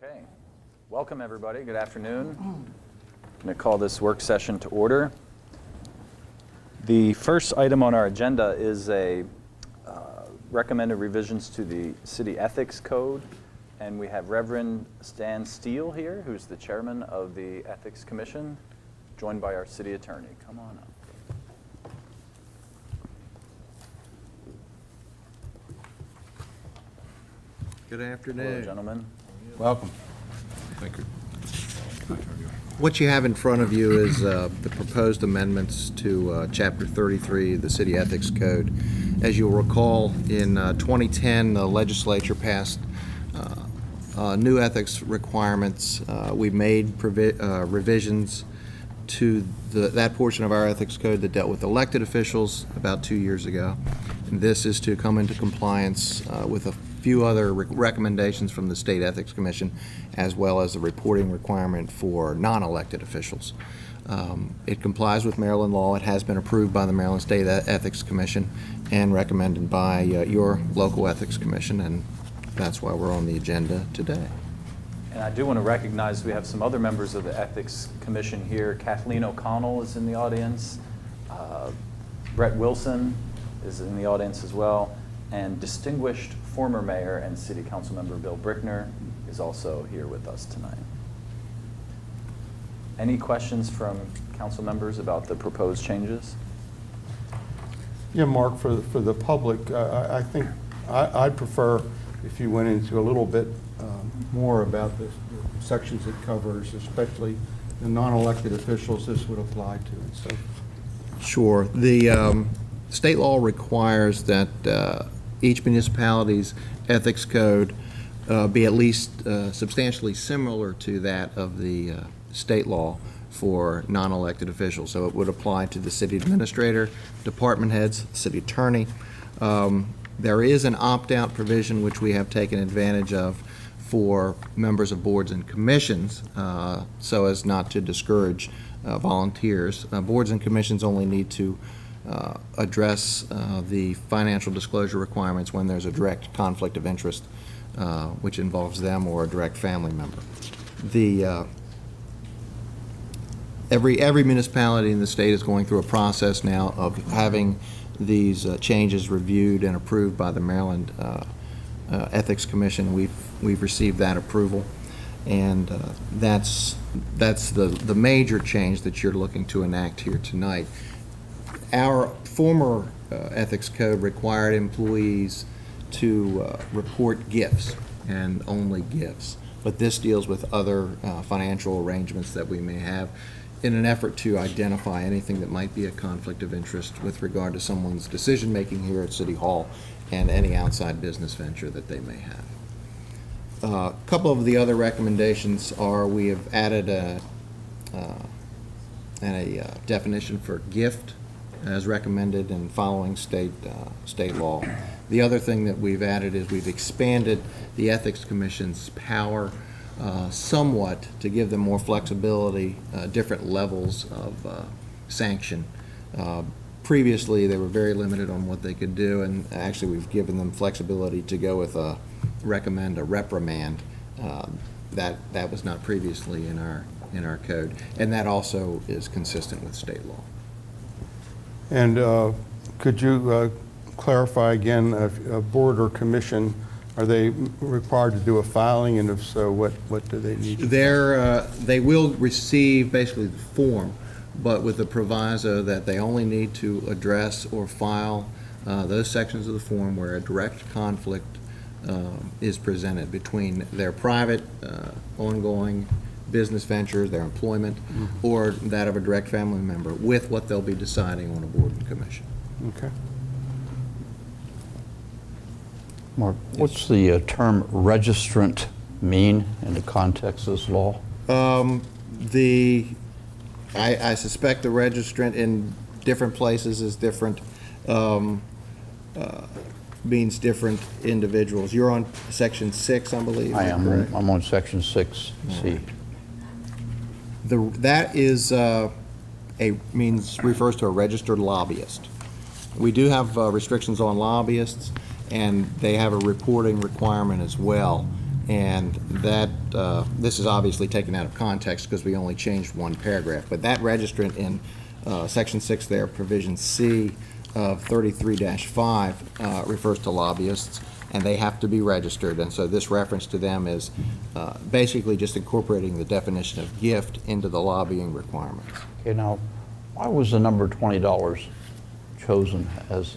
Okay, welcome everybody. Good afternoon. I'm going to call this work session to order. The first item on our agenda is a recommended revisions to the City Ethics Code, and we have Reverend Stan Steele here, who's the chairman of the Ethics Commission, joined by our city attorney. Come on up. Good afternoon. Hello, gentlemen. Welcome. Thank you. What you have in front of you is the proposed amendments to Chapter 33 of the City Ethics Code. As you'll recall, in 2010, the legislature passed new ethics requirements. We made revisions to that portion of our ethics code that dealt with elected officials about 2 years ago. And this is to come into compliance with a few other recommendations from the State Ethics Commission, as well as the reporting requirement for non-elected officials. It complies with Maryland law. It has been approved by the Maryland State Ethics Commission and recommended by your local Ethics Commission, and that's why we're on the agenda today. And I do want to recognize we have some other members of the Ethics Commission here. Kathleen O'Connell is in the audience. Brett Wilson is in the audience as well. And distinguished former mayor and city council member Bill Brickner is also here with us tonight. Any questions from council members about the proposed changes? Yeah, Mark, for the public, I think I'd prefer if you went into a little bit more about the sections it covers, especially the non-elected officials this would apply to. And so, Sure. The state law requires that each municipality's ethics code be at least substantially similar to that of the state law for non-elected officials. So it would apply to the city administrator, department heads, city attorney. There is an opt-out provision which we have taken advantage of for members of boards and commissions so as not to discourage volunteers. Boards and commissions only need to address the financial disclosure requirements when there's a direct conflict of interest which involves them or a direct family member. Every municipality in the state is going through a process now of having these changes reviewed and approved by the Maryland Ethics Commission. We've received that approval, and that's the major change that you're looking to enact here tonight. Our former ethics code required employees to report gifts and only gifts, but this deals with other financial arrangements that we may have in an effort to identify anything that might be a conflict of interest with regard to someone's decision-making here at City Hall and any outside business venture that they may have. A couple of the other recommendations are we have added a definition for gift as recommended in following state law. The other thing that we've added is we've expanded the Ethics Commission's power somewhat to give them more flexibility, different levels of sanction. Previously, they were very limited on what they could do, and actually we've given them flexibility to go with a reprimand. That was not previously in our code, and that also is consistent with state law. and could you clarify again, a board or commission, are they required to do a filing, and if so, what do they need to They will receive basically the form, but with the proviso that they only need to address or file those sections of the form where a direct conflict is presented between their private ongoing business ventures, their employment, or that of a direct family member, with what they'll be deciding on a board and commission. Okay. Mark, what's the term registrant mean in the context of this law? I suspect the registrant in different places is different, means different individuals. You're on section 6, I believe. I am. Correct? I'm on section 6C. That is refers to a registered lobbyist. We do have restrictions on lobbyists, and they have a reporting requirement as well. And that, this is obviously taken out of context because we only changed one paragraph, but that registrant in Section 6 there, Provision C of 33-5 refers to lobbyists, and they have to be registered. And so this reference to them is basically just incorporating the definition of gift into the lobbying requirements. Okay, now, why was the number $20 chosen as,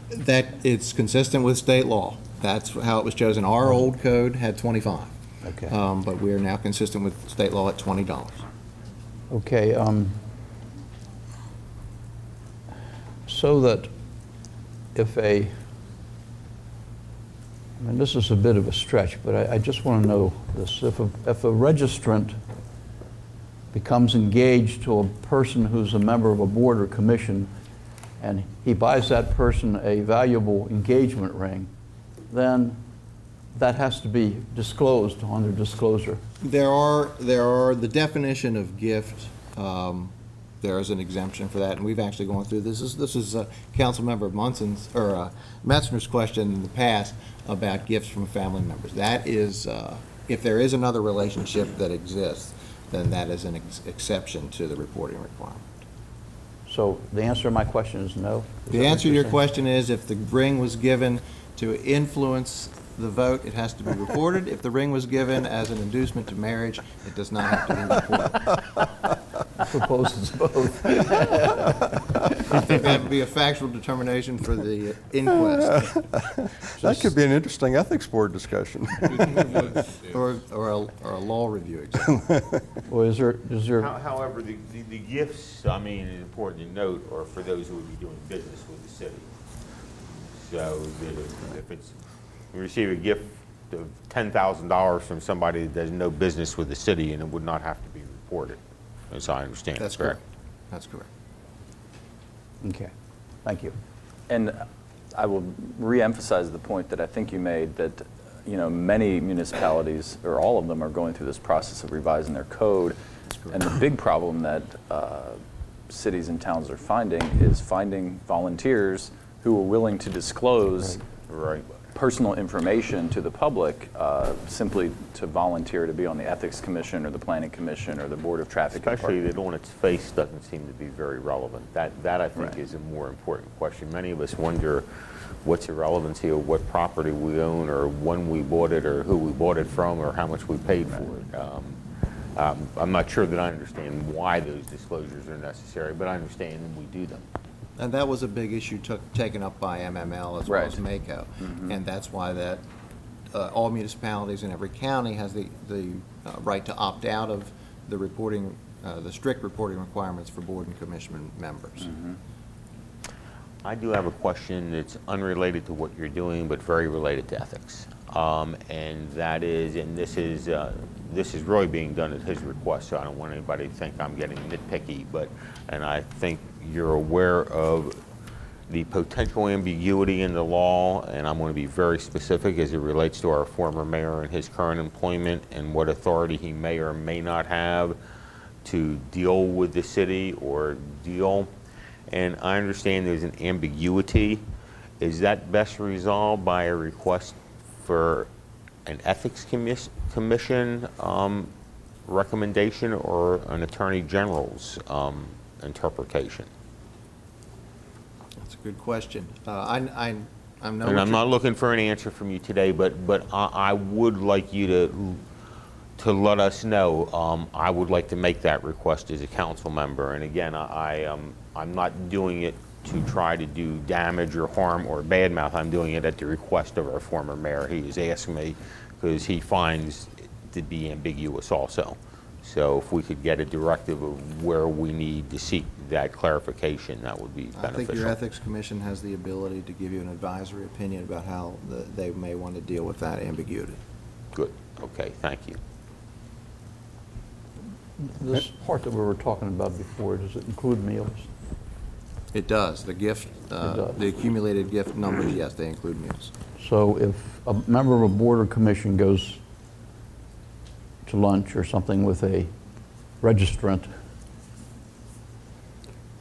That it's consistent with state law. That's how it was chosen. Our old code had 25. Okay. But we are now consistent with state law at $20. okay, so that if I mean, this is a bit of a stretch, but I just want to know this. If a registrant becomes engaged to a person who's a member of a board or commission, and he buys that person a valuable engagement ring, then that has to be disclosed on their disclosure. There are the definition of gift. There is an exemption for that, and we've actually gone through this. This is Councilmember Munson's or Metzner's question in the past about gifts from family members. That is, if there is another relationship that exists, then that is an exception to the reporting requirement. So the answer to my question is no? Is The that what answer to you're your saying? question is if the ring was given to influence the vote, it has to be reported. If the ring was given as an inducement to marriage, it does not have to be reported. Proposes both. That would be a factual determination for the inquest, That could be an interesting ethics board discussion. or a law review exam. Well, is there, However, the gifts, I mean, it's important to note, are for those who would be doing business with the city. So that if it's, you receive a gift of $10,000 from somebody that does no business with the city, and it would not have to be reported, as I understand it. That's correct. That's correct. okay, thank you. And I will reemphasize the point that I think you made, that many municipalities, or all of them, are going through this process of revising their code. And the big problem that cities and towns are finding is finding volunteers who are willing to disclose personal information to the public simply to volunteer to be on the Ethics Commission or the Planning Commission or the Board of Traffic. Especially that on its face doesn't seem to be very relevant. That I think is a more important question. Many of us wonder what's the relevancy of what property we own, or when we bought it, or who we bought it from, or how much we paid for it. I'm not sure that I understand why those disclosures are necessary, but I understand we do them. And that was a big issue taken up by MML as well as Right. MACO. And that's why that all municipalities in every county has the right to opt out of the reporting, the strict reporting requirements for board and commission members. I do have a question that's unrelated to what you're doing, but very related to ethics. And that is, and this is really being done at his request, so I don't want anybody to think I'm getting nitpicky, and I think you're aware of the potential ambiguity in the law, and I'm going to be very specific as it relates to our former mayor and his current employment and what authority he may or may not have to deal with the city or deal. And I understand there's an ambiguity. Is that best resolved by a request for an ethics commission recommendation or an attorney general's interpretation? That's a good question. I'm no. And I'm not looking for an answer from you today, but I would like you to let us know. I would like to make that request as a council member. And again, I'm not doing it to try to do damage or harm or badmouth. I'm doing it at the request of our former mayor. He has asked me because he finds it to be ambiguous also. So if we could get a directive of where we need to seek that clarification, that would be beneficial. I think your ethics commission has the ability to give you an advisory opinion about how they may want to deal with that ambiguity. Good. Okay, thank you. This part that we were talking about before, does it include meals? It does. The gift, does. the accumulated gift numbers, yes, they include meals. So if a member of a board or commission goes to lunch or something with a registrant,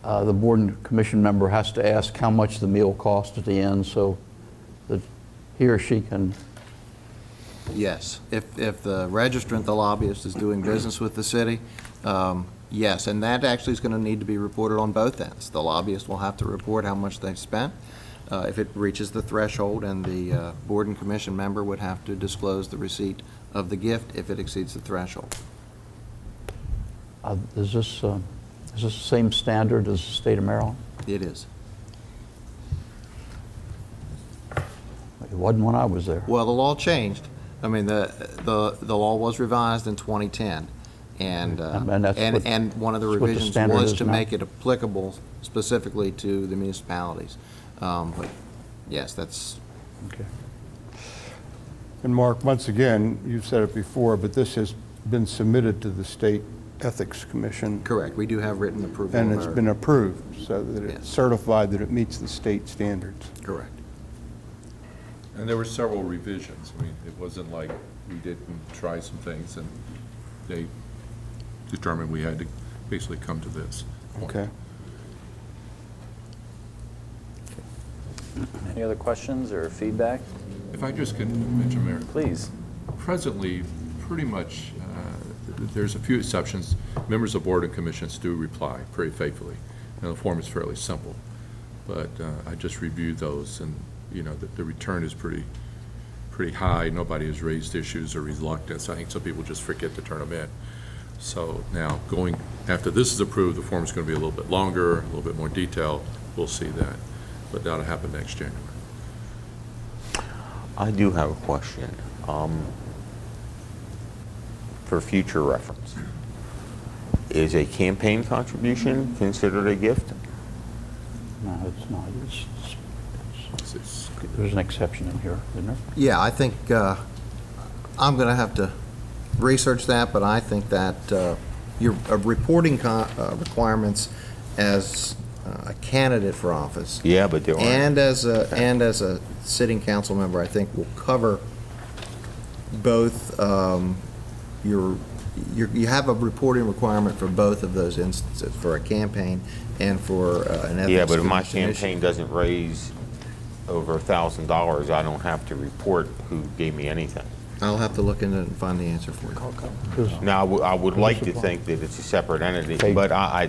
the board and commission member has to ask how much the meal cost at the end so that he or she can Yes. If the registrant, the lobbyist, is doing business with the city, yes. And that actually is going to need to be reported on both ends. The lobbyist will have to report how much they've spent. If it reaches the threshold, and the board and commission member would have to disclose the receipt of the gift if it exceeds the threshold. Is this the same standard as the state of Maryland? It is. It wasn't when I was there. Well, the law changed. I mean, the law was revised in 2010, and one of the that's what the revisions standard was is to now. make it applicable specifically to the municipalities. But yes, that's, Okay. And Mark, once again, you've said it before, but this has been submitted to the State Ethics Commission. correct. We do have written approval. And of it's our- been approved, so that Yes. it's certified that it meets the state standards. Correct. And there were several revisions. I mean, it wasn't like we didn't try some things and they determined we had to basically come to this point. Okay. Any other questions or feedback? If I just could mention, Mayor, Please. presently, pretty much, there's a few exceptions. Members of board and commissions do reply pretty faithfully, and the form is fairly simple. But I just reviewed those, and, you know, the return is pretty high. Nobody has raised issues or reluctance. I think some people just forget to turn them in. So now, after this is approved, the form is going to be a little bit longer, a little bit more detailed. We'll see that, but that'll happen next January. I do have a question. For future reference, is a campaign contribution considered a gift? No, it's not. It's- There's an exception in here, isn't there? Yeah, I think, I'm going to have to research that, but I think that your reporting requirements as a candidate for office Yeah, but there are. and as a sitting council member, I think will cover both, you have a reporting requirement for both of those instances, for a campaign and for an ethics Yeah, but if my commission issue. campaign doesn't raise over $1,000, I don't have to report who gave me anything. I'll have to look into it and find the answer for you. Because Now, I would like to think that it's a separate entity, Okay. but yeah.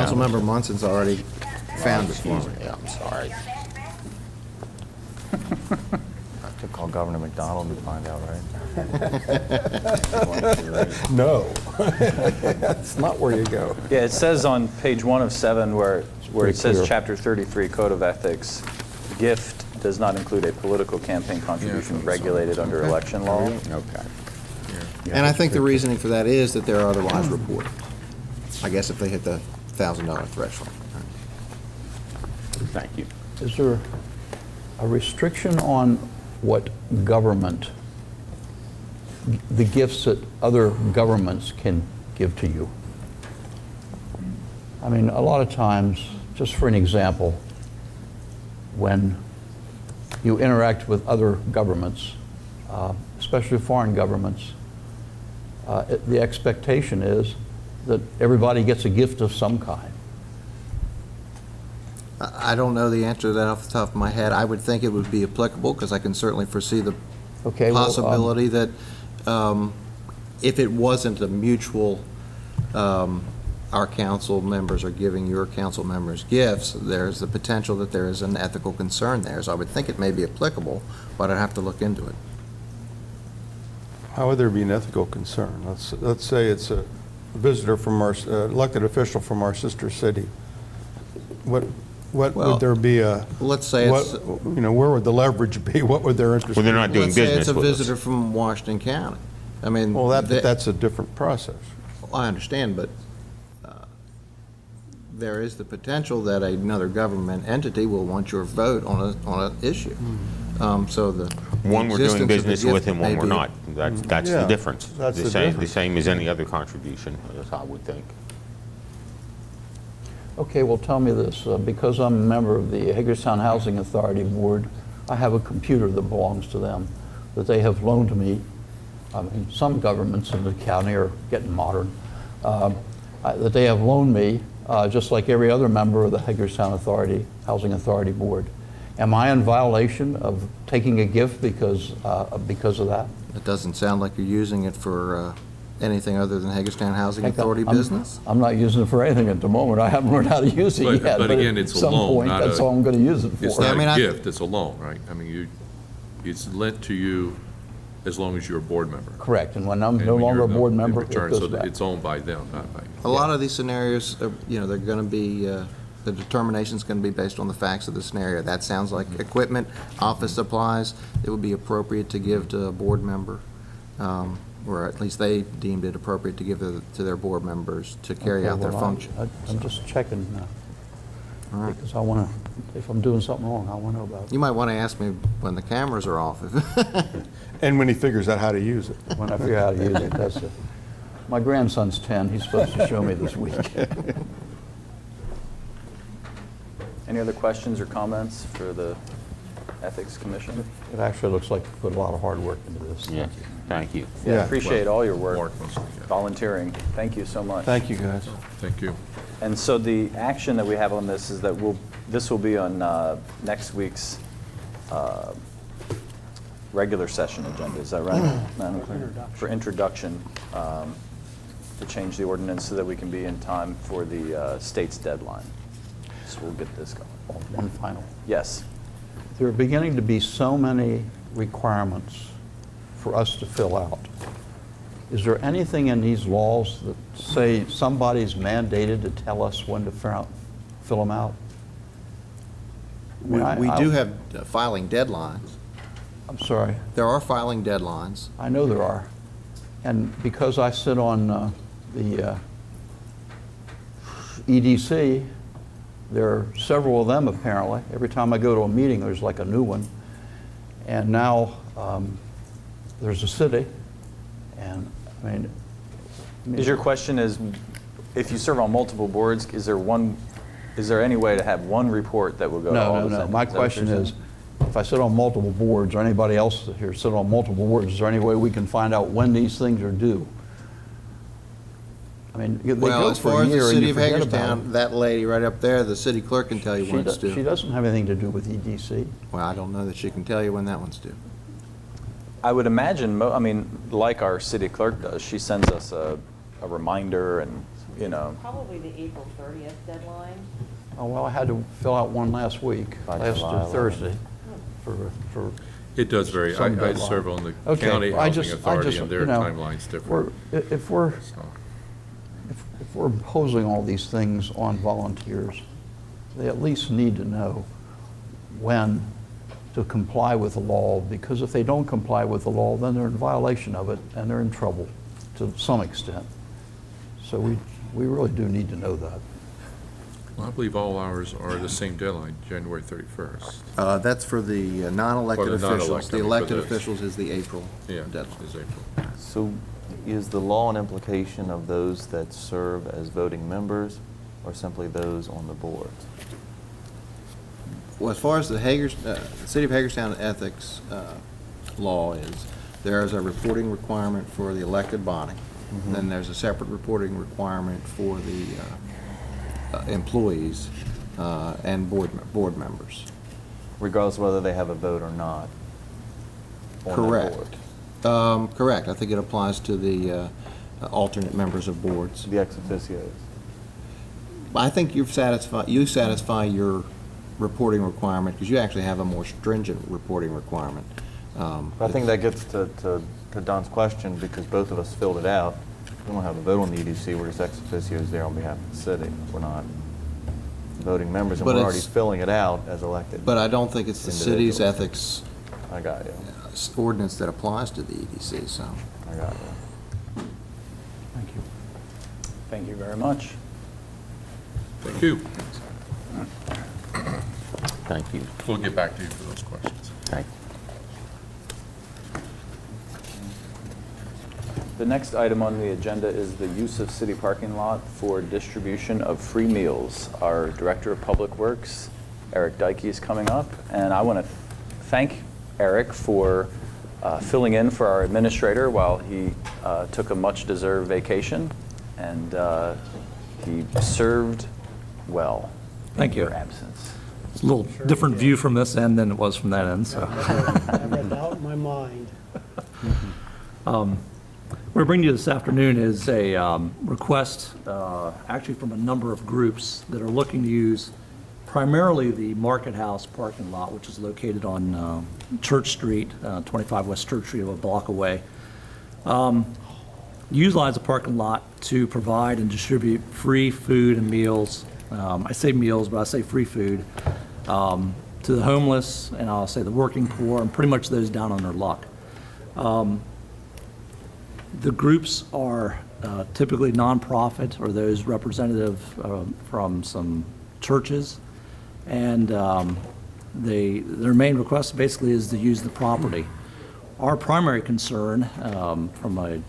Councilmember Munson's already found it for me. Excuse me, I'm sorry. I could call Governor McDonald and find out, right? No. That's not where you go. Yeah, it says on page 1 of 7 where pretty it says clear. Chapter 33, Code of Ethics, gift does not include a political campaign contribution regulated under election law. Okay. And I think the reasoning for that is that they're otherwise reported. I guess if they hit the $1,000 threshold. Thank you. is there a restriction on what government, the gifts that other governments can give to you? I mean, a lot of times, just for an example, when you interact with other governments, especially foreign governments, the expectation is that everybody gets a gift of some kind. I don't know the answer to that off the top of my head. I would think it would be applicable, because I can certainly foresee the Okay, well, possibility that if it wasn't a mutual, our council members are giving your council members gifts, there's the potential that there is an ethical concern there. So I would think it may be applicable, but I'd have to look into it. How would there be an ethical concern? Let's say it's a visitor from our, elected official from our sister city. What Well, would there be a? let's say it's- You know, where would the leverage be? What would their interest be? Well, they're not doing Let's say it's business a with us. visitor from Washington County. I mean. Well, they- that's a different process. I understand, but there is the potential that another government entity will want your vote on an issue. So the One we're existence doing of the business gift with and may one we're be- not. That's the Yeah, difference. that's the The difference. same as any other contribution, as I would think. Okay, well, tell me this, because I'm a member of the Hagerstown Housing Authority Board, I have a computer that belongs to them, that they have loaned me. I mean, some governments in the county are getting modern, that they have loaned me, just like every other member of the Hagerstown Housing Authority Board. Am I in violation of taking a gift because of that? It doesn't sound like you're using it for anything other than Hagerstown Housing Heck, Authority I'm- business? I'm not using it for anything at the moment. I haven't learned how to use it But- yet. but again, at it's a some loan, point, not that's a- all I'm going to use it It's for. Yeah, I not mean, a I- gift, it's a loan, right? I mean, it's lent to you as long as you're a board member. Correct, and when I'm And no when longer a you're board in member, it return, goes so that back. it's owned by them, not by you. A lot of these scenarios, they're going to be, the determination's going to be based on the facts of the scenario. That sounds like equipment, office supplies, it would be appropriate to give to a board member, or at least they deemed it appropriate to give to their board members to carry Okay, out their well, function. I'm just checking, All right. because I want to, if I'm doing something wrong, I want to know about it. You might want to ask me when the cameras are off. And when he figures out how to use it. When I figure out how to use it, that's it. My grandson's 10, he's supposed to show me this week. Any other questions or comments for the Ethics Commission? It actually looks like you put a lot of hard work into this. Yeah, thank you. Yeah, Yeah. appreciate all your work, Mark mostly, yeah. volunteering. Thank you so much. Thank you, guys. Thank you. And so the action that we have on this is that this will be on next week's regular session agenda. Is that right, Madam Clerk? For introduction, to change the ordinance so that we can be in time for the state's deadline. So we'll get this going. One final. Yes. There are beginning to be so many requirements for us to fill out. Is there anything in these laws that say somebody's mandated to tell us when to fill them out? I mean, We do have filing deadlines. I'm sorry. There are filing deadlines. I know there are. And because I sit on the EDC, there are several of them apparently. Every time I go to a meeting, there's like a new one. And now there's a city, and I mean... Is your question is, if you serve on multiple boards, is there any way to have one report that will go to all No, of no, them? no. My Is that what question you're is, saying? if I sit on multiple boards, or anybody else here sit on multiple boards, is there any way we can find out when these things are due? I mean, they Well, go as for far a as the year and city you of forget about Hagerstown, them. that lady right up there, the city clerk can tell you when it's She due. doesn't have anything to do with EDC. Well, I don't know that she can tell you when that one's due. I would imagine, I mean, like our city clerk does, she sends us a reminder and, you know, Probably the April 30th deadline. Oh, well, I had to fill out one last week, By last July 11th. Thursday, for It does vary. some I deadline. serve on the Okay, county I housing just- authority, and their you know, timeline's different. If we're So, if we're imposing all these things on volunteers, they at least need to know when to comply with the law, because if they don't comply with the law, then they're in violation of it, and they're in trouble to some extent. So we really do need to know that. well, I believe all ours are the same deadline, January 31st. That's for the non-elected For the officials. non-elected, The I mean, elected for this. officials is the April Yeah, deadline. is April. So is the law an implication of those that serve as voting members or simply those on the boards? Well, as far as the City of Hagerstown ethics law is, there is a reporting requirement for the elected body. Then there's a separate reporting requirement for the employees and board members. Regardless of whether they have a vote or not on that Correct. board? Correct. I think it applies to the alternate members of boards. The ex officios? I think you satisfy your reporting requirement, because you actually have a more stringent reporting requirement. I think that gets to Don's question, because both of us filled it out. We don't have a vote on the EDC, we're just ex officios there on behalf of the city. We're not voting members, and But we're already it's- filling it out as elected. But I don't think it's the city's Individuals. ethics I got you. ordinance that applies to the EDC, so. I got you. Thank you. thank you very much. Thank you. Thank you. We'll get back to you for those questions. Thank you. The next item on the agenda is the use of city parking lot for distribution of free meals. Our Director of Public Works, Eric Dykey, is coming up, and I want to thank Eric for filling in for our administrator while he took a much-deserved vacation, and he served well Thank in you. your absence. It's a little different view from this end than it was from that end, so. Never doubt in my mind. What I bring to you this afternoon is a request, actually from a number of groups that are looking to use primarily the Market House parking lot, which is located on Church Street, 25 West Church Street, a block away. Utilize the parking lot to provide and distribute free food and meals. I say meals, but I say free food to the homeless, and I'll say the working poor, and pretty much those down on their luck. The groups are typically nonprofit or those representative from some churches, and their main request basically is to use the property. Our primary concern from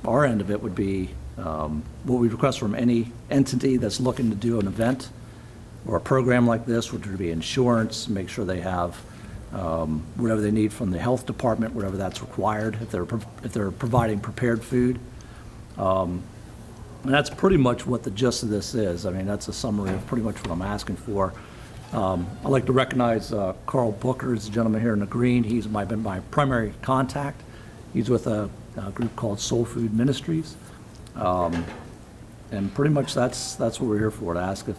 our end of it would be what we request from any entity that's looking to do an event or a program like this, which would be insurance, make sure they have whatever they need from the health department, whatever that's required, if they're providing prepared food. And that's pretty much what the gist of this is. I mean, that's a summary of pretty much what I'm asking for. I'd like to recognize Carl Booker, is a gentleman here in the green. He's been my primary contact. He's with a group called Soul Food Ministries. And pretty much that's what we're here for, to ask if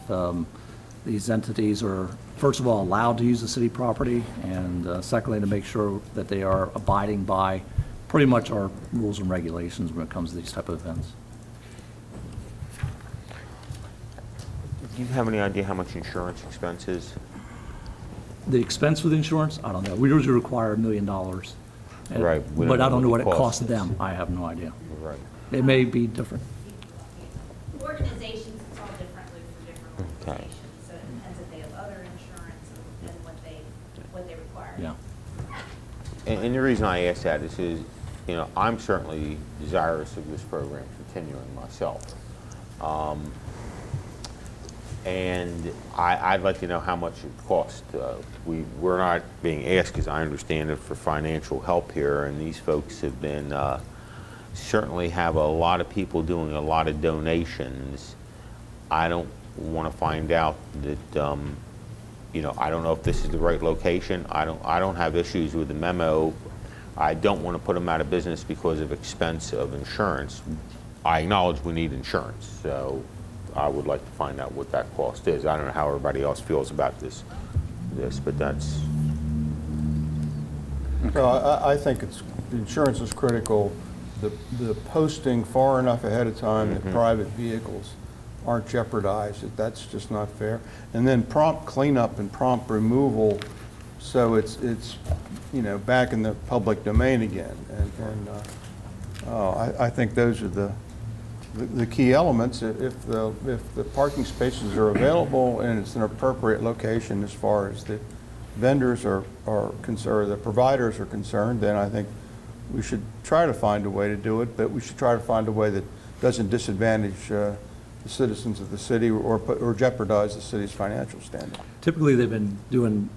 these entities are, first of all, allowed to use the city property, and secondly, to make sure that they are abiding by pretty much our rules and regulations when it comes to these type of events. Do you have any idea how much insurance expense is? The expense with insurance, I don't know. We usually require $1 million. Right. We But don't I don't know what it cost costs is. them. I have no idea. Right. It may be different. Organizations, it's all differently for different Okay. organizations, so it depends if they have other insurance and what they require. Yeah. And the reason I ask that is, you know, I'm certainly desirous of this program continuing myself. And I'd like to know how much it costs. We're not being asked, as I understand it, for financial help here, and these folks have been, certainly have a lot of people doing a lot of donations. I don't want to find out that, you know, I don't know if this is the right location. I don't have issues with the memo. I don't want to put them out of business because of expense of insurance. I acknowledge we need insurance, so I would like to find out what that cost is. I don't know how everybody else feels about this, but that's, So I think insurance is critical. The posting far enough ahead of time that private vehicles aren't jeopardized, that's just not fair. And then prompt cleanup and prompt removal, so it's you know, back in the public domain again. I think those are the key elements. If the parking spaces are available and it's an appropriate location as far as the vendors are concerned, the providers are concerned, then I think we should try to find a way to do it, but we should try to find a way that doesn't disadvantage the citizens of the city or jeopardize the city's financial standing. Typically, they've been doing,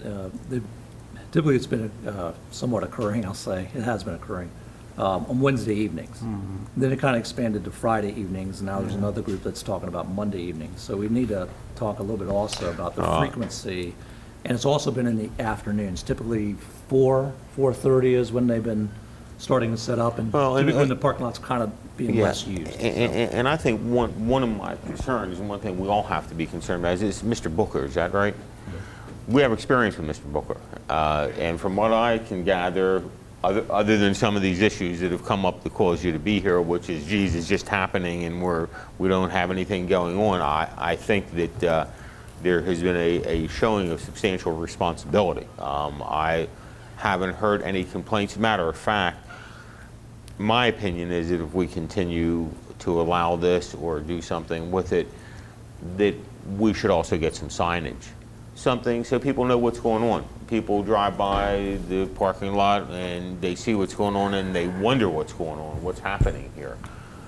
typically it's been somewhat occurring, I'll say, it has been occurring, on Wednesday evenings. Then it kind of expanded to Friday evenings, and now there's another group that's talking about Monday evenings. So we need to talk a little bit also about the frequency, and it's also been in the afternoons. Typically 4:30 is when they've been starting to set up, and typically when the parking lot's kind of being less used. And I think one of my concerns, and one thing we all have to be concerned about, is Mr. Booker, is that right? We have experience with Mr. Booker, and from what I can gather, other than some of these issues that have come up to cause you to be here, which is, geez, it's just happening and we don't have anything going on, I think that there has been a showing of substantial responsibility. I haven't heard any complaints. As a matter of fact, my opinion is that if we continue to allow this or do something with it, that we should also get some signage. Something so people know what's going on. People drive by the parking lot and they see what's going on and they wonder what's going on, what's happening here.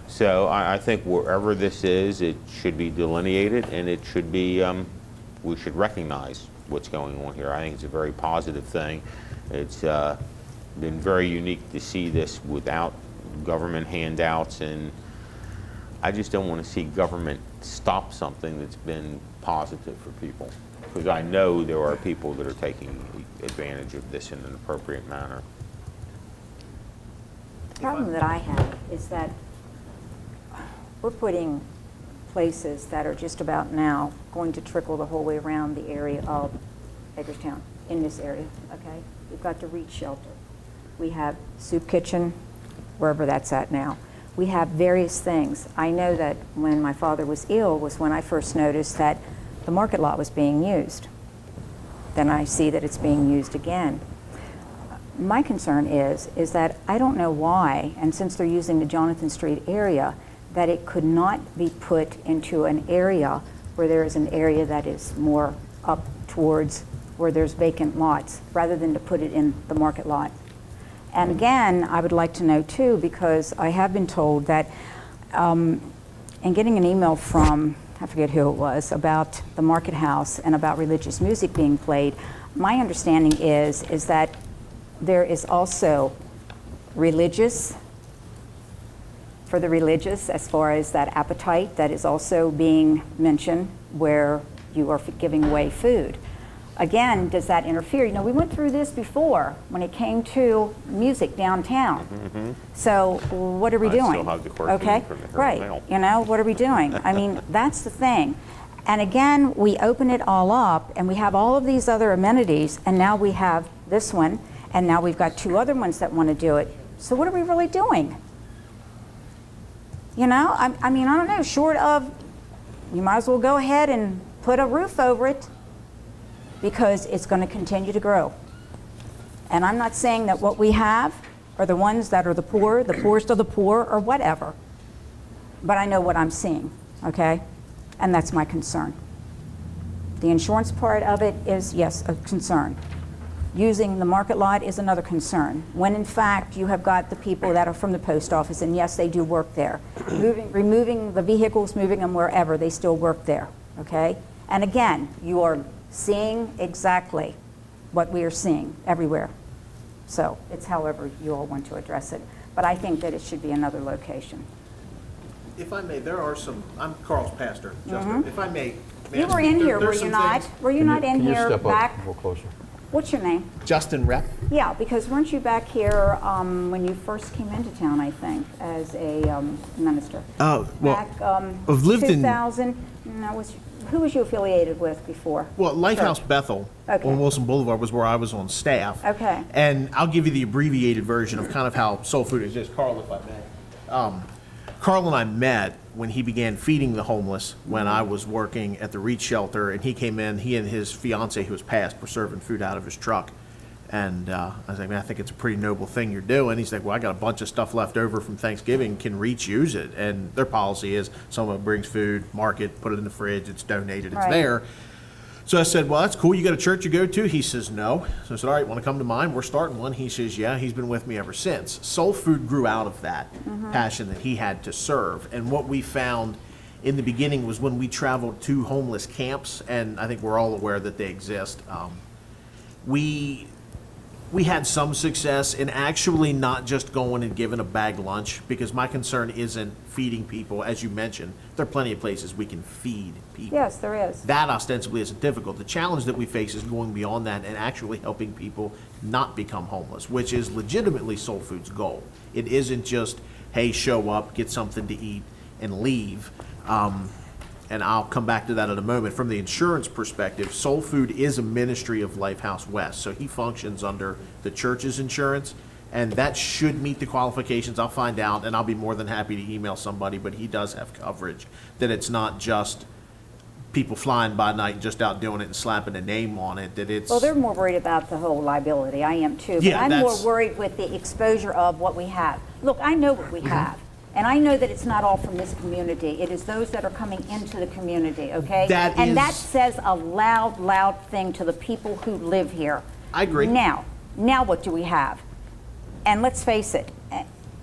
So I think wherever this is, it should be delineated, and it should be, we should recognize what's going on here. I think it's a very positive thing. It's been very unique to see this without government handouts, and I just don't want to see government stop something that's been positive for people, because I know there are people that are taking advantage of this in an appropriate manner. problem that I have is that we're putting places that are just about now going to trickle the whole way around the area of Hagerstown, in this area, okay? We've got the Reach Shelter. We have Soup Kitchen, wherever that's at now. We have various things. I know that when my father was ill was when I first noticed that the market lot was being used. Then I see that it's being used again. My concern is that I don't know why, and since they're using the Jonathan Street area, that it could not be put into an area where there is an area that is more up towards where there's vacant lots, rather than to put it in the market lot. And again, I would like to know too, because I have been told that, and getting an email from, I forget who it was, about the Market House and about religious music being played, my understanding is that there is also religious, for the religious, as far as that appetite that is also being mentioned where you are giving away food. Again, does that interfere? You know, we went through this before when it came to music downtown. So what are we I still doing? have the cartoon Okay, from the Herald right. Mail. You know, what are we doing? I mean, that's the thing. And again, we open it all up, and we have all of these other amenities, and now we have this one, and now we've got two other ones that want to do it. So what are we really doing? You know, I mean, I don't know, short of, you might as well go ahead and put a roof over it, because it's going to continue to grow. And I'm not saying that what we have are the ones that are the poorest of the poor, or whatever. But I know what I'm seeing, okay? And that's my concern. The insurance part of it is, yes, a concern. Using the market lot is another concern. When in fact you have got the people that are from the post office, and yes, they do work there. Removing the vehicles, moving them wherever, they still work there, okay? And again, you are seeing exactly what we are seeing everywhere. So it's however you all want to address it. But I think that it should be another location. If I may, there are some, I'm Carl's pastor, Justin. If I may You ask were in here, were there's you some not? things- Were you not in Can you here step back? up a little closer? What's your name? Justin Rep. Yeah, because weren't you back here when you first came into town, I think, as a minister? Oh, well, Back, I've lived in- 2000, who was you affiliated with before? Well, Lighthouse Church. Bethel Okay. on Wilson Boulevard was where I was on staff. Okay. And I'll give you the abbreviated version of kind of how soul food exists. Carl, if I may. Carl and I met when he began feeding the homeless when I was working at the Reach Shelter, and he came in, he and his fiance, who was passed, were serving food out of his truck. And I was like, man, I think it's a pretty noble thing you're doing. He's like, well, I got a bunch of stuff left over from Thanksgiving. Can Reach use it? And their policy is someone brings food, mark it, put it in the fridge, it's donated, it's Right. there. So I said, well, that's cool. You got a church you go to? He says, no. So I said, all right, want to come to mine? We're starting one. He says, yeah. He's been with me ever since. Soul Food grew out of that passion that he had to serve. And what we found in the beginning was when we traveled to homeless camps, and I think we're all aware that they exist, we had some success in actually not just going and giving a bag lunch, because my concern isn't feeding people. As you mentioned, there are plenty of places we can feed people. Yes, there is. That ostensibly isn't difficult. The challenge that we face is going beyond that and actually helping people not become homeless, which is legitimately Soul Food's goal. It isn't just, hey, show up, get something to eat, and leave. And I'll come back to that in a moment. From the insurance perspective, Soul Food is a ministry of Lifehouse West, so he functions under the church's insurance, and that should meet the qualifications. I'll find out, and I'll be more than happy to email somebody, but he does have coverage, that it's not just people flying by night and just out doing it and slapping a name on it, that it's... Well, they're more worried about the whole liability. I am too. Yeah, But I'm more that's- worried with the exposure of what we have. Look, I know what we have. And I know that it's not all from this community. It is those that are coming into the community, okay? And that says a loud, loud thing to the people who live here. I agree. Now what do we have? And let's face it,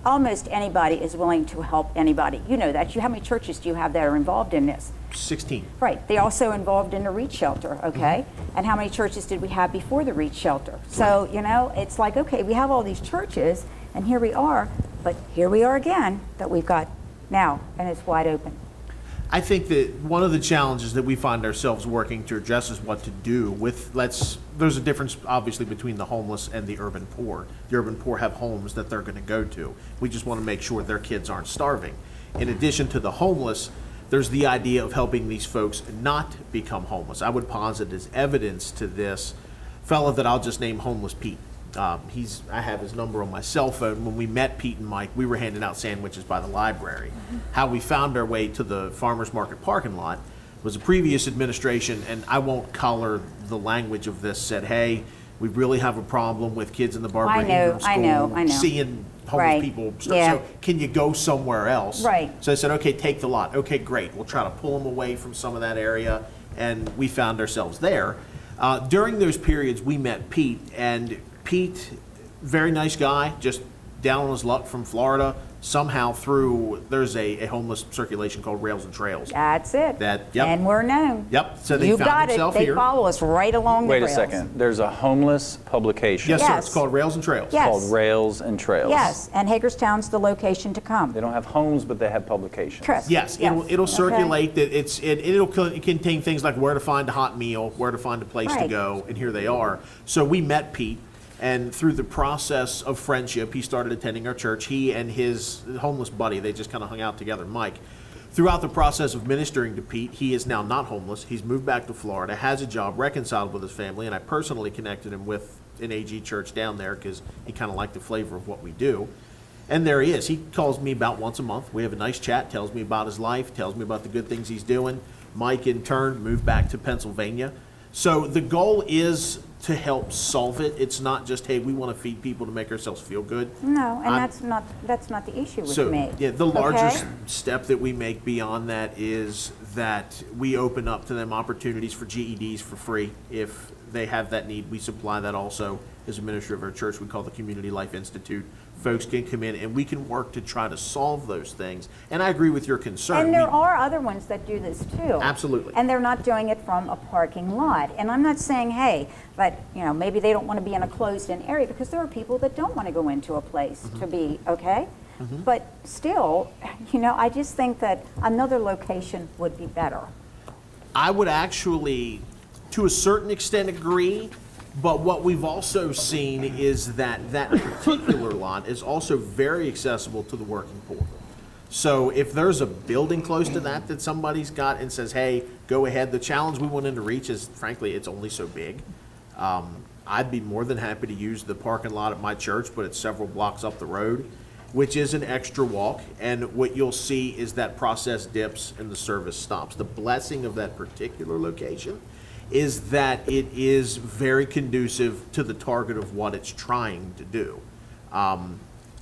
almost anybody is willing to help anybody. You know that. How many churches do you have that are involved in this? 16. Right. They also involved in the Reach Shelter, okay? And how many churches did we have before the Reach Shelter? So, you know, it's like, okay, we have all these churches, and here we are, but here we are again that we've got now, and it's wide open. I think that one of the challenges that we find ourselves working to address is what to do with, there's a difference obviously between the homeless and the urban poor. The urban poor have homes that they're going to go to. We just want to make sure their kids aren't starving. In addition to the homeless, there's the idea of helping these folks not become homeless. I would posit as evidence to this fellow that I'll just name Homeless Pete. I have his number on my cell phone. When we met Pete and Mike, we were handing out sandwiches by the library. How we found our way to the farmer's market parking lot was a previous administration, and I won't color the language of this, said, hey, we really have a problem with kids in the Barbara Ingram School I know. seeing homeless Right. people. Yeah. So can you go somewhere else? Right. So I said, okay, take the lot. Okay, great. We'll try to pull them away from some of that area, and we found ourselves there. During those periods, we met Pete, and Pete, very nice guy, just down on his luck from Florida, somehow there's a homeless circulation called Rails and Trails. That's it. Yep. And we're known. Yep, so they You found got it. themselves They here. follow us right along the Wait rails. a second. There's a homeless publication Yes, sir, Yes. it's called Rails and Trails. Yes. called Rails and Trails. Yes, and Hagerstown's the location to come. They don't have homes, but they have publications. Chris. Yes, it'll circulate that it'll contain things like where to find a hot meal, where to find a place to Right. go, and here they are. So we met Pete, and through the process of friendship, he started attending our church. He and his homeless buddy, they just kind of hung out together, Mike. Throughout the process of ministering to Pete, he is now not homeless. He's moved back to Florida, has a job, reconciled with his family, and I personally connected him with an AG church down there because he kind of liked the flavor of what we do. And there he is. He calls me about once a month. We have a nice chat, tells me about his life, tells me about the good things he's doing. Mike, in turn, moved back to Pennsylvania. So the goal is to help solve it. It's not just, hey, we want to feed people to make ourselves feel good. No, and I'm- that's not the issue with So, me. yeah, the larger Okay? step that we make beyond that is that we open up to them opportunities for GEDs for free. If they have that need, we supply that also. As a ministry of our church, we call the Community Life Institute. Folks can come in and we can work to try to solve those things. And I agree with your concern. And there We- are other ones that do this too. Absolutely. And they're not doing it from a parking lot. And I'm not saying, hey, but, maybe they don't want to be in a closed-in area, because there are people that don't want to go into a place Mm-hmm. to be, okay? But still, I just think that another location would be better. I would actually, to a certain extent, agree. But what we've also seen is that that particular lot is also very accessible to the working poor. So if there's a building close to that somebody's got and says, hey, go ahead, the challenge we want them to reach is, frankly, it's only so big. I'd be more than happy to use the parking lot at my church, but it's several blocks up the road, which is an extra walk. And what you'll see is that process dips and the service stops. The blessing of that particular location is that it is very conducive to the target of what it's trying to do.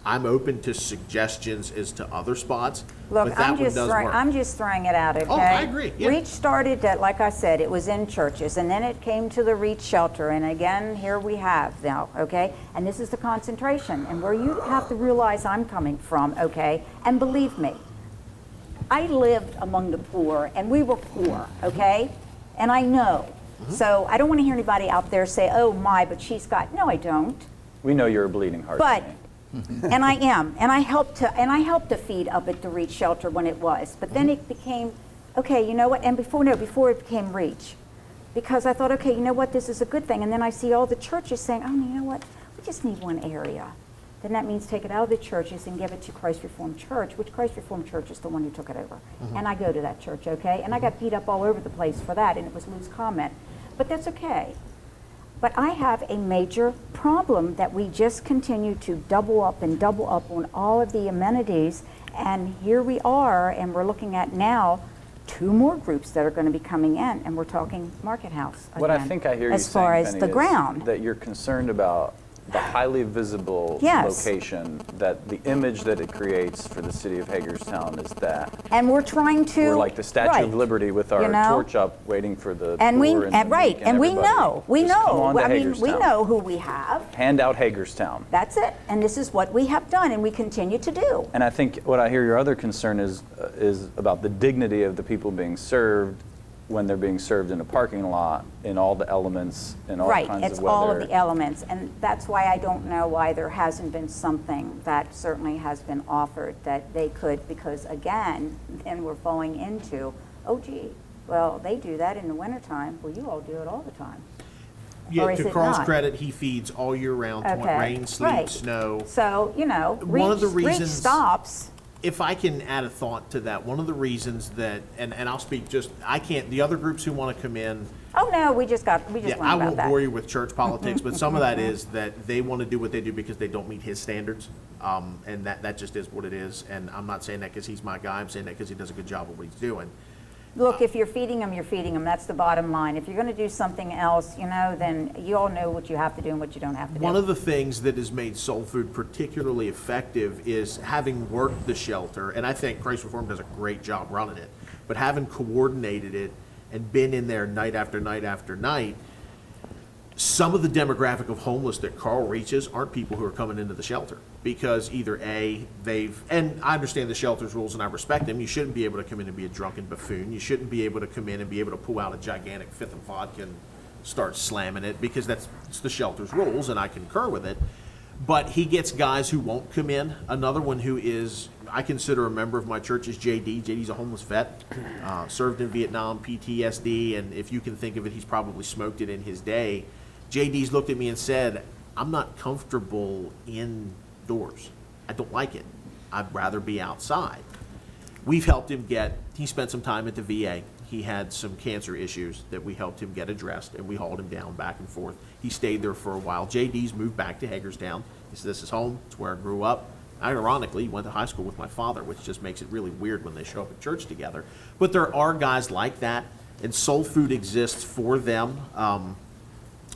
I'm open to suggestions as to other spots, Look, but that I'm one does work. I'm just throwing it out, okay? Oh, I agree, yeah. Reach started, like I said, it was in churches, and then it came to the Reach shelter, and again, here we have now, okay? And this is the concentration, and where you have to realize I'm coming from, okay? And believe me, I lived among the poor, and we were poor, okay? And I know. So I don't want to hear anybody out there say, oh my, but she's got, no, I don't. We know you're a bleeding heart. But, Jenny. and I am, and I helped to feed up at the Reach shelter when it was. But then it became, okay, you know what? And before it became Reach, because I thought, okay, you know what? This is a good thing. And then I see all the churches saying, oh, you know what? We just need one area. Then that means take it out of the churches and give it to Christ Reformed Church, which Christ Reformed Church is the one who took it over. And I go to that church, okay? And I got beat up all over the place for that, and it was loose comment. But that's okay. But I have a major problem that we just continue to double up on all of the amenities. And here we are, and we're looking at now 2 more groups that are going to be coming in, and we're talking Market House What I again, think I hear you as far saying, as Penny, the is ground. that you're concerned about the highly visible Yes. location, that the image that it creates for the city of Hagerstown is that. And we're trying to. We're like the Statue right, of Liberty with our you know? torch up, waiting for the And we, poor and, the right, meek and we everybody. know, we Just come know. on to I mean, we Hagerstown. know who we have. Hand out Hagerstown. That's it. And this is what we have done and we continue to do. And I think what I hear your other concern is about the dignity of the people being served when they're being served in a parking lot in all the elements, in all Right, kinds of weather. it's all of the elements, and that's why I don't know why there hasn't been something that certainly has been offered that they could, because again, then we're falling into, oh gee, well, they do that in the wintertime, well, you all do it all the time. Or Yeah, is to it Carl's not? credit, he feeds all year round, Okay, rain, sleet, right. snow. So, you know, One of the reach reasons- stops. If I can add a thought to that, one of the reasons that, and I'll speak just, I can't, the other groups who want to come in, Oh, no, we just yeah, learned I about won't that. bore you with church politics, but some of that is that they want to do what they do because they don't meet his standards. And that just is what it is. And I'm not saying that because he's my guy, I'm saying that because he does a good job of what he's doing. Look, if you're feeding them, you're feeding them, that's the bottom line. If you're gonna do something else, you know, then you all know what you have to do and what you don't have to do. One of the things that has made soul food particularly effective is having worked the shelter, and I think Christ Reformed does a great job running it, but having coordinated it and been in there night after night after night, some of the demographic of homeless that Carl reaches aren't people who are coming into the shelter. Because either A, and I understand the shelter's rules and I respect them, you shouldn't be able to come in and be a drunken buffoon. You shouldn't be able to come in and be able to pull out a gigantic fifth of vodka and start slamming it, because it's the shelter's rules, and I concur with it. But he gets guys who won't come in. Another one who is, I consider a member of my church, is JD. JD's a homeless vet, served in Vietnam, PTSD, and if you can think of it, he's probably smoked it in his day. JD's looked at me and said, I'm not comfortable indoors. I don't like it. I'd rather be outside. We've helped him he spent some time at the VA. He had some cancer issues that we helped him get addressed, and we hauled him down back and forth. He stayed there for a while. JD's moved back to Hagerstown. He said, this is home. It's where I grew up. Ironically, he went to high school with my father, which just makes it really weird when they show up at church together. But there are guys like that, and soul food exists for them.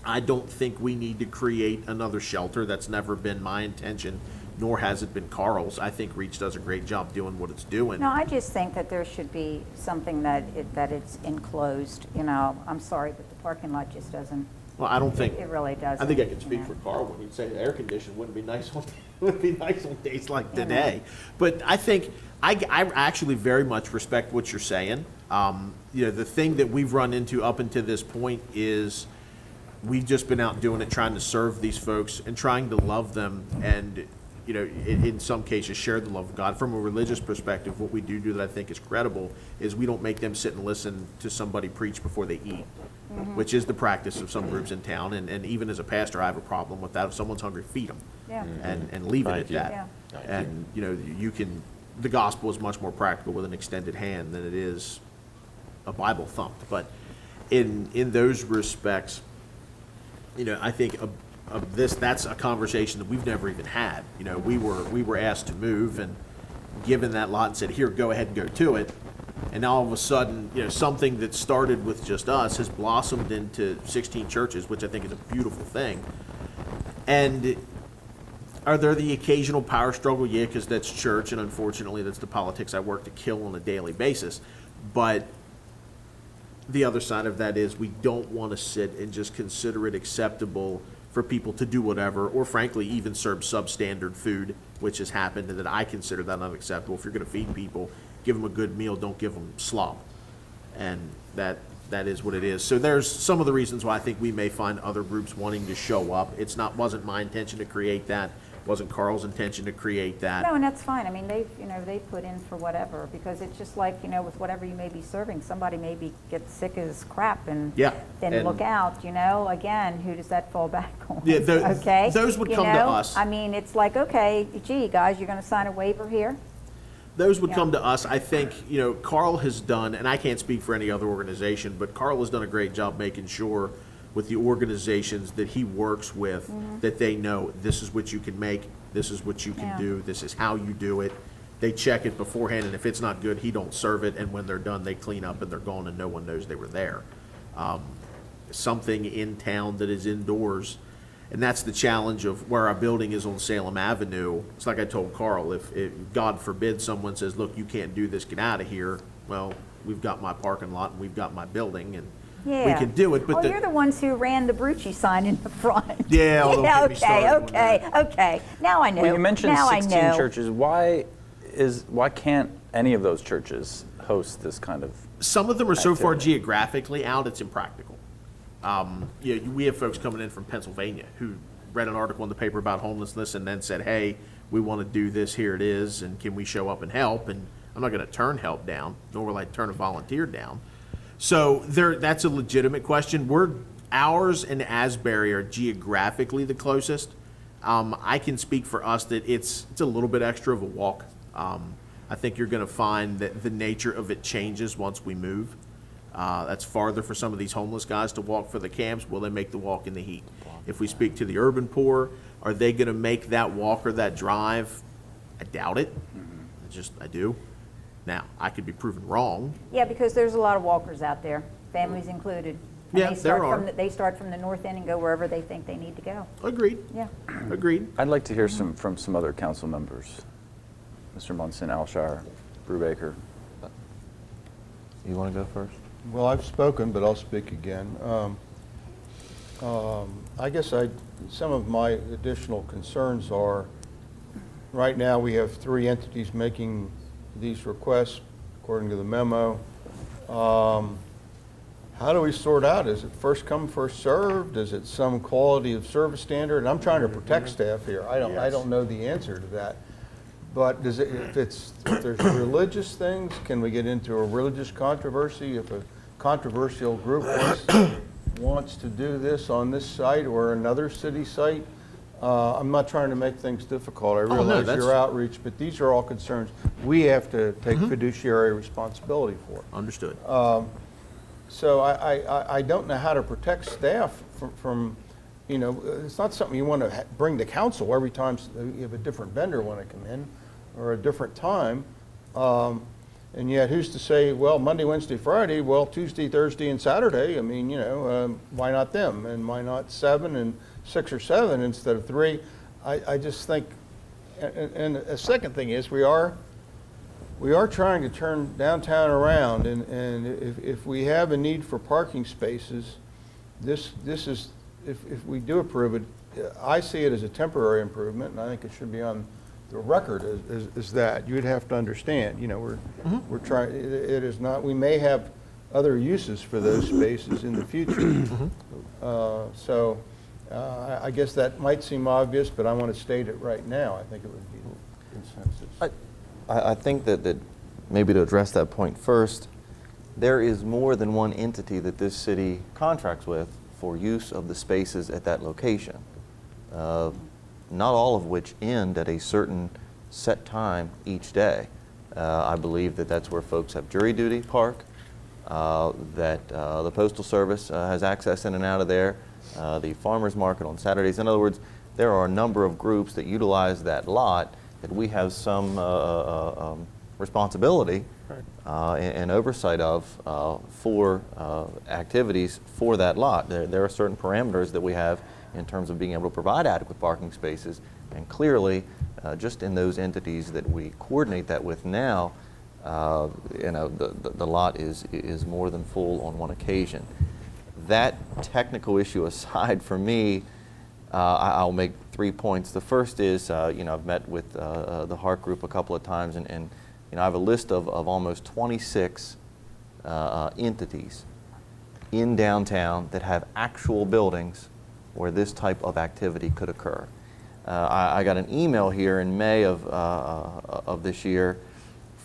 I don't think we need to create another shelter. That's never been my intention, nor has it been Carl's. I think Reach does a great job doing what it's doing. No, I just think that there should be something that it's enclosed, you know, I'm sorry, but the parking lot just doesn't, Well, I don't think. it really doesn't. I think I can speak you know. for Carl when he'd say the air conditioning wouldn't be nice on, wouldn't be nice on days like today. But I think, I actually very much respect what you're saying. You know, the thing that we've run into up until this point is we've just been out doing it, trying to serve these folks and trying to love them, and, you know, in some cases share the love of God. From a religious perspective, what we do that I think is credible is we don't make them sit and listen to somebody preach before they eat, which is the practice of some groups in town. And even as a pastor, I have a problem with that. If someone's hungry, feed them. Yeah. And leave it at Thank you. that. Yeah. And, you know, the gospel is much more practical with an extended hand than it is a Bible thumped. But in those respects, you know, I think of this, that's a conversation that we've never even had. You know, we were asked to move and given that lot and said, here, go ahead and go to it. And now all of a sudden, you know, something that started with just us has blossomed into 16 churches, which I think is a beautiful thing. And are there the occasional power struggle? Yeah, because that's church, and unfortunately that's the politics I work to kill on a daily basis. But the other side of that is we don't want to sit and just consider it acceptable for people to do whatever, or frankly, even serve substandard food, which has happened, and that I consider that unacceptable. If you're going to feed people, give them a good meal, don't give them slop. And that is what it is. So there's some of the reasons why I think we may find other groups wanting to show up. Wasn't my intention to create that. Wasn't Carl's intention to create that. No, and that's fine. I mean, they put in for whatever, because it's just like, you know, with whatever you may be serving, somebody maybe gets sick as crap, and Yeah, then and- look out, you know, again, who does that fall back on? Yeah, Okay? those would You come to know? us. I mean, it's like, okay, gee, guys, you're gonna sign a waiver here? Those would Yeah. come to us. I think, you know, Carl has done, and I can't speak for any other organization, but Carl has done a great job making sure with the organizations that he works with, that they know this is what you can make, this is what you can Yeah. do, this is how you do it. They check it beforehand, and if it's not good, he don't serve it, and when they're done, they clean up and they're gone and no one knows they were there. Something in town that is indoors, and that's the challenge of where our building is on Salem Avenue. It's like I told Carl, if God forbid someone says, look, you can't do this, get out of here, well, we've got my parking lot and we've got my building, and we Yeah. can do it, but Oh, you're the ones who ran the Brucci sign in the front. Yeah, well, don't Yeah, get me started on okay. Now I know. Well, you mentioned Now 16 I know. churches. Why can't any of those churches host this kind of Some of them are so far activity. geographically out, it's impractical. We have folks coming in from Pennsylvania who read an article in the paper about homelessness and then said, hey, we want to do this, here it is, and can we show up and help? And I'm not going to turn help down, nor will I turn a volunteer down. So that's a legitimate question. Ours and Asbury are geographically the closest. I can speak for us that it's a little bit extra of a walk. I think you're going to find that the nature of it changes once we move. That's farther for some of these homeless guys to walk for the camps. Will they make the walk in the heat? If we speak to the urban poor, are they going to make that walk or that drive? I doubt it. I do. Now, I could be proven wrong. Yeah, because there's a lot of walkers out there, families included. And Yeah, they start there are. They start from the north end and go wherever they think they need to go. Agreed. Yeah. Agreed. I'd like to hear from some other council members. Mr. Munson, Alshire, Brubaker. You want to go first? Well, I've spoken, but I'll speak again. I guess some of my additional concerns are, right now, we have 3 entities making these requests, according to the memo. How do we sort out? Is it first come, first served? Is it some quality of service standard? And I'm trying to protect staff here. I don't know the answer to that. But if there's religious things, can we get into a religious controversy? If a controversial group wants to do this on this site or another city site, I'm not trying to make things difficult. I realize your outreach, but these are all concerns we have to take fiduciary responsibility for. Understood. So I don't know how to protect staff from, it's not something you want to bring to council every time you have a different vendor want to come in or a different time. And yet who's to say, well, Monday, Wednesday, Friday, well, Tuesday, Thursday, and Saturday, why not them? And why not 7 and 6 or 7 instead of 3? I just think, and a second thing is we are trying to turn downtown around, and if we have a need for parking spaces, this is, if we do approve it, I see it as a temporary improvement, and I think it should be on the record as that. You'd have to understand, we're trying, it is not, we may have other uses for those spaces in the future. So I guess that might seem obvious, but I want to state it right now. I think it would be consensus. I think that maybe to address that point first, there is more than one entity that this city contracts with for use of the spaces at that location. Not all of which end at a certain set time each day. I believe that that's where folks have jury duty park, that the Postal Service has access in and out of there, the farmers market on Saturdays. In other words, there are a number of groups that utilize that lot that we have some responsibility and oversight of for activities for that lot. There are certain parameters that we have in terms of being able to provide adequate parking spaces, and clearly, just in those entities that we coordinate that with now, the lot is more than full on one occasion. That technical issue aside, for me, I'll make 3 points. The first is, I've met with the Hart Group a couple of times, and I have a list of almost 26 entities in downtown that have actual buildings where this type of activity could occur. I got an email here in May of this year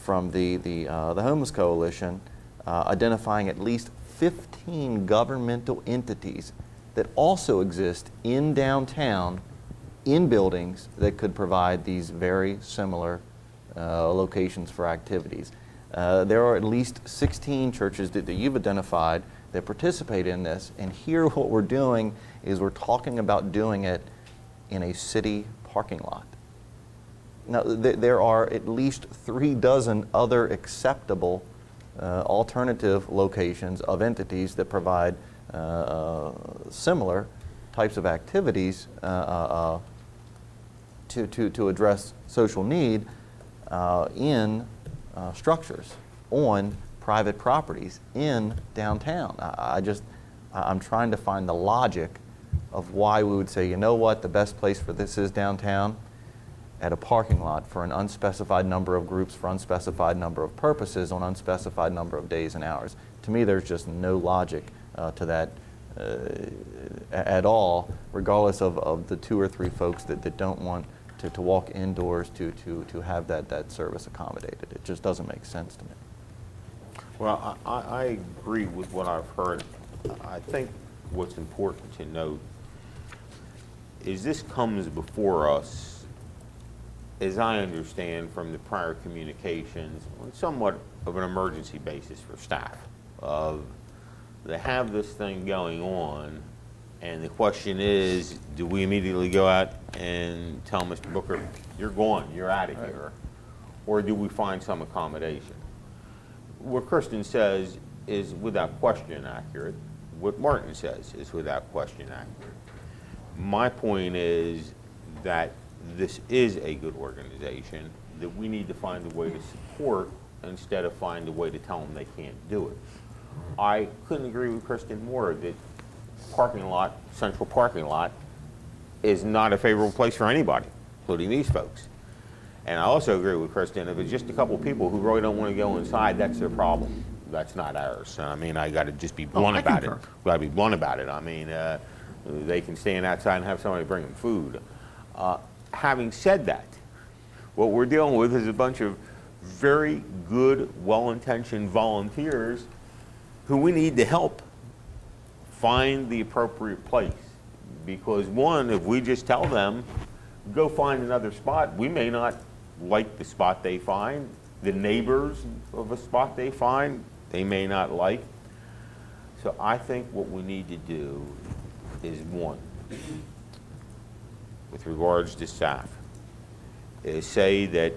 from the Homeless Coalition identifying at least 15 governmental entities that also exist in downtown in buildings that could provide these very similar locations for activities. There are at least 16 churches that you've identified that participate in this, and here what we're doing is we're talking about doing it in a city parking lot. Now, there are at least 36 other acceptable alternative locations of entities that provide similar types of activities to address social need in structures on private properties in downtown. I'm trying to find the logic of why we would say, you know what, the best place for this is downtown. at a parking lot for an unspecified number of groups for unspecified number of purposes on unspecified number of days and hours. To me, there's just no logic to that at all, regardless of the 2 or 3 folks that don't want to walk indoors to have that service accommodated. It just doesn't make sense to me. Well, I agree with what I've heard. I think what's important to note is this comes before us, as I understand from the prior communications, on somewhat of an emergency basis for staff. They have this thing going on, and the question is, do we immediately go out and tell Mr. Booker, you're gone, you're out of here, or do we find some accommodation? What Kristen says is without question accurate. What Martin says is without question accurate. My point is that this is a good organization that we need to find a way to support instead of find a way to tell them they can't do it. I couldn't agree with Kristen more that central parking lot, is not a favorable place for anybody, including these folks. And I also agree with Kristen, if it's just a couple people who really don't want to go inside, that's their problem. That's not ours. I mean, I got to just be blunt about it. Got to be blunt about it. I mean, they can stand outside and have somebody bring them food. Having said that, what we're dealing with is a bunch of very good, well-intentioned volunteers who we need to help find the appropriate place. Because one, if we just tell them, go find another spot, we may not like the spot they find. The neighbors of a spot they find, they may not like. So I think what we need to do is, one, with regards to staff, is say that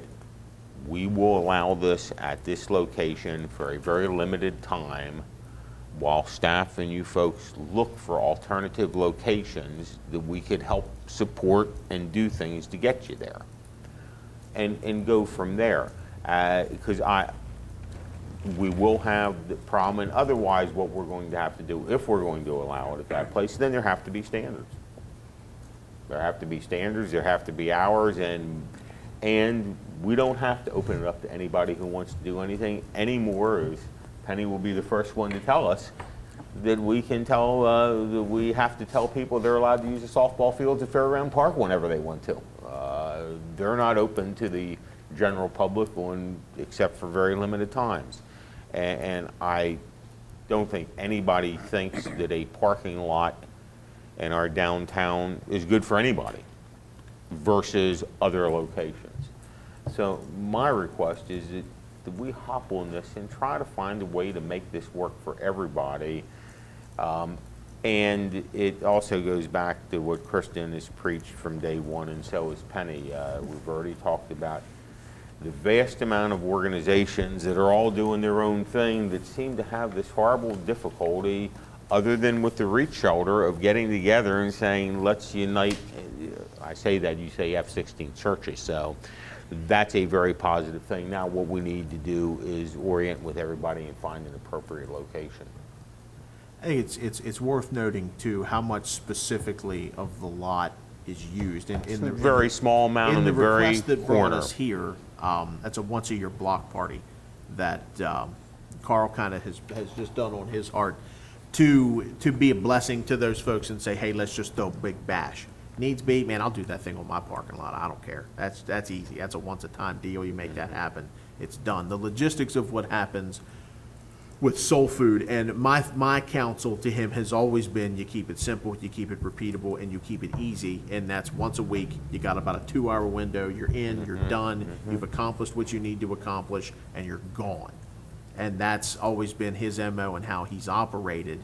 we will allow this at this location for a very limited time while staff and you folks look for alternative locations that we could help support and do things to get you there. And go from there. Because we will have the problem, and otherwise what we're going to have to do, if we're going to allow it at that place, then there have to be standards. There have to be standards, there have to be hours, and we don't have to open it up to anybody who wants to do anything anymore. As Penny will be the first one to tell us that we can tell, that we have to tell people they're allowed to use the softball fields at Fairground Park whenever they want to. They're not open to the general public except for very limited times. And I don't think anybody thinks that a parking lot in our downtown is good for anybody versus other locations. So my request is that we hop on this and try to find a way to make this work for everybody. And it also goes back to what Kristen has preached from day one, and so has Penny. We've already talked about the vast amount of organizations that are all doing their own thing that seem to have this horrible difficulty, other than with the REACH shelter, of getting together and saying, let's unite. I say that, you say you have 16 churches, so that's a very positive thing. Now what we need to do is orient with everybody and find an appropriate location. I think it's worth noting too how much specifically of the lot is used in the very small amount in the very request that brought corner. us here. That's a once-a-year block party that Carl kind of has just done on his heart to be a blessing to those folks and say, hey, let's just throw a big bash. Needs be, man, I'll do that thing on my parking lot. I don't care. That's easy. That's a once-a-time deal. You make that happen, it's done. The logistics of what happens with soul food, and my counsel to him has always been, you keep it simple, you keep it repeatable, and you keep it easy, and that's once a week. You got about a 2-hour window. You're in, you're done, you've accomplished what you need to accomplish, and you're gone. And that's always been his MO and how he's operated.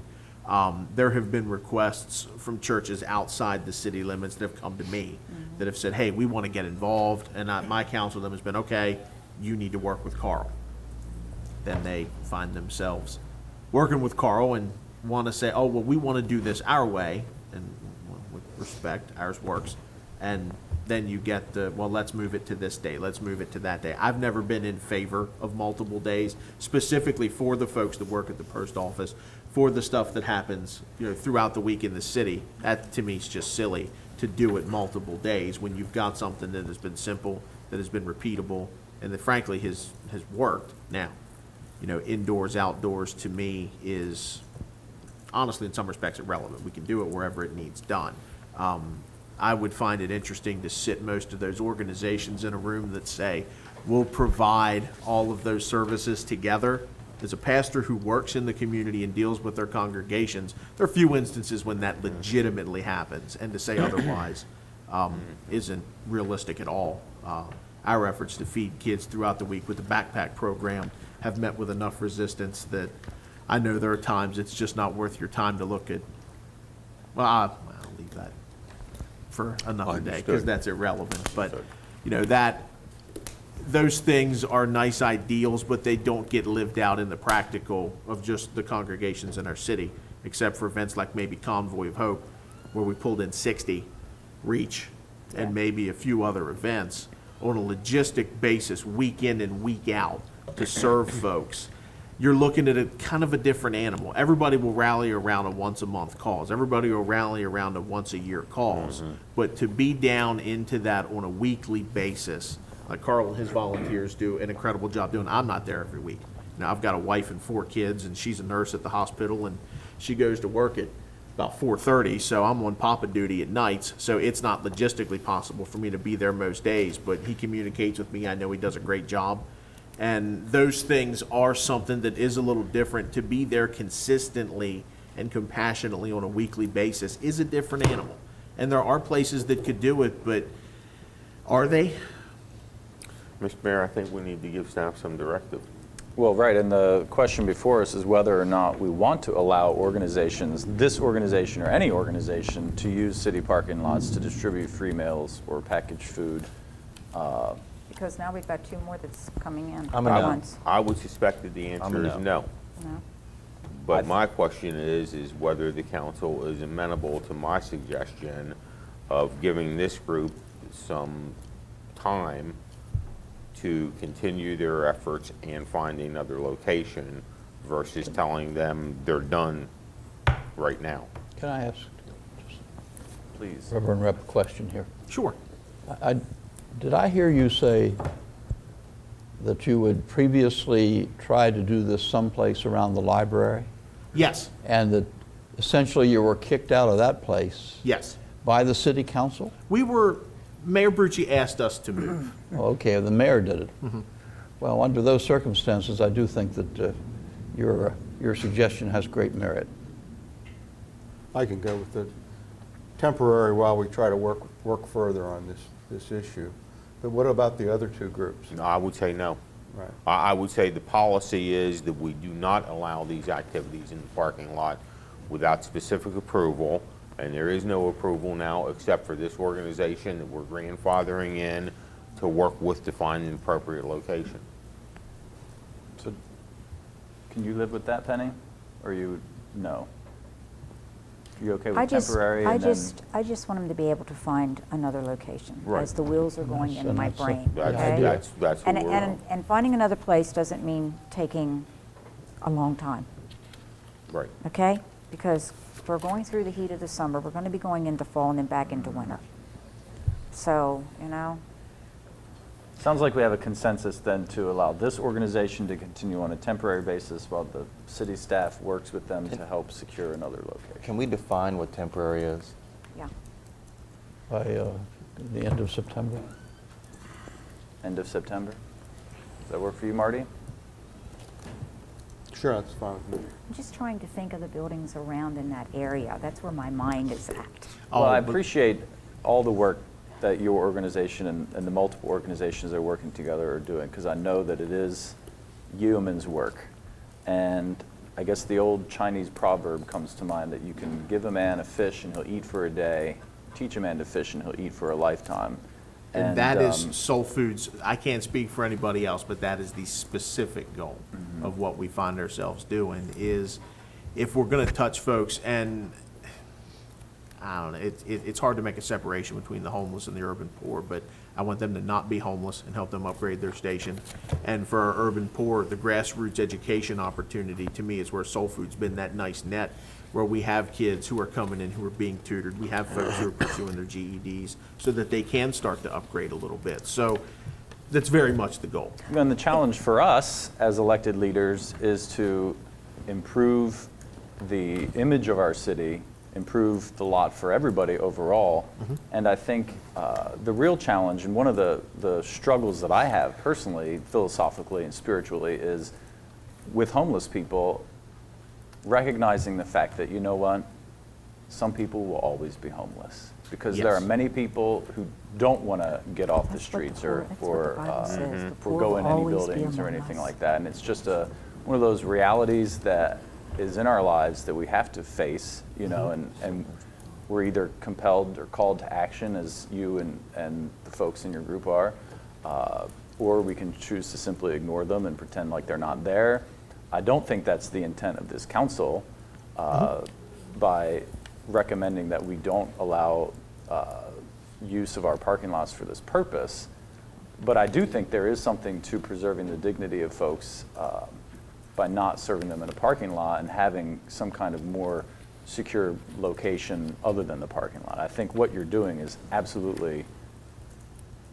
There have been requests from churches outside the city limits that have come to me that have said, hey, we want to get involved, and my counsel to them has been, okay, you need to work with Carl. Then they find themselves working with Carl and want to say, oh, well, we want to do this our way, and with respect, ours works. And then you get well, let's move it to this day, let's move it to that day. I've never been in favor of multiple days, specifically for the folks that work at the post office, for the stuff that happens, throughout the week in the city. That, to me, is just silly to do it multiple days when you've got something that has been simple, that has been repeatable, and that frankly has worked. Now, indoors, outdoors, to me, is honestly, in some respects, irrelevant. We can do it wherever it needs done. I would find it interesting to sit most of those organizations in a room that say, we'll provide all of those services together. As a pastor who works in the community and deals with their congregations, there are few instances when that legitimately happens, and to say otherwise isn't realistic at all. Our efforts to feed kids throughout the week with the backpack program have met with enough resistance that I know there are times it's just not worth your time to look at. Well, I'll leave that for another day because Understood. that's irrelevant. But, Understood. those things are nice ideals, but they don't get lived out in the practical of just the congregations in our city, except for events like maybe Convoy of Hope, where we pulled in 60, Reach, and maybe a few other events on a logistic basis, week in and week out, to serve folks. You're looking at a kind of a different animal. Everybody will rally around a once-a-month cause. Everybody will rally around a once-a-year cause. But to be down into that on a weekly basis, like Carl and his volunteers do an incredible job doing. I'm not there every week. Now, I've got a wife and 4 kids, and she's a nurse at the hospital, and she goes to work at about 4:30, so I'm on Papa duty at nights, so it's not logistically possible for me to be there most days, but he communicates with me. I know he does a great job. And those things are something that is a little different. To be there consistently and compassionately on a weekly basis is a different animal. And there are places that could do it, but are they? Mr. Mayor, I think we need to give staff some directive. Well, right, and the question before us is whether or not we want to allow organizations, this organization or any organization, to use city parking lots to distribute free meals or packaged food. Because now we've got 2 more that's coming in I'm a at no. once. I would suspect that the answer is no. No? But my question is whether the council is amenable to my suggestion of giving this group some time to continue their efforts and find another location versus telling them they're done right now. Can I ask Please. Reverend Rep a question here? Sure. Did I hear you say that you would previously try to do this someplace around the library? Yes. And that essentially you were kicked out of that place Yes. by the city council? Mayor Brucci asked us to move. Okay, the mayor did it. Well, under those circumstances, I do think that your suggestion has great merit. I can go with the temporary while we try to work further on this issue. But what about the other 2 groups? No, I would say no. Right. I would say the policy is that we do not allow these activities in the parking lot without specific approval, and there is no approval now except for this organization that we're grandfathering in to work with to find an appropriate location. So, can you live with that, Penny? Or no? You okay with temporary? I and then- just want them to be able to find another location Right. as the wheels are going in my brain. That's okay? that's what And, we're and, on. and finding another place doesn't mean taking a long time, Right. okay? Because if we're going through the heat of the summer, we're going to be going into fall and then back into winter. So, Sounds like we have a consensus then to allow this organization to continue on a temporary basis while the city staff works with them to help secure another location. Can we define what temporary is? yeah. By the end of September? End of September? Does that work for you, Marty? Sure, that's fine with me. I'm just trying to think of the buildings around in that area. That's where my mind is at. Well, I but- appreciate all the work that your organization and the multiple organizations that are working together are doing, because I know that it is yeoman's work. And I guess the old Chinese proverb comes to mind that you can give a man a fish and he'll eat for a day, teach a man to fish and he'll eat for a lifetime. And that is Soul Foods. I can't speak for anybody else, but that is the specific goal of what we find ourselves doing is if we're going to touch folks, and I don't know, it's hard to make a separation between the homeless and the urban poor, but I want them to not be homeless and help them upgrade their station. And for our urban poor, the grassroots education opportunity, to me, is where Soul Food's been that nice net, where we have kids who are coming in who are being tutored, we have folks who are pursuing their GEDs, so that they can start to upgrade a little bit. So that's very much the goal. And the challenge for us as elected leaders is to improve the image of our city, improve the lot for everybody overall. And I think the real challenge, and one of the struggles that I have personally, philosophically and spiritually, is with homeless people, recognizing the fact that, you know what, some people will always be homeless. Because there are Yes. many people who don't want to get off the That's what the streets poor- that's what the Bible says. The or poor go will in any always be buildings or among anything us. like that. And it's just one of those realities that is in our lives that we have to face, you know, and we're either compelled or called to action, as you and the folks in your group are, or we can choose to simply ignore them and pretend like they're not there. I don't think that's the intent of this council by recommending that we don't allow use of our parking lots for this purpose. But I do think there is something to preserving the dignity of folks by not serving them in a parking lot and having some kind of more secure location other than the parking lot. I think what you're doing is absolutely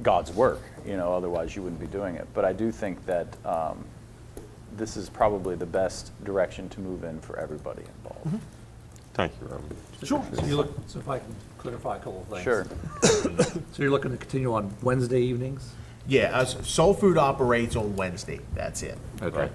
God's work, you know, otherwise you wouldn't be doing it. But I do think that this is probably the best direction to move in for everybody involved. Thank you, Roman. Sure. So if I can clarify a couple of things. Sure. So you're looking to continue on Wednesday evenings? Yeah, Soul Food operates on Wednesday, that's it. Okay.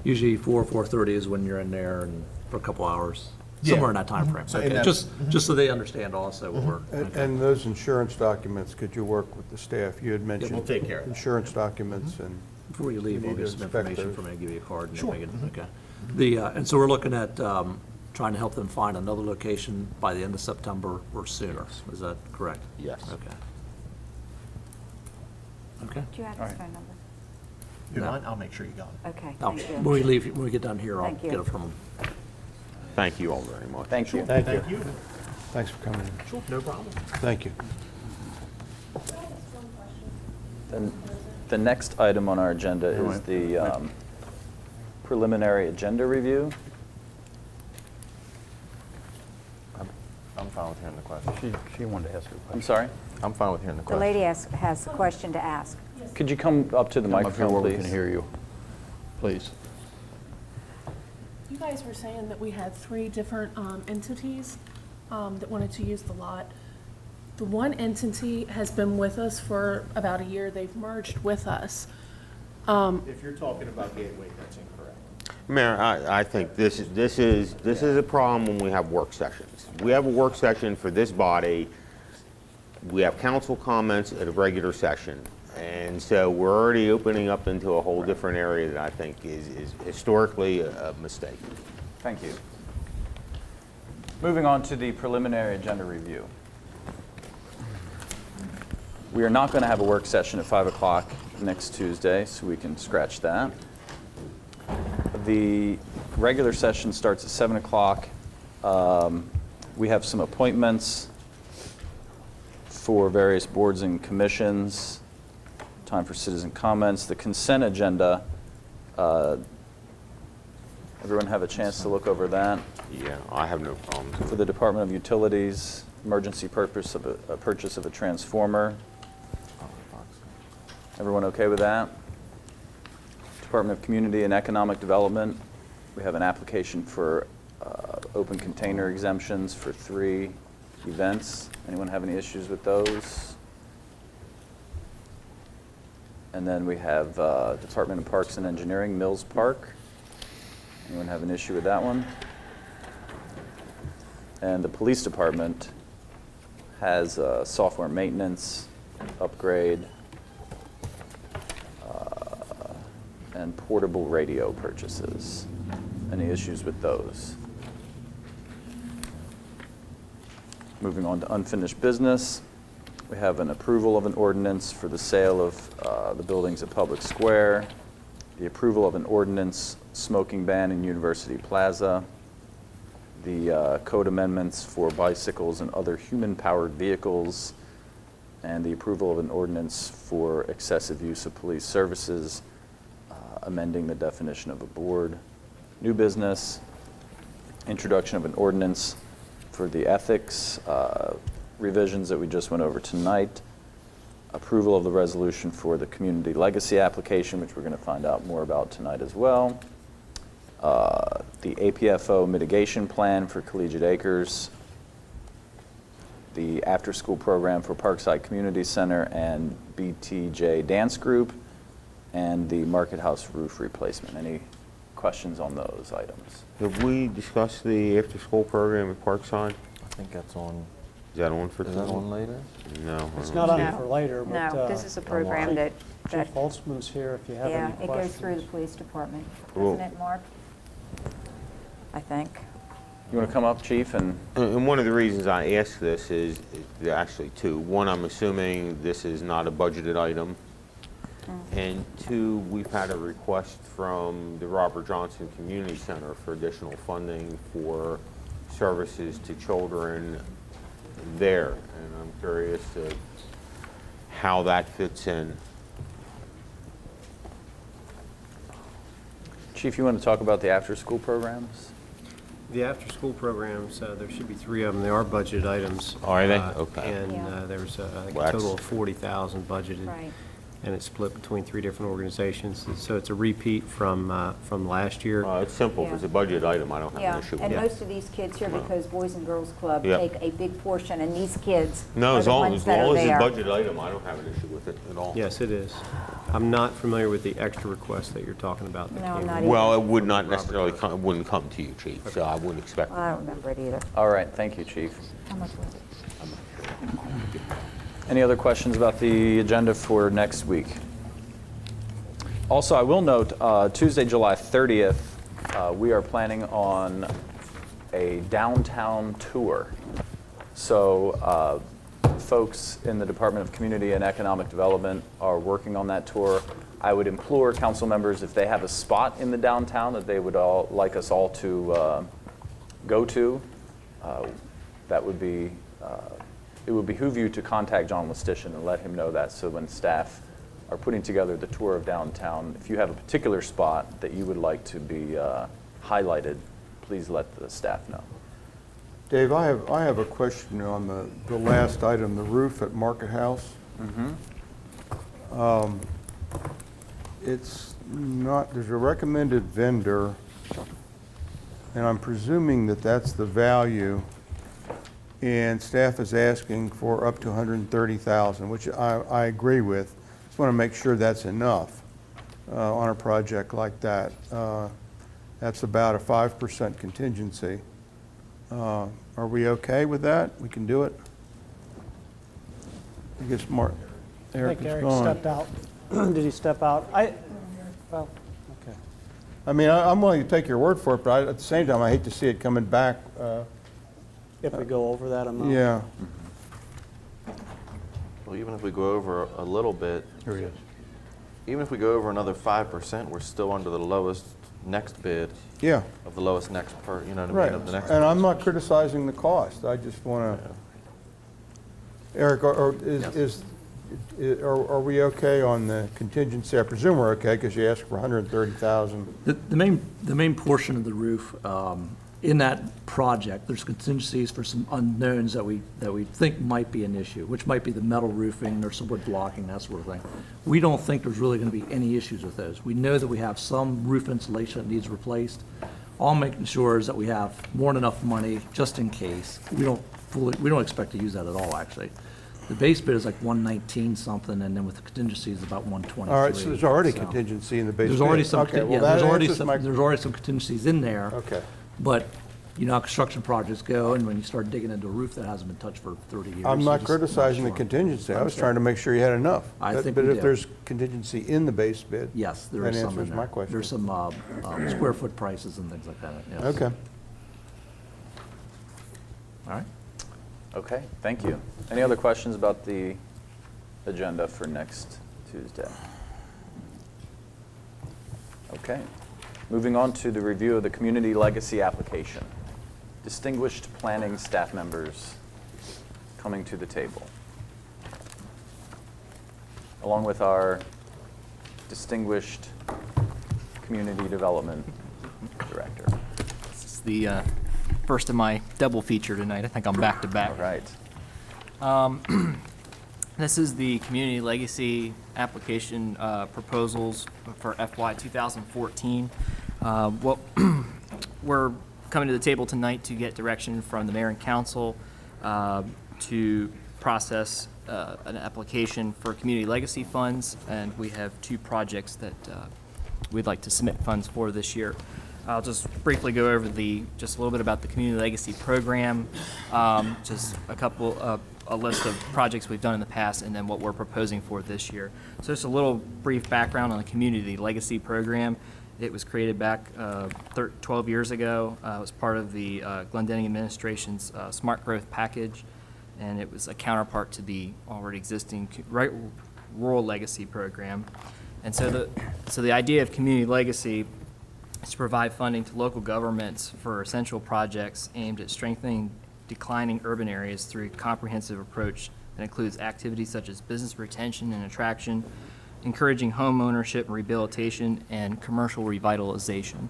Usually 4:30 is when you're in there and for a couple hours, Yeah. somewhere in that time frame. So in Okay, that- just so they understand also what we're. And those insurance documents, could you work with the staff? You had mentioned. we'll take care of that. Insurance documents and. Before you leave, You we'll need get to some inspect information those. from you, give you a card. And Sure. then we can- Okay. And so we're looking at trying to help them find another location by the end of September or sooner. Is that correct? Yes. Okay. Okay. Do you have All his right. phone number? You No. mind? I'll make sure you got it. Okay, Now, thank when you. we leave, when we get done here, I'll Thank you. get it from them. Thank you all very much. Thank you. Thank you. Thank you. Thanks for coming in. Sure, no problem. Thank you. Then the next item on our agenda is the preliminary agenda review. I'm fine with hearing the question. She wanted to ask a I'm question. sorry, I'm fine with hearing the The question. lady has a question to ask. could you come up to the Come up here microphone, where we please? can hear you, please. You guys were saying that we had three different entities that wanted to use the lot. The one entity has been with us for about a year. They've merged with us. If you're talking about Gateway, that's incorrect. Mayor, I think this is a problem when we have work sessions. We have a work session for this body. We have council comments at a regular session. And so we're already opening up into a whole different area that I think is historically a mistake. Thank you. Moving on to the preliminary agenda review. We are not going to have a work session at 5 o'clock next Tuesday, so we can scratch that. The regular session starts at 7 o'clock. We have some appointments for various boards and commissions. Time for citizen comments. The consent agenda, everyone have a chance to look over that? Yeah, I have no problems with For it. the Department of Utilities, emergency purpose of a purchase of a transformer. Everyone okay with that? Department of Community and Economic Development, we have an application for open container exemptions for 3 events. Anyone have any issues with those? And then we have Department of Parks and Engineering, Mills Park. Anyone have an issue with that one? And the Police Department has software maintenance, upgrade, and portable radio purchases. Any issues with those? Moving on to unfinished business, we have an approval of an ordinance for the sale of the buildings at Public Square, the approval of an ordinance smoking ban in University Plaza, the code amendments for bicycles and other human-powered vehicles, and the approval of an ordinance for excessive use of police services, amending the definition of a board. New business, introduction of an ordinance for the ethics revisions that we just went over tonight, approval of the resolution for the community legacy application, which we're going to find out more about tonight as well, the APFO mitigation plan for Collegiate Acres, the after-school program for Parkside Community Center and BTJ Dance Group, and the Market House roof replacement. Any questions on those items? Have we discussed the after-school program at Parkside? I think that's on, Is that on for is that on later? No. I It's don't not see on it. for later, but. No, this is a program that, Chief Holtzman's here if you have yeah, any it questions. goes through the police department, Cool. doesn't it, Mark? I think. You want to come up, Chief, and And one of the reasons I ask this is, there are actually two. One, I'm assuming this is not a budgeted item. And two, we've had a request from the Robert Johnson Community Center for additional funding for services to children there. And I'm curious to how that fits in. Chief, you want to talk about the after-school programs? The after-school programs, there should be 3 of them. They are budgeted items. Are they? Okay. And Yeah. there's I think Well, a total that's- of 40,000 budgeted. Right. And it's split between 3 different organizations. So it's a repeat from last year. It's simple. If it's a budget item, I don't have Yeah, an issue with and it. most of these kids here, because Boys and Girls Club Yeah. take a big portion, and these kids No, are as the long ones as that are it's a there. budget item, I don't have an issue with it at all. Yes, it is. I'm not familiar with the extra request that you're talking about. that No, I'm came not in. either. Well, it would not necessarily come, it wouldn't come to you, Chief, so I wouldn't expect. I don't remember it either. All right, thank you, Chief. How much was it? Any other questions about the agenda for next week? Also, I will note, Tuesday, July 30th, we are planning on a downtown tour. So folks in the Department of Community and Economic Development are working on that tour. I would implore council members, if they have a spot in the downtown that they would all like us all to go to, that would be, it would behoove you to contact John Lestitian and let him know that, so when staff are putting together the tour of downtown, if you have a particular spot that you would like to be highlighted, please let the staff know. Dave, I have a question on the last item, the roof at Market House. It's not, there's a recommended vendor, and I'm presuming that that's the value, and staff is asking for up to $130,000, which I agree with. Just want to make sure that's enough on a project like that. That's about a 5% contingency. Are we okay with that? We can do it? I guess Mark, I Eric think is Eric gone. stepped out. Did he step out? Well, okay. I mean, I'm willing to take your word for it, but at the same time, I hate to see it coming back. If we go over that amount. Yeah. Well, even if we go over a little bit, Here he is. even if we go over another 5%, we're still under the lowest next bid Yeah, of the lowest next per, you know what I right. mean, of the next. And I'm not criticizing the cost. I just want to, Eric, are we okay on the contingency? I presume we're okay because you asked for $130,000. The main portion of the roof, in that project, there's contingencies for some unknowns that we think might be an issue, which might be the metal roofing or some wood blocking, that sort of thing. We don't think there's really going to be any issues with those. We know that we have some roof insulation that needs replaced. All I'm making sure is that we have more than enough money just in case. We don't expect to use that at all, actually. The base bid is like 119 something, and then with the contingencies, about 123. All right, so there's already contingency in the base There's bid. already some, Okay, well, yeah, that there's already answers some, my- there's already some contingencies in there. Okay. But you know how construction projects go, and when you start digging into a roof that hasn't been touched for 30 years. I'm you not just criticizing the sure. contingency. I was Okay. trying to make sure you had enough. I think But we if do. there's contingency in the base bid. Yes, there is some in That answers there. my question. There's some square foot prices and things like that, yes. Okay. All right. Okay, thank you. Any other questions about the agenda for next Tuesday? Okay. Moving on to the review of the community legacy application. distinguished planning staff members coming to the table, along with our distinguished community development director. This is the first of my double feature tonight. I think I'm back to back. All right. This is the Community Legacy application proposals for FY 2014. What we're coming to the table tonight to get direction from the mayor and council to process an application for community legacy funds, and we have two projects that we'd like to submit funds for this year. I'll just briefly go over just a little bit about the community legacy program, just a list of projects we've done in the past, and then what we're proposing for this year. So just a little brief background on the community legacy program. It was created back 12 years ago. It was part of the Glendenning administration's Smart Growth Package, and it was a counterpart to the already existing rural legacy program. And so the idea of community legacy is to provide funding to local governments for essential projects aimed at strengthening declining urban areas through a comprehensive approach that includes activities such as business retention and attraction, encouraging home ownership and rehabilitation, and commercial revitalization.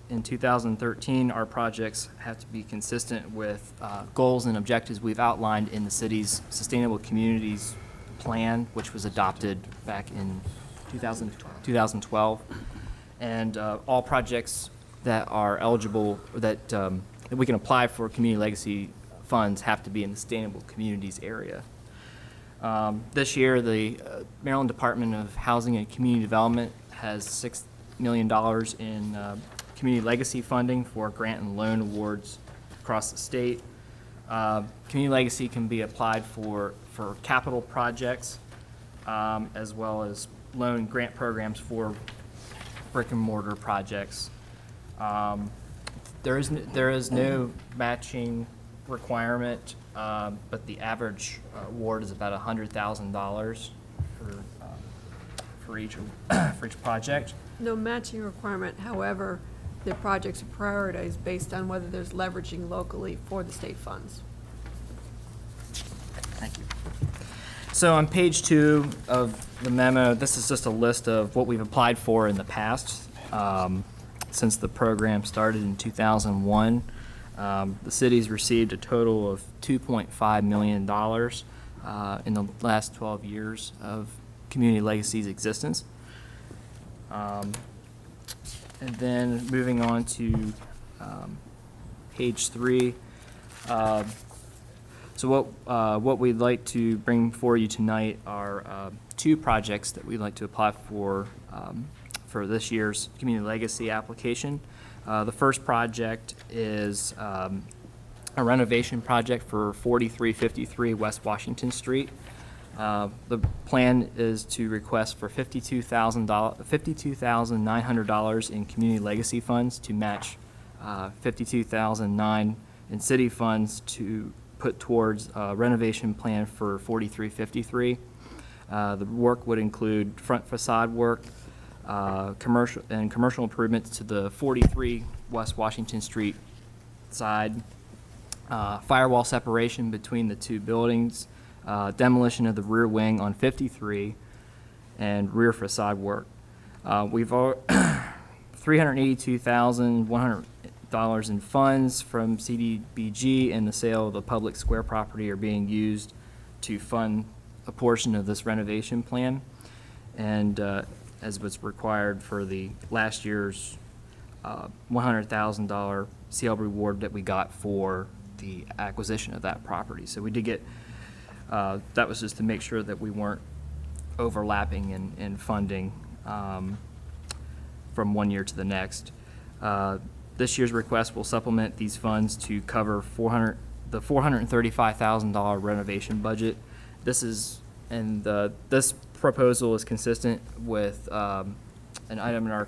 In 2013, our projects have to be consistent with goals and objectives we've outlined in the city's Sustainable Communities Plan, which was adopted back in 2012. And all projects that are eligible, that we can apply for community legacy funds, have to be in the Sustainable Communities area. This year, the Maryland Department of Housing and Community Development has $6 million in community legacy funding for grant and loan awards across the state. Community legacy can be applied for capital projects, as well as loan and grant programs for brick and mortar projects. There is no matching requirement, but the average award is about $100,000 for each project. No matching requirement, however, the projects are prioritized based on whether there's leveraging locally for the state funds. Thank you. So on page 2 of the memo, this is just a list of what we've applied for in the past. Since the program started in 2001, the city's received a total of $2.5 million in the last 12 years of Community Legacy's existence. And then moving on to page 3. So what we'd like to bring for you tonight are two projects that we'd like to apply for this year's Community Legacy application. The first project is a renovation project for 4353 West Washington Street. The plan is to request for $52,900 in community legacy funds to match $52,009 in city funds to put towards a renovation plan for 4353. The work would include front facade work, commercial improvements to the 43 West Washington Street side, firewall separation between the two buildings, demolition of the rear wing on 53, and rear facade work. We've $382,100 in funds from CDBG, and the sale of the public square property are being used to fund a portion of this renovation plan, and as was required for the last year's $100,000 CL reward that we got for the acquisition of that property. So we did get, that was just to make sure that we weren't overlapping in funding from one year to the next. This year's request will supplement these funds to cover the $435,000 renovation budget. This proposal is consistent with an item in our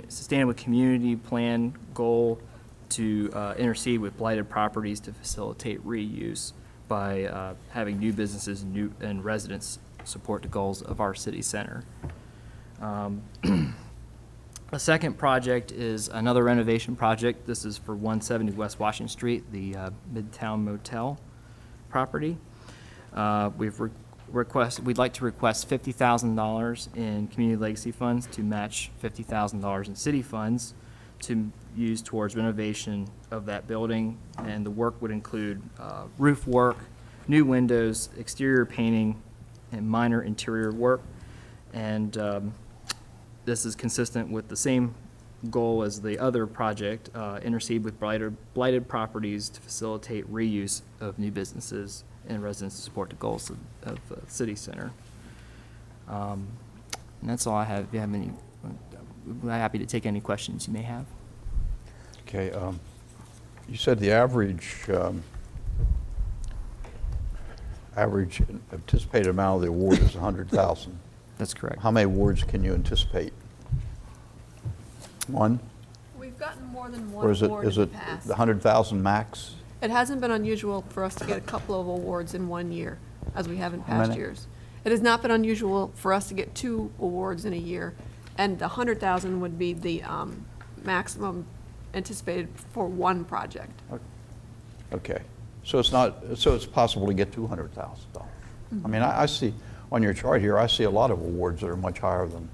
Sustainable Community Plan goal to intercede with blighted properties to facilitate reuse by having new businesses and residents support the goals of our city center. The second project is another renovation project. This is for 170 West Washington Street, the Midtown Motel property. We'd like to request $50,000 in community legacy funds to match $50,000 in city funds to use towards renovation of that building. And the work would include roof work, new windows, exterior painting, and minor interior work. And this is consistent with the same goal as the other project, intercede with blighted properties to facilitate reuse of new businesses and residents to support the goals of the city center. And that's all I have. If you have any, I'm happy to take any questions you may have. Okay, you said the average anticipated amount of the award is 100,000. That's correct. How many awards can you anticipate? One? We've gotten more than Or one is it, award in is the it past. the 100,000 max? It hasn't been unusual for us to get a couple of awards in one year, as we have in How past many? years. It has not been unusual for us to get 2 awards in a year, and the 100,000 would be the maximum anticipated for one project. Okay, so it's not, so it's possible to get $200,000. I mean, I see, on your chart here, I see a lot of awards that are much higher than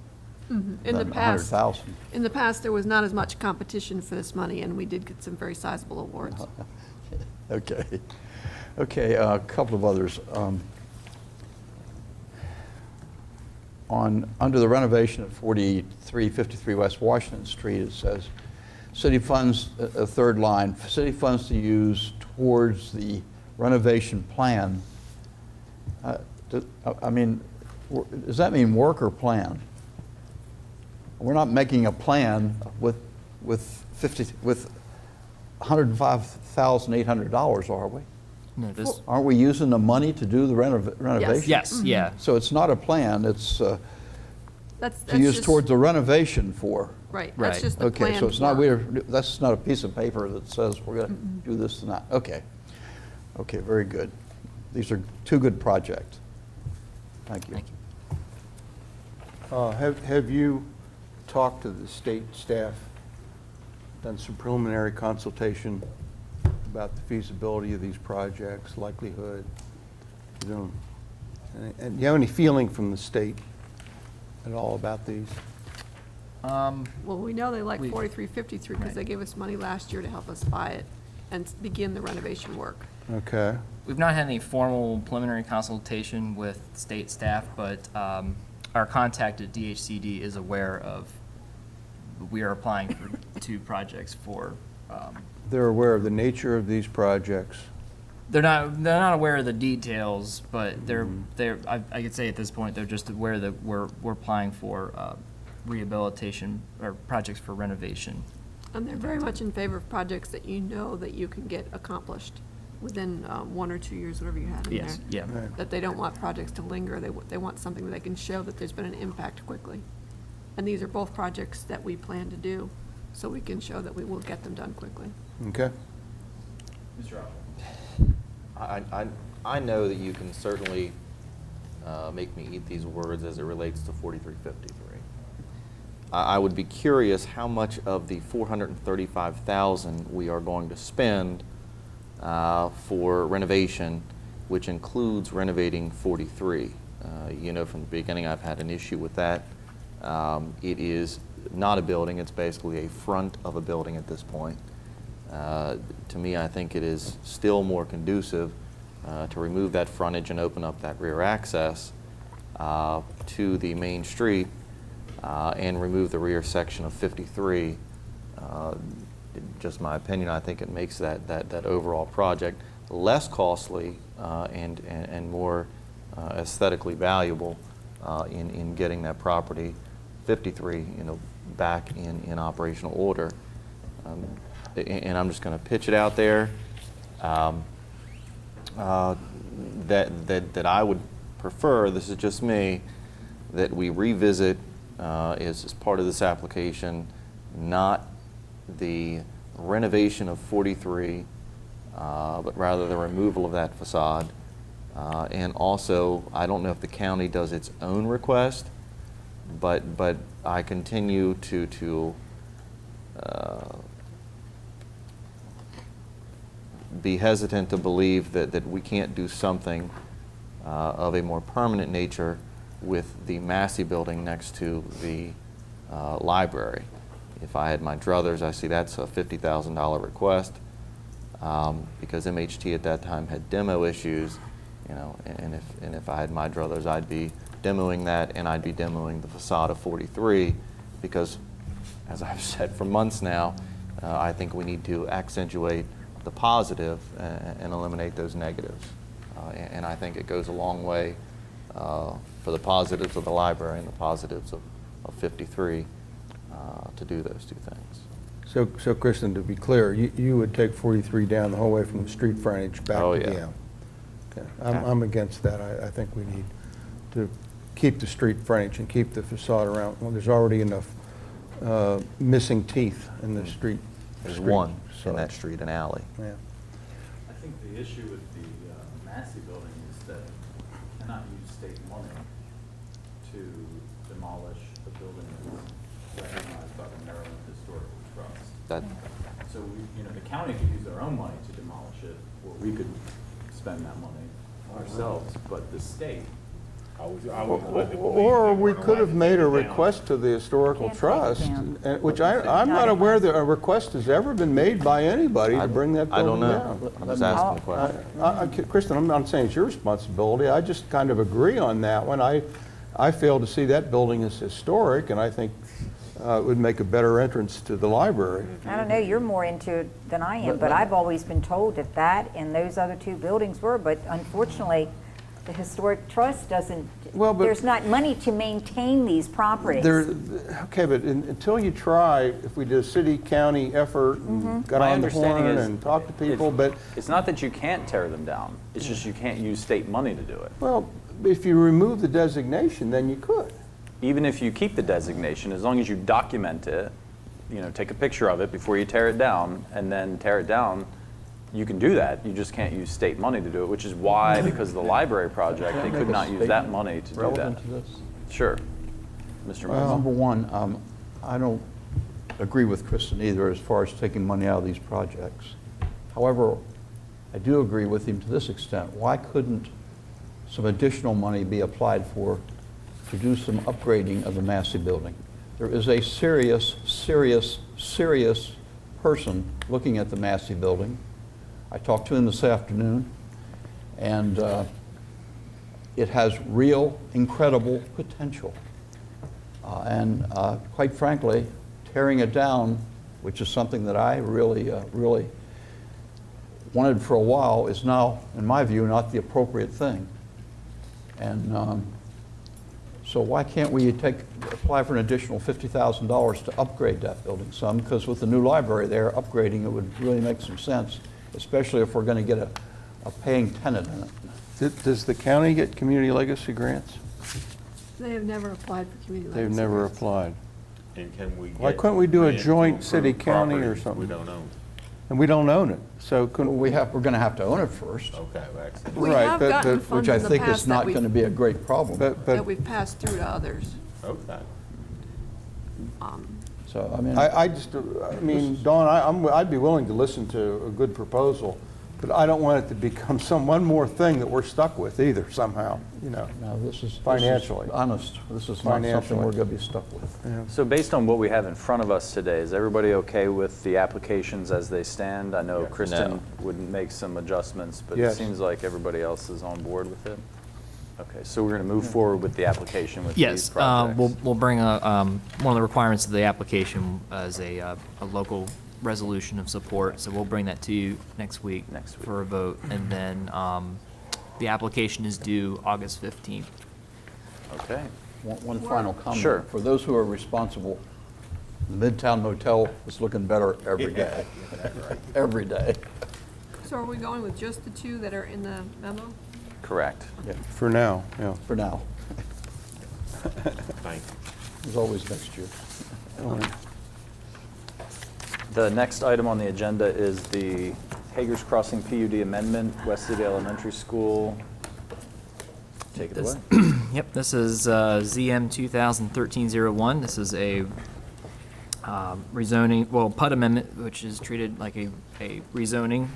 In the than past, 100,000. in the past, there was not as much competition for this money, and we did get some very sizable awards. Okay. Okay, a couple of others. Under the renovation of 4353 West Washington Street, it says, city funds, a third line, city funds to use towards the renovation plan. I mean, does that mean work or plan? We're not making a plan with $105,800, are we? No, this. Aren't we using the money to do the renovation? Yes, yeah. So it's not a plan, it's That's to use just- towards the renovation for. Right, Right. that's just the plan. Okay, so it's not, for- that's not a piece of paper that says we're going to do this and that. Okay. Okay, very good. These are 2 good projects. Thank you. Thank you. Have you talked to the state staff, done some preliminary consultation about the feasibility of these projects, likelihood? You know, and do you have any feeling from the state at all about these? Well, we know they like We- 4353 because they gave us money last year to help us buy it and begin the renovation work. Okay. We've not had any formal preliminary consultation with state staff, but our contact at DHCD is aware of, we are applying for 2 projects for, They're aware of the nature of these projects. they're not aware of the details, but I could say at this point, they're just aware that we're applying for rehabilitation or projects for renovation. And they're very much in favor of projects that you know that you can get accomplished within 1 or 2 years, whatever you had in there. Yes, yeah. Right. That they don't want projects to linger, they want something that they can show that there's been an impact quickly. And these are both projects that we plan to do, so we can show that we will get them done quickly. Okay. Mr. Osborne. I know that you can certainly make me eat these words as it relates to 4353. I would be curious how much of the $435,000 we are going to spend for renovation, which includes renovating 43. You know, from the beginning, I've had an issue with that. It is not a building, it's basically a front of a building at this point. To me, I think it is still more conducive to remove that frontage and open up that rear access to the main street and remove the rear section of 53. Just my opinion, I think it makes that overall project less costly and more aesthetically valuable in getting that property 53, back in operational order. And I'm just going to pitch it out there that I would prefer, this is just me, that we revisit as part of this application, not the renovation of 43, but rather the removal of that facade. And also, I don't know if the county does its own request, But I continue to be hesitant to believe that we can't do something of a more permanent nature with the Massey building next to the library. If I had my druthers, I see that's a $50,000 request because MHT at that time had demo issues, you know, and if I had my druthers, I'd be demoing that, and I'd be demoing the facade of 43 because, as I've said for months now, I think we need to accentuate the positive and eliminate those negatives. And I think it goes a long way for the positives of the library and the positives of 53 to do those two things. So Kristen, to be clear, you would take 43 down the whole way from the street frontage back Oh, to the yeah. alley? Okay. I'm against that. I think we need to keep the street frontage and keep the facade around. Well, there's already enough missing teeth in the street. There's street one in side. that street and alley. Yeah. I think the issue with the Massey building is that you cannot use state money to demolish a building that's recognized by the Maryland Historical Trust. That, So the county could use their own money to demolish it, or we could spend that money ourselves, but the state. Or we could have made a request to the Historical Can't take it Trust, down. which I'm not aware that a request has ever been made by anybody to bring that I don't building know. down. I'm just asking the question. Kristen, I'm not saying it's your responsibility, I just kind of agree on that one. I fail to see that building as historic, and I think it would make a better entrance to the library. I don't know, you're more into it than I am, but I've always been told that that and those other two buildings were, but unfortunately, the Historic Trust doesn't, Well, but- there's not money to maintain these properties. Okay, but until you try, if we did a city-county effort and got My on the understanding horn is and talked to people, but, It's not that you can't tear them down, it's just you can't use state money to do it. well, if you remove the designation, then you could. Even if you keep the designation, as long as you document it, take a picture of it before you tear it down, and then tear it down, you can do that. You just can't use state money to do it, which is why, because of the library project, they could not use that money to do that. Relevant to this? Sure. Mr. Moses. Number one, I don't agree with Kristen either as far as taking money out of these projects. However, I do agree with him to this extent. Why couldn't some additional money be applied for to do some upgrading of the Massey building? There is a serious person looking at the Massey building. I talked to him this afternoon, and it has real, incredible potential. And quite frankly, tearing it down, which is something that I really wanted for a while, is now, in my view, not the appropriate thing. And so why can't we apply for an additional $50,000 to upgrade that building some? Because with the new library there, upgrading it would really make some sense, especially if we're going to get a paying tenant in it. Does the county get community legacy grants? They have never applied for community They've legacy never grants. applied. And can we Why get couldn't we do a grants to joint improve city-county or properties something? we don't own? And we don't own it, so couldn't We're going to have to own it first, Okay, well, that's- We Right, have but- gotten but- funds which I in the think is past that not going to be a great problem. that we've passed through to others. okay. So, I mean, I mean, Dawn, I'd be willing to listen to a good proposal, but I don't want it to become one more thing that we're stuck with either somehow, no, this is Financially. honest. This is not something Financially. we're going to be stuck with. So based on what we have in front of us today, is everybody okay with the applications as they stand? I know Kristen No. would make some adjustments, but it Yes. seems like everybody else is on board with it. Okay, so we're going to move forward with the application with these Yes, projects. we'll bring one of the requirements of the application as a local resolution of support, so we'll bring that to you next week for a vote, and then the application is due August 15th. Okay. One final comment. Sure. For those who are responsible, the Midtown Motel is looking better every day. Every day. So are we going with just the two that are in the memo? Correct. for now, yeah. For now. Thank you. There's always next year. The next item on the agenda is the Hager's Crossing PUD amendment, West City Elementary School. Take it This- away. Yep, this is ZM 2013-01. This is a rezoning, well, PUD amendment, which is treated like a rezoning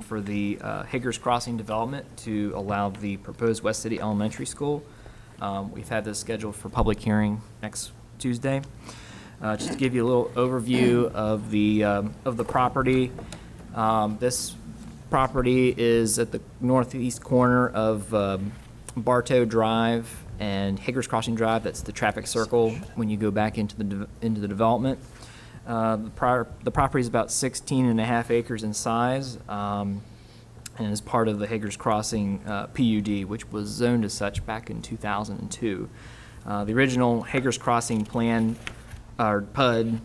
for the Hager's Crossing development to allow the proposed West City Elementary School. We've had this scheduled for public hearing next Tuesday. Just to give you a little overview of the property. This property is at the northeast corner of Bartow Drive and Hager's Crossing Drive. That's the traffic circle when you go back into the development. The property is about 16 and a half acres in size, and is part of the Hager's Crossing PUD, which was zoned as such back in 2002. The original Hager's Crossing plan, or PUD,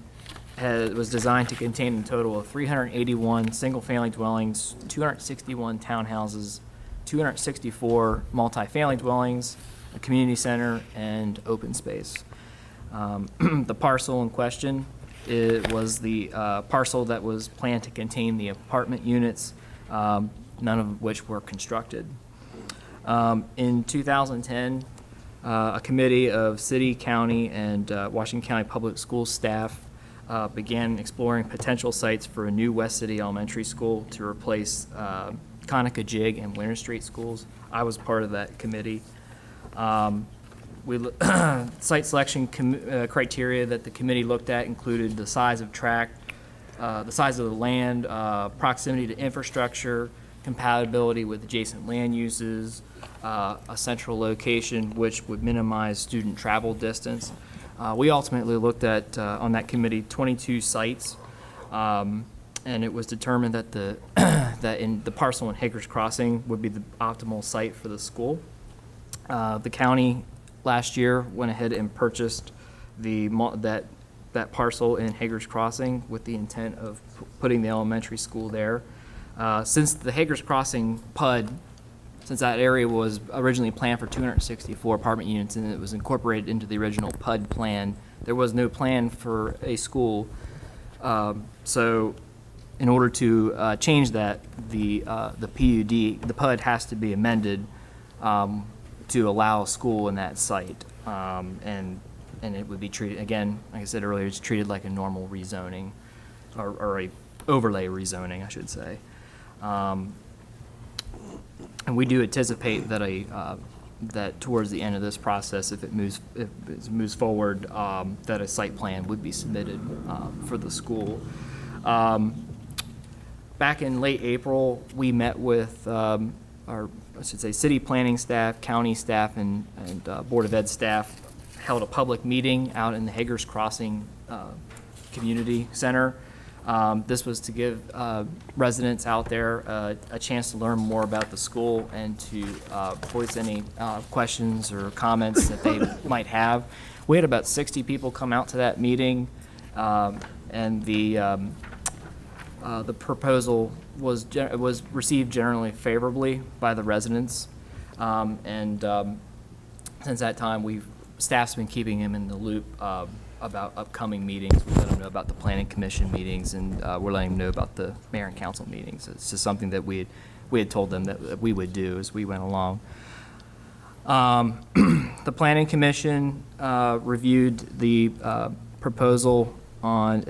was designed to contain a total of 381 single-family dwellings, 261 townhouses, 264 multifamily dwellings, a community center, and open space. The parcel in question was the parcel that was planned to contain the apartment units, none of which were constructed. In 2010, a committee of city, county, and Washington County Public Schools staff began exploring potential sites for a new West City Elementary School to replace Conica Jig and Winter Street schools. I was part of that committee. Site selection criteria that the committee looked at included the size of tract, the size of the land, proximity to infrastructure, compatibility with adjacent land uses, a central location which would minimize student travel distance. We ultimately looked at, on that committee, 22 sites, and it was determined that that in the parcel in Hager's Crossing would be the optimal site for the school. The county last year went ahead and purchased that parcel in Hager's Crossing with the intent of putting the elementary school there. Since the Hager's Crossing PUD, since that area was originally planned for 264 apartment units and it was incorporated into the original PUD plan, there was no plan for a school. So in order to change that, the PUD has to be amended to allow a school in that site. And it would be treated, again, like I said earlier, it's treated like a normal rezoning, or a overlay rezoning, I should say. And we do anticipate that that towards the end of this process, if it moves forward, that a site plan would be submitted for the school. Back in late April, we met with city planning staff, county staff, and Board of Ed staff, held a public meeting out in the Hager's Crossing Community Center. This was to give residents out there a chance to learn more about the school and to voice any questions or comments that they might have. We had about 60 people come out to that meeting, and the proposal was received generally favorably by the residents. Since that time, staff's been keeping them in the loop about upcoming meetings. We let them know about the planning commission meetings, and we're letting them know about the mayor and council meetings. It's just something that we had told them that we would do as we went along. The planning commission reviewed the proposal on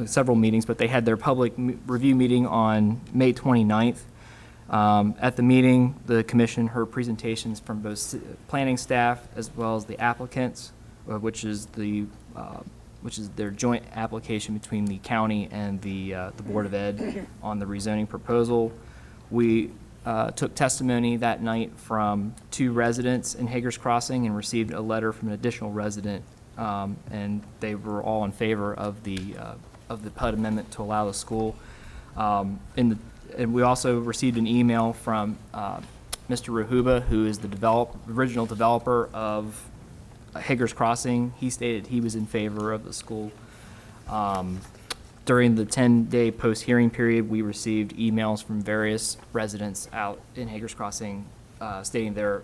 several meetings, but they had their public review meeting on May 29th. At the meeting, the commission heard presentations from both planning staff as well as the applicants, which is their joint application between the county and the Board of Ed on the rezoning proposal. We took testimony that night from 2 residents in Hager's Crossing and received a letter from an additional resident, and they were all in favor of the PUD amendment to allow the school. And we also received an email from Mr. Rahuba, who is the original developer of Hager's Crossing. He stated he was in favor of the school. During the 10-day post-hearing period, we received emails from various residents out in Hager's Crossing stating their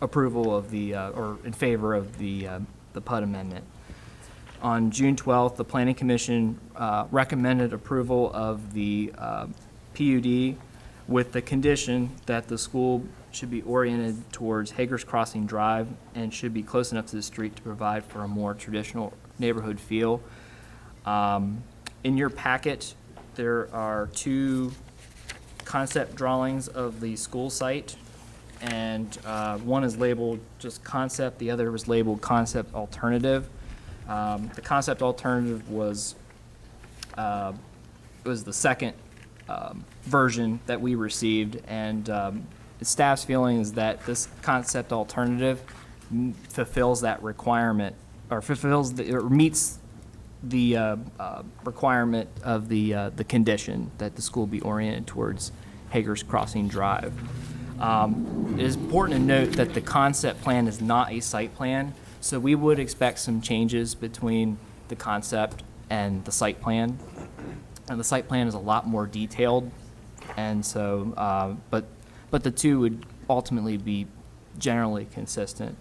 approval of or in favor of the PUD amendment. On June 12th, the Planning Commission recommended approval of the PUD with the condition that the school should be oriented towards Hager's Crossing Drive and should be close enough to the street to provide for a more traditional neighborhood feel. In your packet, there are 2 concept drawings of the school site, and one is labeled just concept, the other was labeled concept alternative. The concept alternative was the second version that we received, and the staff's feeling is that this concept alternative fulfills that requirement, or meets the requirement of the condition that the school be oriented towards Hager's Crossing Drive. It is important to note that the concept plan is not a site plan, so we would expect some changes between the concept and the site plan. And the site plan is a lot more detailed, and so, but the two would ultimately be generally consistent.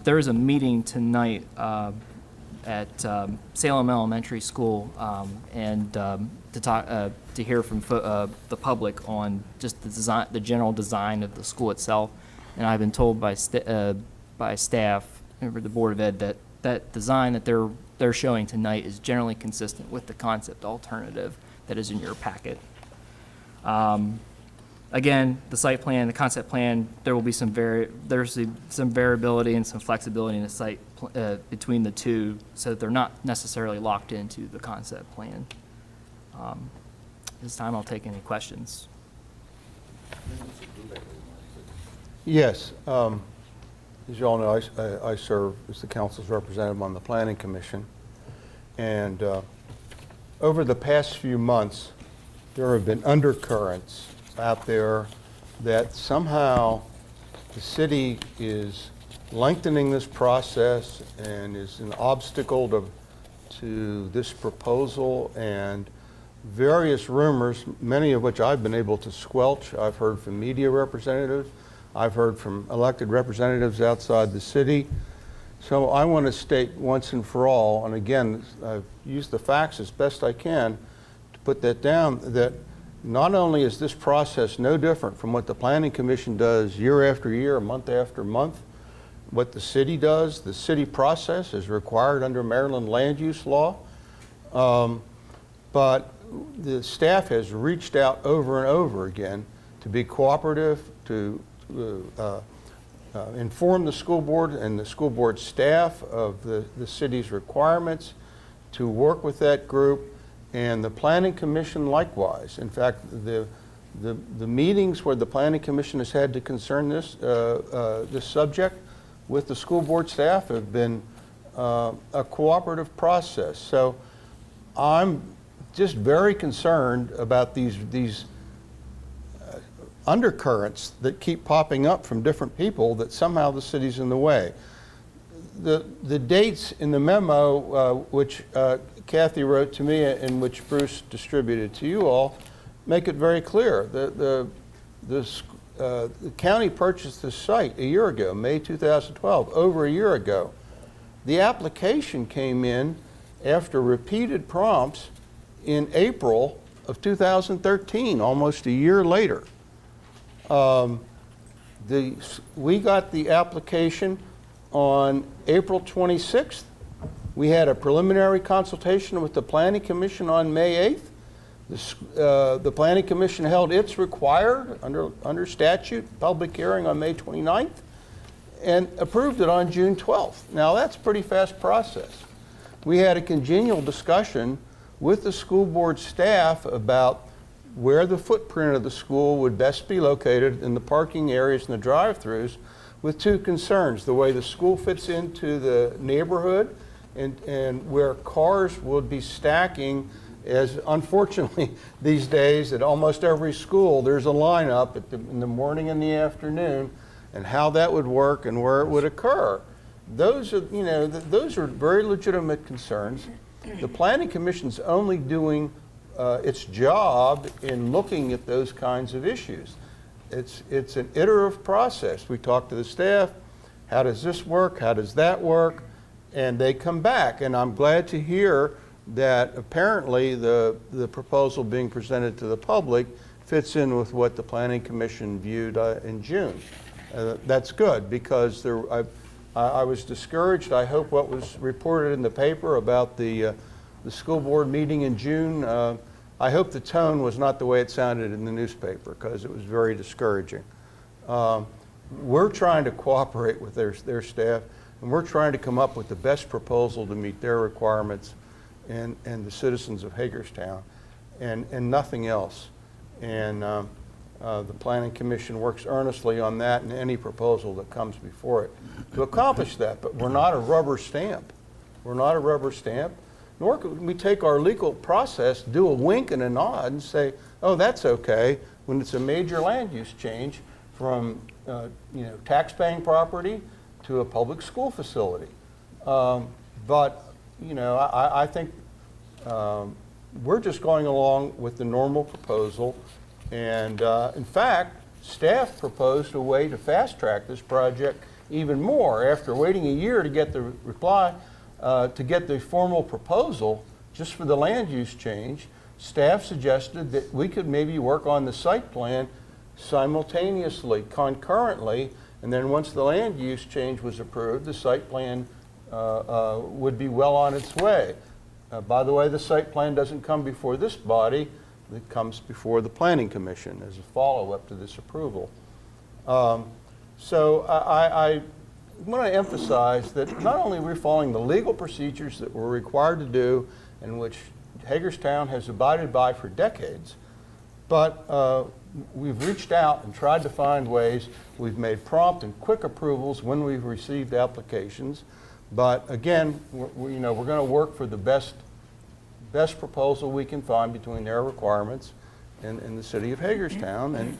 There is a meeting tonight at Salem Elementary School, and to hear from the public on just the design, the general design of the school itself. And I've been told by staff, or the Board of Ed, that that design that they're showing tonight is generally consistent with the concept alternative that is in your packet. Again, the site plan, the concept plan, there will be some variability and some flexibility in the site between the two, so that they're not necessarily locked into the concept plan. This time I'll take any questions. Yes. As you all know, I serve as the council's representative on the Planning Commission. And over the past few months, there have been undercurrents out there that somehow the city is lengthening this process and is an obstacle to this proposal, and various rumors, many of which I've been able to squelch. I've heard from media representatives. I've heard from elected representatives outside the city. So I want to state once and for all, and again, I've used the facts as best I can to put that down, that not only is this process no different from what the Planning Commission does year after year, month after month, what the city does, the city process is required under Maryland land use law, but the staff has reached out over and over again to be cooperative, to inform the school board and the school board staff of the city's requirements, to work with that group, and the Planning Commission likewise. In fact, the meetings where the Planning Commission has had to concern this subject with the school board staff have been a cooperative process. So I'm just very concerned about these undercurrents that keep popping up from different people, that somehow the city's in the way. The dates in the memo, which Kathy wrote to me and which Bruce distributed to you all, make it very clear. The county purchased this site a year ago, May 2012, over a year ago. The application came in after repeated prompts in April of 2013, almost a year later. We got the application on April 26th. We had a preliminary consultation with the Planning Commission on May 8th. The Planning Commission held its required, under statute, public hearing on May 29th and approved it on June 12th. Now that's a pretty fast process. We had a congenial discussion with the school board staff about where the footprint of the school would best be located in the parking areas and the drive-throughs, with two concerns: the way the school fits into the neighborhood and where cars would be stacking, as unfortunately these days at almost every school there's a lineup in the morning and the afternoon, and how that would work and where it would occur. Those are, those are very legitimate concerns. The Planning Commission's only doing its job in looking at those kinds of issues. It's an iterative process. We talk to the staff, how does this work, how does that work, and they come back. And I'm glad to hear that apparently the proposal being presented to the public fits in with what the Planning Commission viewed in June. That's good, because I was discouraged. I hope what was reported in the paper about the school board meeting in June, I hope the tone was not the way it sounded in the newspaper, because it was very discouraging. We're trying to cooperate with their staff, and we're trying to come up with the best proposal to meet their requirements and the citizens of Hagerstown, and nothing else. And the Planning Commission works earnestly on that and any proposal that comes before it to accomplish that. But we're not a rubber stamp. We're not a rubber stamp. Nor can we take our legal process, do a wink and a nod, and say, "Oh, that's okay," when it's a major land use change from tax-paying property to a public school facility. But I think we're just going along with the normal proposal. And in fact, staff proposed a way to fast-track this project even more. After waiting a year to get the reply, to get the formal proposal just for the land use change, staff suggested that we could maybe work on the site plan simultaneously, concurrently, and then once the land use change was approved, the site plan would be well on its way. By the way, the site plan doesn't come before this body. It comes before the Planning Commission as a follow-up to this approval. So I want to emphasize that not only we're following the legal procedures that we're required to do, and which Hagerstown has abided by for decades, but we've reached out and tried to find ways. We've made prompt and quick approvals when we've received applications. But again, we're going to work for the best proposal we can find between their requirements and the city of Hagerstown, and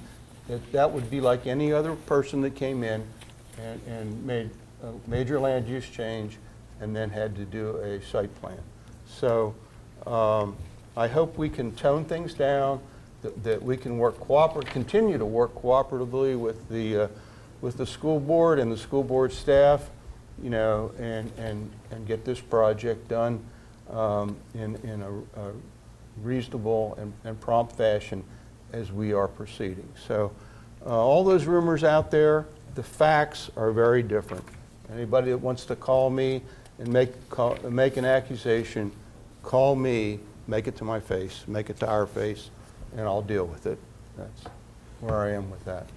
that would be like any other person that came in and made a major land use change and then had to do a site plan. So I hope we can tone things down, that we can continue to work cooperatively with the school board and the school board staff, and get this project done in a reasonable and prompt fashion as we are proceeding. So all those rumors out there, the facts are very different. Anybody that wants to call me and make an accusation, call me, make it to my face, make it to our face, and I'll deal with it. That's where I am with that.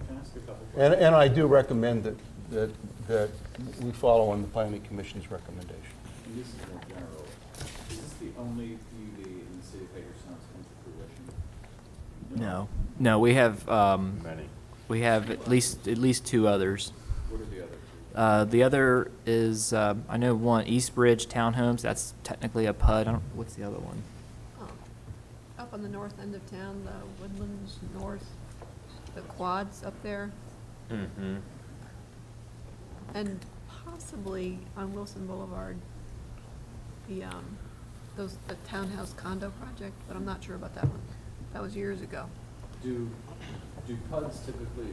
Can I ask a couple questions? And I do recommend that we follow on the Planning Commission's recommendation. And this is more general. Is this the only PUD in the city of Hagerstown that's come to fruition? No, we have Many. we have at least two others. What are the other two? The other is I know one, East Bridge Townhomes. That's technically a PUD. What's the other one? Up on the north end of town, the Woodlands North, the quads up there, Mm-hmm. and possibly on Wilson Boulevard, the townhouse condo project, but I'm not sure about that one. That was years ago. Do PUDs typically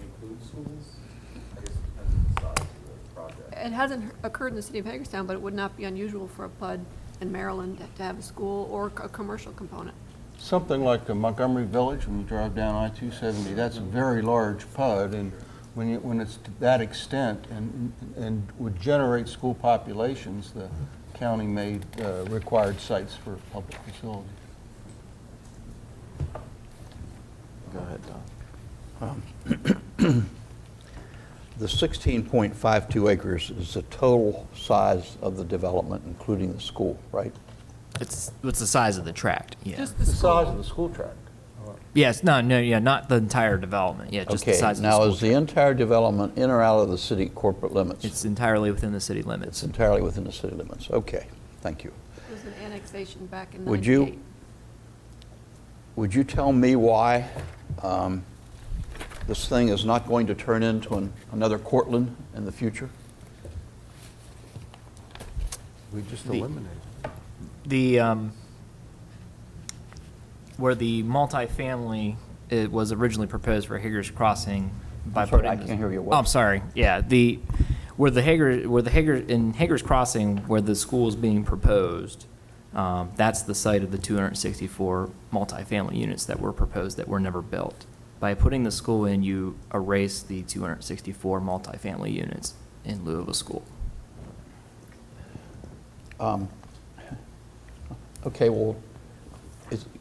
include schools? I guess it depends on the size of the project. It hasn't occurred in the city of Hagerstown, but it would not be unusual for a PUD in Maryland to have a school or a commercial component. Something like Montgomery Village, when you drive down I-270, that's a very large PUD, and when it's to that extent and would generate school populations, the county made required sites for public facilities. Go ahead, Don. The 16.52 acres is the total size of the development, including the school, right? It's the size of the tract. Yeah. Just the The school. size of the school tract. Yes. No. Yeah. Not the entire development. Yeah. Just the Okay, size of the now school is the tract. entire development in or out of the city corporate limits? It's entirely within the city It's limits. entirely within the city limits. Okay, thank you. It was an annexation back in Would 98. Would you tell me why this thing is not going to turn into another Cortland in the future? We just The- eliminated. The where the multifamily it was originally proposed for Hager's Crossing by I'm sorry, putting I this- can't hear you. Oh, I'm sorry. Yeah, where the Hager in Hager's Crossing where the school is being proposed, That's the site of the 264 multifamily units that were proposed that were never built. By putting the school in, you erase the 264 multifamily units in lieu of a school. Okay, well,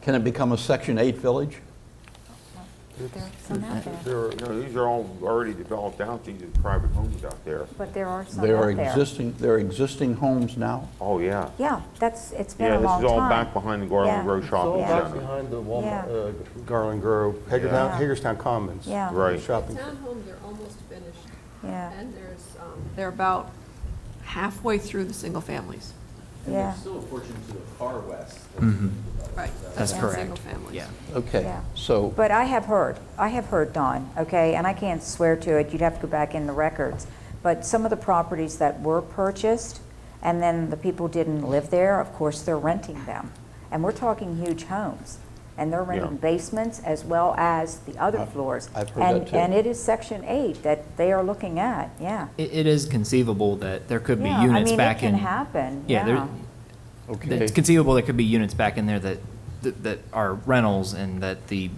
can it become a Section 8 village? There's some out there. No, these are all already developed out, these are private homes out there. But there are some There are out there. there are existing homes now? Oh, yeah. Yeah, it's been Yeah, a long this time. is all back behind the Garland Yeah. Grove It's all Shopping back Center. behind the Yeah. Walmart, Garland Grove, Yeah. Hagerstown Commons. Yeah. Right. Shopping. Townhomes are almost finished. Yeah. And they're about halfway through the single families. Yeah. still a portion to the far west. Right. That's not correct. Single families. Yeah. Okay, Yeah. so, But I have heard, Don, okay, and I can't swear to it, you'd have to go back in the records, but some of the properties that were purchased, and then the people didn't live there, of course, they're renting them. And we're talking huge homes, and they're renting Yeah. basements as well as the other floors. I've heard that too. And it is Section 8 that they are looking at, yeah. It is conceivable that there could be Yeah, units back I in. mean, it can happen, Yeah, yeah. okay. it's conceivable there could be units back in there that are rentals and that the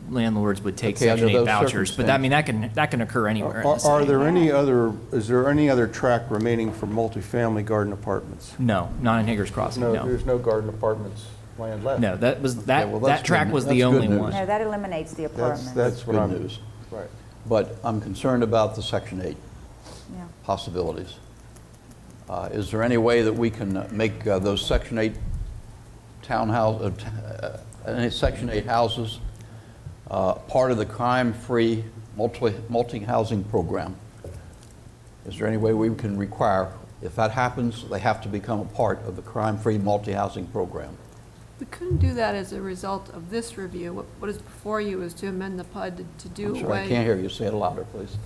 landlords would take Okay, under Section 8 those vouchers. But I mean, that can occur anywhere in the Are city. there any other, is there any other tract remaining for multifamily garden apartments? No, not in Hager's Crossing, No, no. there's no garden apartments land left. No, that was, well, that's that track good- was that's the good only news. one. No, that eliminates the apartments. That's what good I'm. news. Right. But I'm concerned about the Section 8 Yeah. possibilities. Is there any way that we can make those Section 8 Section 8 houses part of the crime-free multi-housing program? Is there any way we can require, if that happens, they have to become a part of the crime-free multi-housing program? We couldn't do that as a result of this review. What is before you is to amend the PUD to do I'm away. sorry, I can't hear you. Say it louder, please.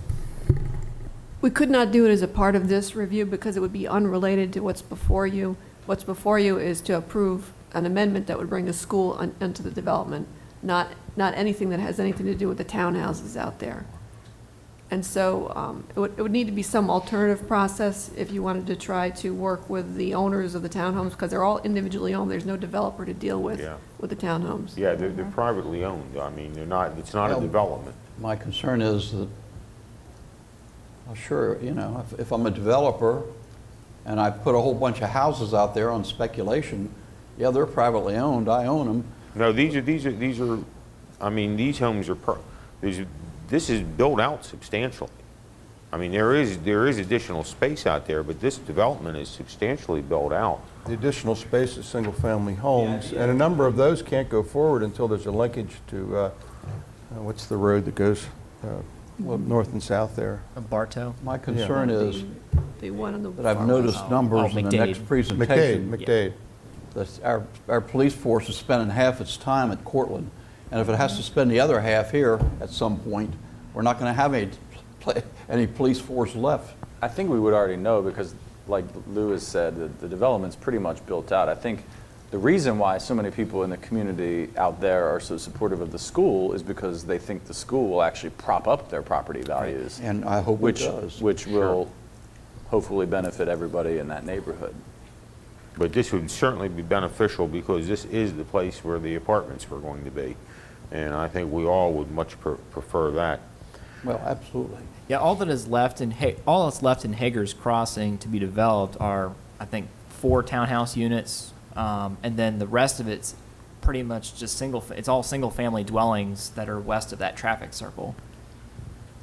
We could not do it as a part of this review because it would be unrelated to what's before you. What's before you is to approve an amendment that would bring a school into the development, not anything that has anything to do with the townhouses out there. And so it would need to be some alternative process if you wanted to try to work with the owners of the townhomes, because they're all individually owned. There's no developer to deal with Yeah. the townhomes. Yeah, they're privately owned. I mean, they're not, it's not a Well, development. My concern is that, well, sure, you know, if I'm a developer and I put a whole bunch of houses out there on speculation, yeah, they're privately owned, I own them. No, these are, I mean, these homes are, this is built out substantially. I mean, there is additional space out there, but this development is substantially built out. The additional space is single-family homes, and a number of those can't go forward until there's a linkage to, what's the road that goes north and south there? Bartow? My concern is The one on the that I've far noticed west. numbers in the McDade. next presentation. McDade. That our police force is spending half its time at Cortland, and if it has to spend the other half here at some point, we're not going to have any police force left. I think we would already know because, like Lou has said, the development's pretty much built out. I think the reason why so many people in the community out there are so supportive of the school is because they think the school will actually prop up their property values. And I hope it does. Which will hopefully benefit everybody in that neighborhood. But this would certainly be beneficial because this is the place where the apartments were going to be. And I think we all would much prefer that. Well, absolutely. Yeah, all that's left in Hager's Crossing to be developed are, I think, 4 townhouse units, and then the rest of it's pretty much just it's all single-family dwellings that are west of that traffic circle.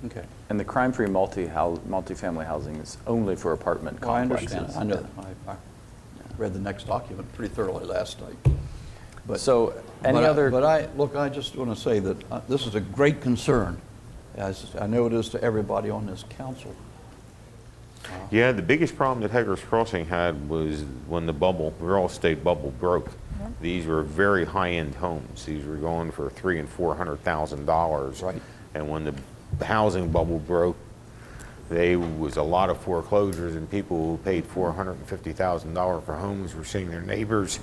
Okay. And the crime-free multifamily housing is only for apartment Well, I complexes. understand. I know that. I read the next document pretty thoroughly last night. But, So, any other? But I just want to say that this is a great concern, as I know it is to everybody on this council. Yeah, the biggest problem that Hager's Crossing had was when the real estate bubble broke. Yeah. These were very high-end homes. These were going for $300,000 and $400,000. Right. And when the housing bubble broke, there was a lot of foreclosures, and people who paid $450,000 for homes were seeing their neighbors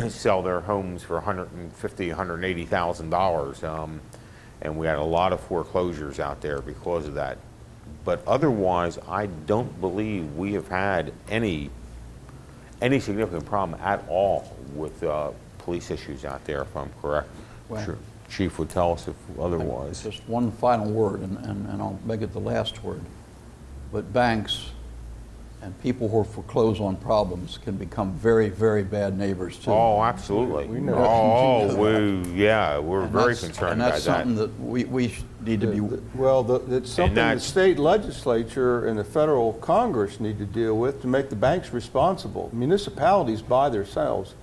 sell their homes for $150,000, $180,000. And we had a lot of foreclosures out there because of that. But otherwise, I don't believe we have had any any significant problem at all with police issues out there, if I'm correct. Well- Sure. Chief would tell us if otherwise. Just one final word, and I'll make it the last word. But banks and people who foreclose on problems can become very, very bad neighbors too. Oh, absolutely. We know. We're very concerned And about that's that. something that we need to be, Well, it's something the that's- state legislature and the federal Congress need to deal with to make the banks responsible. Municipalities by themselves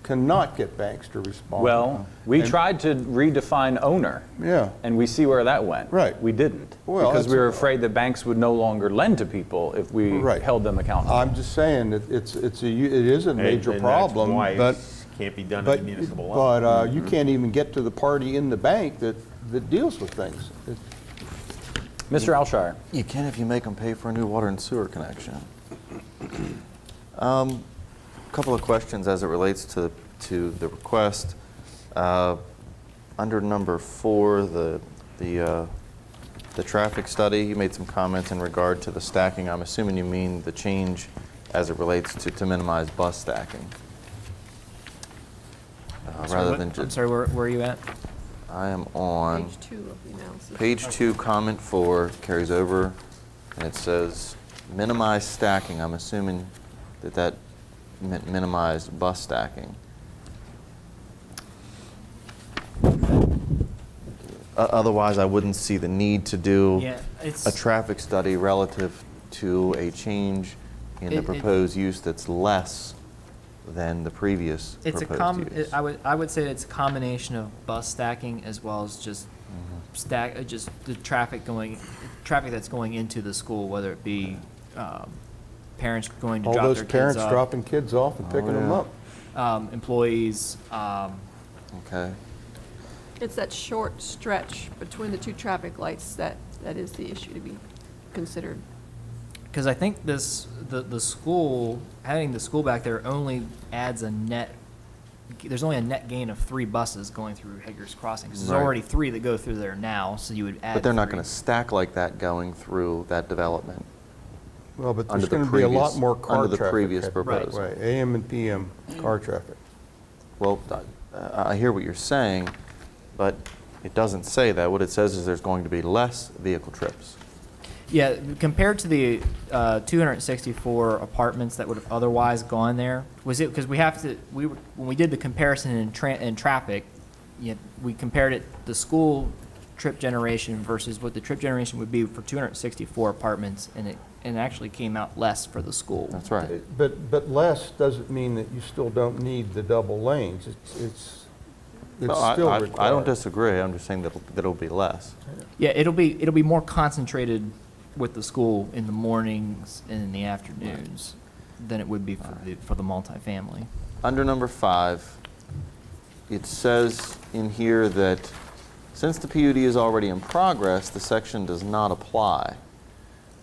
cannot get banks to respond. Well, we And- tried to redefine owner, Yeah. and we see where that went. Right. We didn't. Well, because we that's- were afraid that banks would no longer lend to people if we Right. held them accountable. I'm just saying that it is a major And problem, that's why but. it can't be done at But, the municipal level. but you can't even get to the party in the bank that deals with things. Mr. Alshire. You can if you make them pay for a new water and sewer connection. Couple of questions as it relates to the request. Under number 4, the traffic study, you made some comments in regard to the stacking. I'm assuming you mean the change as it relates to minimize bus stacking. Rather than I'm just, sorry, where are you at? I am on Page 2 of the analysis. page 2, comment 4 carries over, and it says minimize stacking. I'm assuming that minimized bus stacking. Otherwise, I wouldn't see the need to do Yeah, it's. a traffic study relative to a change in the It- proposed use that's less than the previous It's proposed use. I would say it's a combination of bus stacking as well as just just the traffic that's going into the school, whether it be parents going to All drop those their kids parents off, dropping kids off and picking them yeah. up. employees. Okay. It's that short stretch between the two traffic lights that is the issue to be considered. Because I think the school, having the school back there only adds there's only a net gain of 3 buses going through Hager's Crossing. 'Cause there's Right. already 3 that go through there now, so you would add But they're not 3. going to stack like that going through that development. Well, but Under there's the going to be a lot previous- more car under traffic. the previous headed proposal. that way, AM and PM car traffic. Well, I hear what you're saying, but it doesn't say that. What it says is there's going to be less vehicle trips. Yeah, compared to the 264 apartments that would have otherwise gone there, was it, because when we did the comparison in traffic, we compared it, the school trip generation versus what the trip generation would be for 264 apartments, and it actually came out less for the school. That's right. But less doesn't mean that you still don't need the double lanes. It's No, still I required. don't disagree. I'm just saying that it'll be less. Yeah, it'll be more concentrated with the school in the mornings and in the afternoons than it would be for the multifamily. Under number 5, it says in here that since the PUD is already in progress, the section does not apply.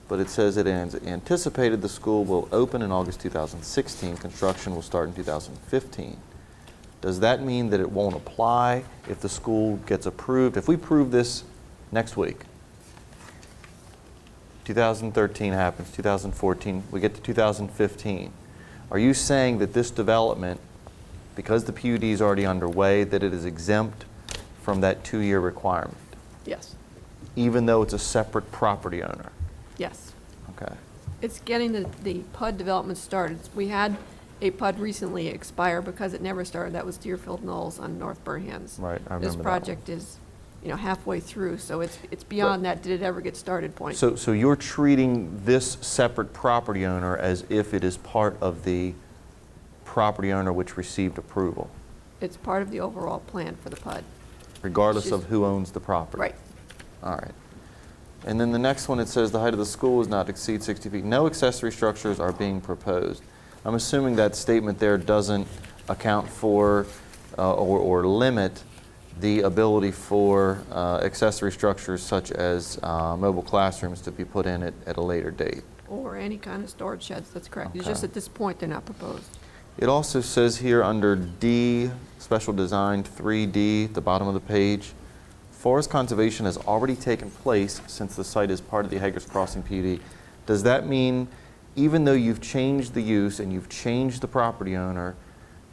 But it says it is anticipated the school will open in August 2016. Construction will start in 2015. Does that mean that it won't apply if the school gets approved? If we prove this next week, 2013 happens, 2014, we get to 2015. Are you saying that this development, because the PUD is already underway, that it is exempt from that 2-year requirement, Yes, even though it's a separate property owner? yes. Okay. It's getting the PUD development started. We had a PUD recently expire because it never started. That was Deerfield Knolls on North Burhans. Right, I remember This that one. project is, halfway through, so it's beyond that did it ever get started point. So you're treating this separate property owner as if it is part of the property owner which received approval, It's part of the overall plan for the PUD. regardless It's of just- who owns the property? Right. All right. And then the next one, it says the height of the school is not to exceed 60 feet. No accessory structures are being proposed. I'm assuming that statement there doesn't account for or limit the ability for accessory structures such as mobile classrooms to be put in at a later date. Or any kind of storage sheds, that's correct. It's Okay. just at this point, they're not proposed. It also says here under D, Special Design 3D, at the bottom of the page, forest conservation has already taken place since the site is part of the Hager's Crossing PUD. Does that mean even though you've changed the use and you've changed the property owner,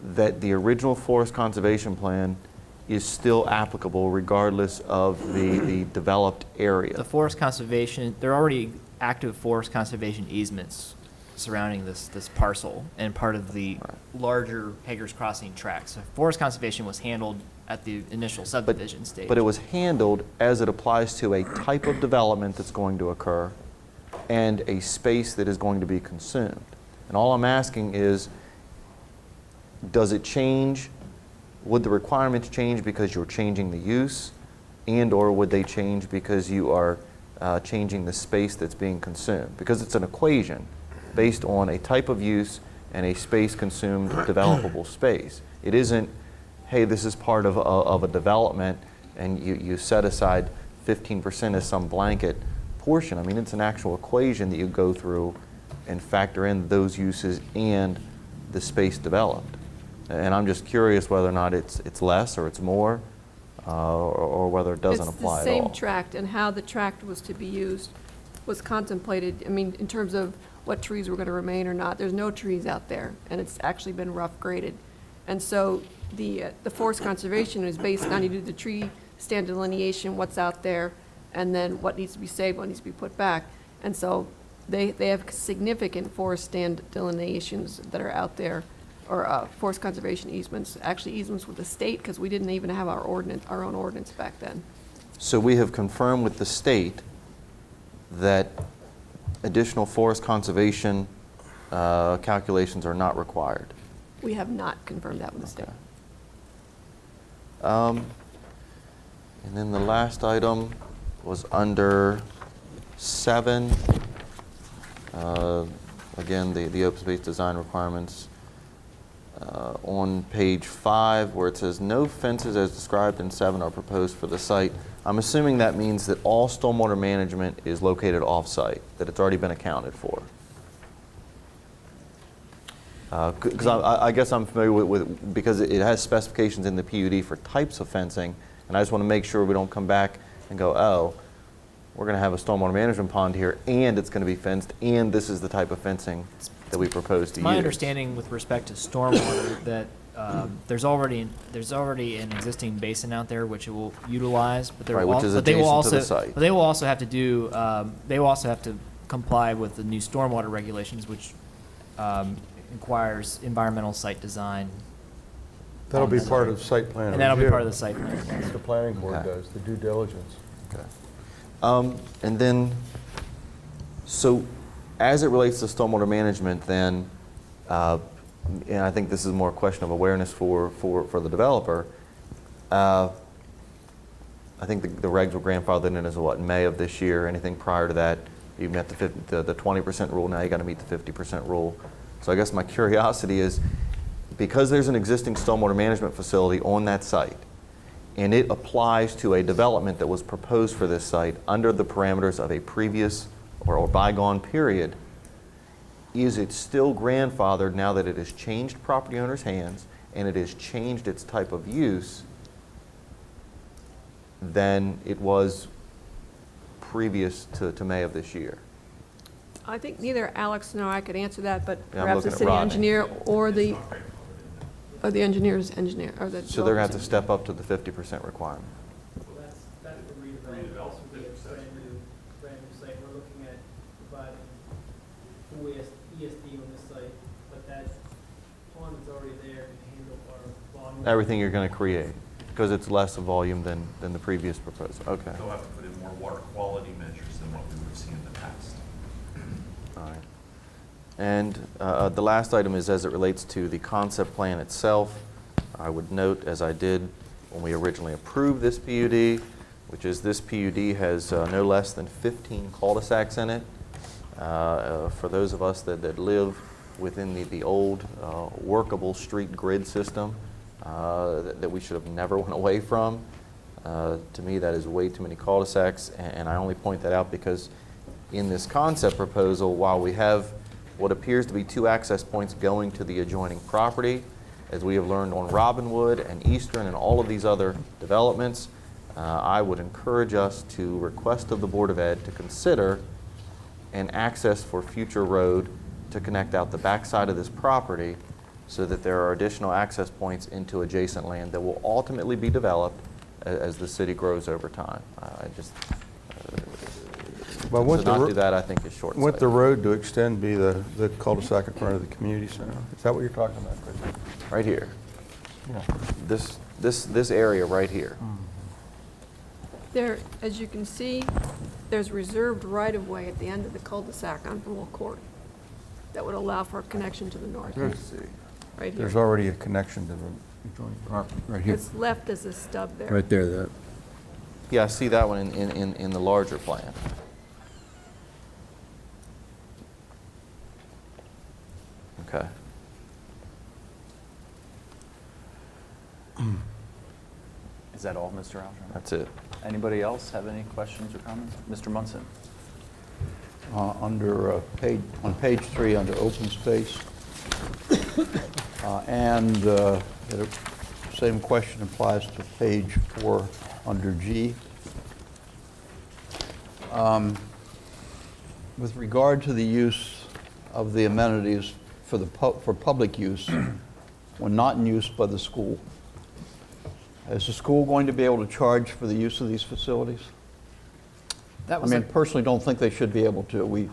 that the original forest conservation plan is still applicable regardless of the developed area. The forest conservation, there are already active forest conservation easements surrounding this parcel and part of the larger Hager's Crossing tract. So forest conservation was handled at the initial subdivision stage. But it was handled as it applies to a type of development that's going to occur and a space that is going to be consumed. And all I'm asking is, does it change? Would the requirements change because you're changing the use, and/or would they change because you are changing the space that's being consumed? Because it's an equation based on a type of use and a space consumed developable space. It isn't, hey, this is part of a development and you set aside 15% as some blanket portion. I mean, it's an actual equation that you go through and factor in those uses and the space developed. And I'm just curious whether or not it's less or it's more, or whether it doesn't apply at all. It's the same tract, and how the tract was to be used was contemplated, I mean, in terms of what trees were going to remain or not. There's no trees out there, and it's actually been rough graded. And so the forest conservation is based on, you do the tree stand delineation, what's out there, and then what needs to be saved, what needs to be put back. And so they have significant forest stand delineations that are out there, or forest conservation easements, actually easements with the state, because we didn't even have our own ordinance back then. So we have confirmed with the state that additional forest conservation calculations are not required. We have not confirmed that with the state. And then the last item was under 7. Again, the open space design requirements. On page 5, where it says no fences as described in 7 are proposed for the site. I'm assuming that means that all stormwater management is located off-site, that it's already been accounted for. Because I guess I'm familiar with because it has specifications in the PUD for types of fencing, and I just want to make sure we don't come back and go, oh, we're going to have a stormwater management pond here, and it's going to be fenced, and this is the type of fencing that we propose to use. My understanding with respect to stormwater that there's already an existing basin out there which it will utilize, but Right, which is adjacent to the site. But they will also have to do they will also have to comply with the new stormwater regulations, which requires environmental site design. That'll be part of site plan And that'll be review. part of the site plan. That's the planning board Okay. does, the due diligence. Okay. And then, so as it relates to stormwater management, then, and I think this is more a question of awareness for the developer, I think the regs were grandfathered in as what, in May of this year. Anything prior to that, you met the 20% rule, now you got to meet the 50% rule. So I guess my curiosity is, because there's an existing stormwater management facility on that site, and it applies to a development that was proposed for this site under the parameters of a previous or bygone period, is it still grandfathered now that it has changed property owner's hands and it has changed its type of use than it was previous to May of this year? I think neither Alex nor I could answer that, but Yeah, I'm perhaps the looking at city Rodney. engineer or the engineer's engineer, or the. So they're going to have to developer's step up to the 50% requirement. That's the redevelopment. This would be a brand new site. We're looking at providing full ESD on this site, but that pond is already there to handle our volume. Everything you're going to create, because it's less of volume than the previous proposal. Okay. They'll have to put in more water quality measures than what we would have seen in the past. All right. And the last item is as it relates to the concept plan itself. I would note, as I did when we originally approved this PUD, which is this PUD has no less than 15 cul-de-sacs in it. For those of us that live within the old workable street grid system that we should have never went away from, to me that is way too many cul-de-sacs, and I only point that out because in this concept proposal, while we have what appears to be 2 access points going to the adjoining property, as we have learned on Robinwood and Eastern and all of these other developments, I would encourage us to request of the Board of Ed to consider an access for future road to connect out the backside of this property so that there are additional access points into adjacent land that will ultimately be developed as the city grows over time. I just, Well, to wouldn't the not ro- do that, I think is short-sighted. Wouldn't the road to extend be the cul-de-sac in front of the community center? Is that what you're talking about, Chris? Right here. Yeah. This area right here. There, as you can see, there's reserved right-of-way at the end of the cul-de-sac on Brule Court that would allow for a connection to the north, right here. There's already a connection to the adjoining property. Right here. It's left as a stub there. Right there, that. Yeah, I see that one in the larger plan. Okay. Is that all, Mr. Alger? That's it. Anybody else have any questions or comments? Mr. Munson? On page 3, under open space, and the same question applies to page 4, under G. With regard to the use of the amenities for public use, when not in use by the school, is the school going to be able to charge for the use of these facilities? That I was mean, personally, don't think they should be able to. We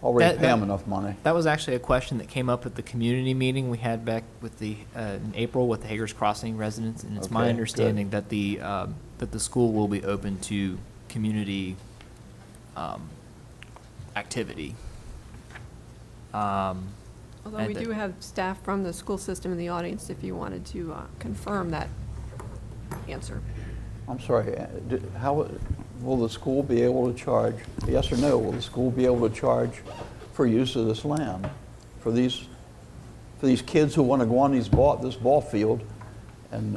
already pay them enough money. That was actually a question that came up at the community meeting we had back with in April with the Hager's Crossing residents, and it's my Okay, understanding that the school will be open to community activity. Although and we that- do have staff from the school system in the audience if you wanted to confirm that answer. I'm sorry, how, will the school be able to charge, yes or no, will the school be able to charge for use of this land? For these kids who want to go on this ball field and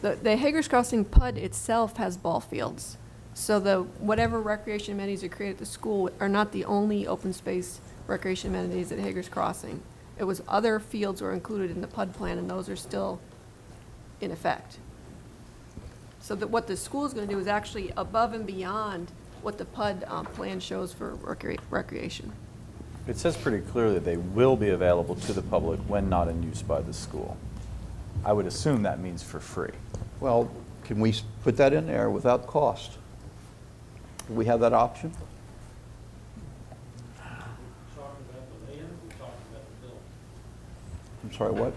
The Hager's Crossing PUD itself has ball fields. So whatever recreation amenities are created at the school are not the only open space recreation amenities at Hager's Crossing. It was other fields were included in the PUD plan, and those are still in effect. So that what the school is going to do is actually above and beyond what the PUD plan shows for recreation. It says pretty clearly that they will be available to the public when not in use by the school. I would assume that means for free. well, can we put that in there without cost? Do we have that option? I'm sorry, what?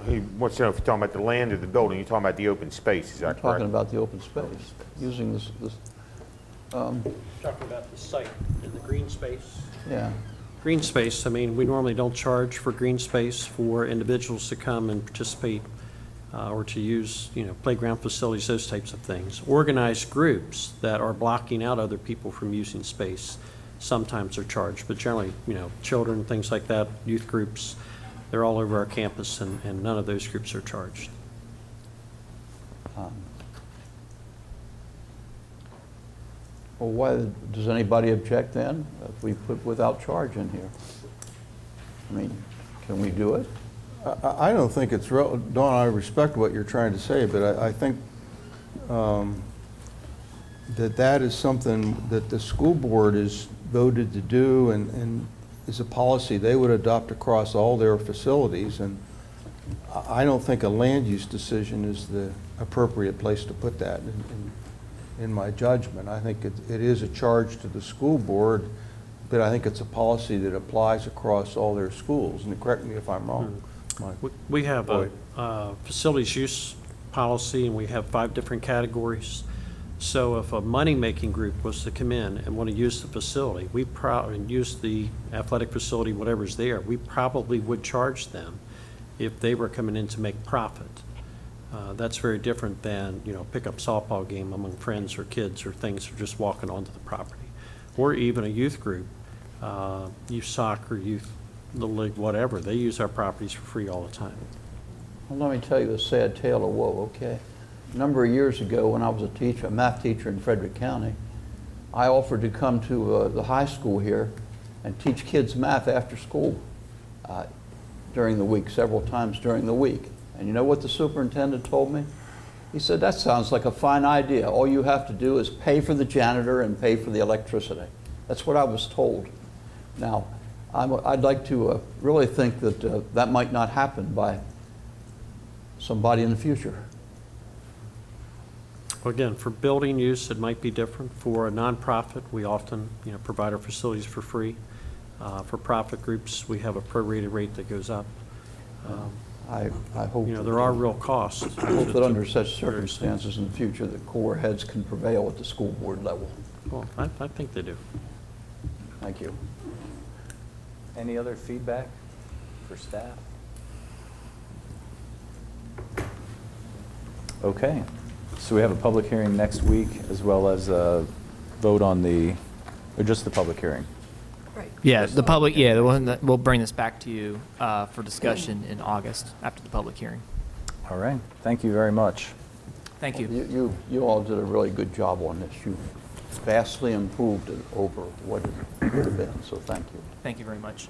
He wants to know if you're talking about the land or the building. You're talking about the open space, is that I'm correct? talking about the open space, using this, Talking about the site and the green space. yeah. Green space, I mean, we normally don't charge for green space for individuals to come and participate or to use, playground facilities, those types of things. Organized groups that are blocking out other people from using space sometimes are charged, but generally, children, things like that, youth groups, they're all over our campus, and none of those groups are charged. Well, why, does anybody object then if we put without charge in here? I mean, can we do it? I don't think it's real, Dawn, I respect what you're trying to say, but I think that is something that the school board is voted to do and is a policy they would adopt across all their facilities. And I don't think a land use decision is the appropriate place to put that in my judgment. I think it is a charge to the school board, but I think it's a policy that applies across all their schools. And correct me if I'm wrong. Mike. We have Boyd. a facilities use policy, and we have 5 different categories. So if a money-making group was to come in and want to use the facility, and use the athletic facility, whatever's there, we probably would charge them if they were coming in to make profit. That's very different than, pick up softball game among friends or kids or things, or just walking onto the property. Or even a youth group, youth soccer, youth little league, whatever, they use our properties for free all the time. Well, let me tell you a sad tale of woe, okay? A number of years ago, when I was a math teacher in Frederick County, I offered to come to the high school here and teach kids math after school during the week, several times during the week. And you know what the superintendent told me? He said, that sounds like a fine idea. All you have to do is pay for the janitor and pay for the electricity. That's what I was told. Now, I'd like to really think that that might not happen by somebody in the future. Well, again, for building use, it might be different. For a nonprofit, we often, provide our facilities for free. For profit groups, we have a prorated rate that goes up. I hope. There are real costs. I hope that under such circumstances in the future, the core heads can prevail at the school board level. Well, I think they do. Thank you. Any other feedback for staff? Okay, so we have a public hearing next week as well as a vote on or just the public hearing? Right. Yeah, the public, the one that, we'll bring this back to you for discussion in August after the public hearing. All right, thank you very much. Thank you. You all did a really good job on this. You vastly improved it over what it would have been, so thank you. Thank you very much.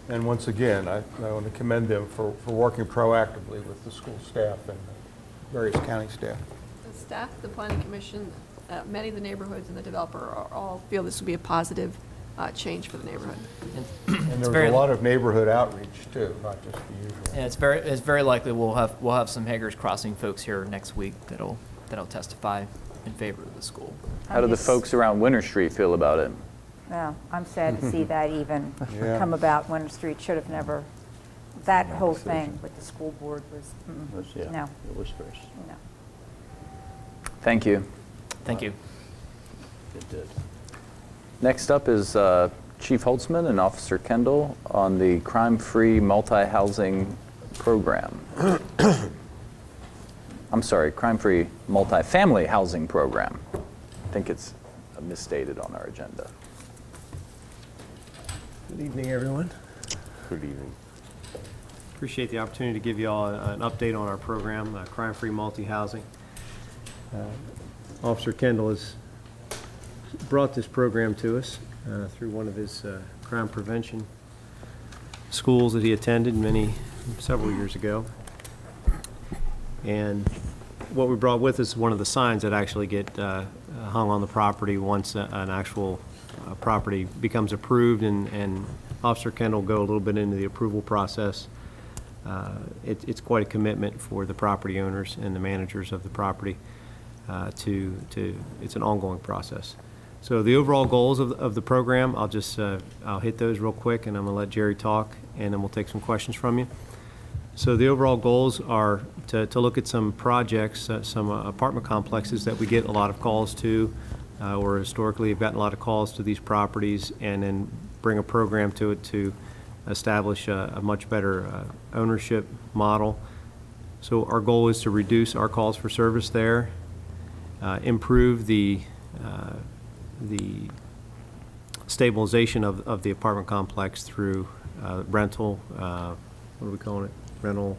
And once again, I want to commend them for working proactively with the school staff and various county staff. The staff, the planning commission, many of the neighborhoods and the developer all feel this will be a positive change for the neighborhood. And there was a lot of neighborhood outreach too, not just the usual. Yeah, it's very likely we'll have some Hager's Crossing folks here next week that'll testify in favor of the school. How do the folks around Winter Street feel about it? Well, I'm sad to see that even Yeah. come about. Winter Street should have never, that whole thing with the school board was, Yeah, no, it was very, no. Thank you. Thank you. it did. Next up is Chief Holtzman and Officer Kendall on the crime-free multi-housing program. I'm sorry, crime-free multi-family housing program. I think it's misstated on our agenda. Good evening, everyone. Good evening. Appreciate the opportunity to give you all an update on our program, crime-free multi-housing. Officer Kendall has brought this program to us through one of his crime prevention schools that he attended several years ago. And what we brought with us is one of the signs that actually get hung on the property once an actual property becomes approved, and Officer Kendall will go a little bit into the approval process. It's quite a commitment for the property owners and the managers of the property. It's an ongoing process. So the overall goals of the program, I'll hit those real quick, and I'm going to let Jerry talk, and then we'll take some questions from you. So the overall goals are to look at some projects, some apartment complexes that we get a lot of calls to, or historically have gotten a lot of calls to these properties, and then bring a program to it to establish a much better ownership model. So our goal is to reduce our calls for service there, improve the stabilization of the apartment complex through rental, what are we calling it? Rental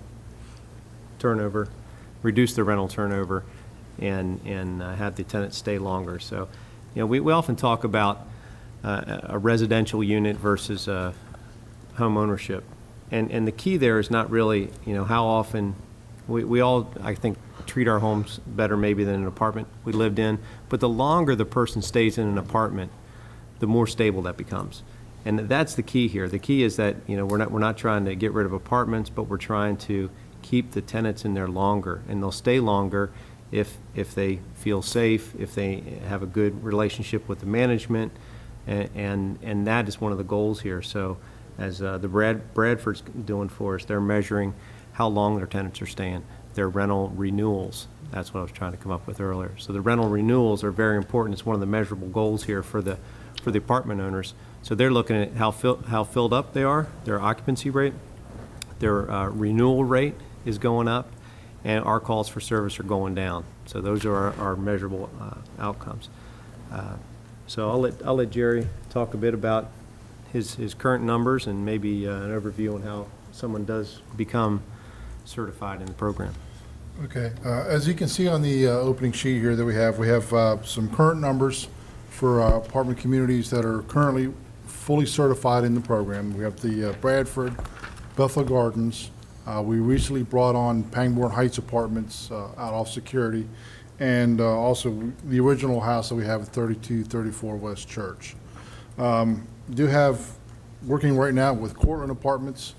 turnover, reduce the rental turnover, and have the tenants stay longer. So, we often talk about a residential unit versus home ownership, and the key there is not really, how often we all, I think, treat our homes better maybe than an apartment we lived in, but the longer the person stays in an apartment, the more stable that becomes. And that's the key here. The key is that, we're not trying to get rid of apartments, but we're trying to keep the tenants in there longer, and they'll stay longer if they feel safe, if they have a good relationship with the management, and that is one of the goals here. So as the Bradford's doing for us, they're measuring how long their tenants are staying, their rental renewals. That's what I was trying to come up with earlier. So the rental renewals are very important. It's one of the measurable goals here for the apartment owners. So they're looking at how filled up they are, their occupancy rate, their renewal rate is going up, and our calls for service are going down. So those are our measurable outcomes. So I'll let Jerry talk a bit about his current numbers and maybe an overview on how someone does become certified in the program. Okay, as you can see on the opening sheet here that we have some current numbers for apartment communities that are currently fully certified in the program. We have the Bradford, Bethel Gardens. We recently brought on Pangbourne Heights Apartments out off security, and also the original house that we have at 3234 West Church. Do have working right now with Cortland Apartments.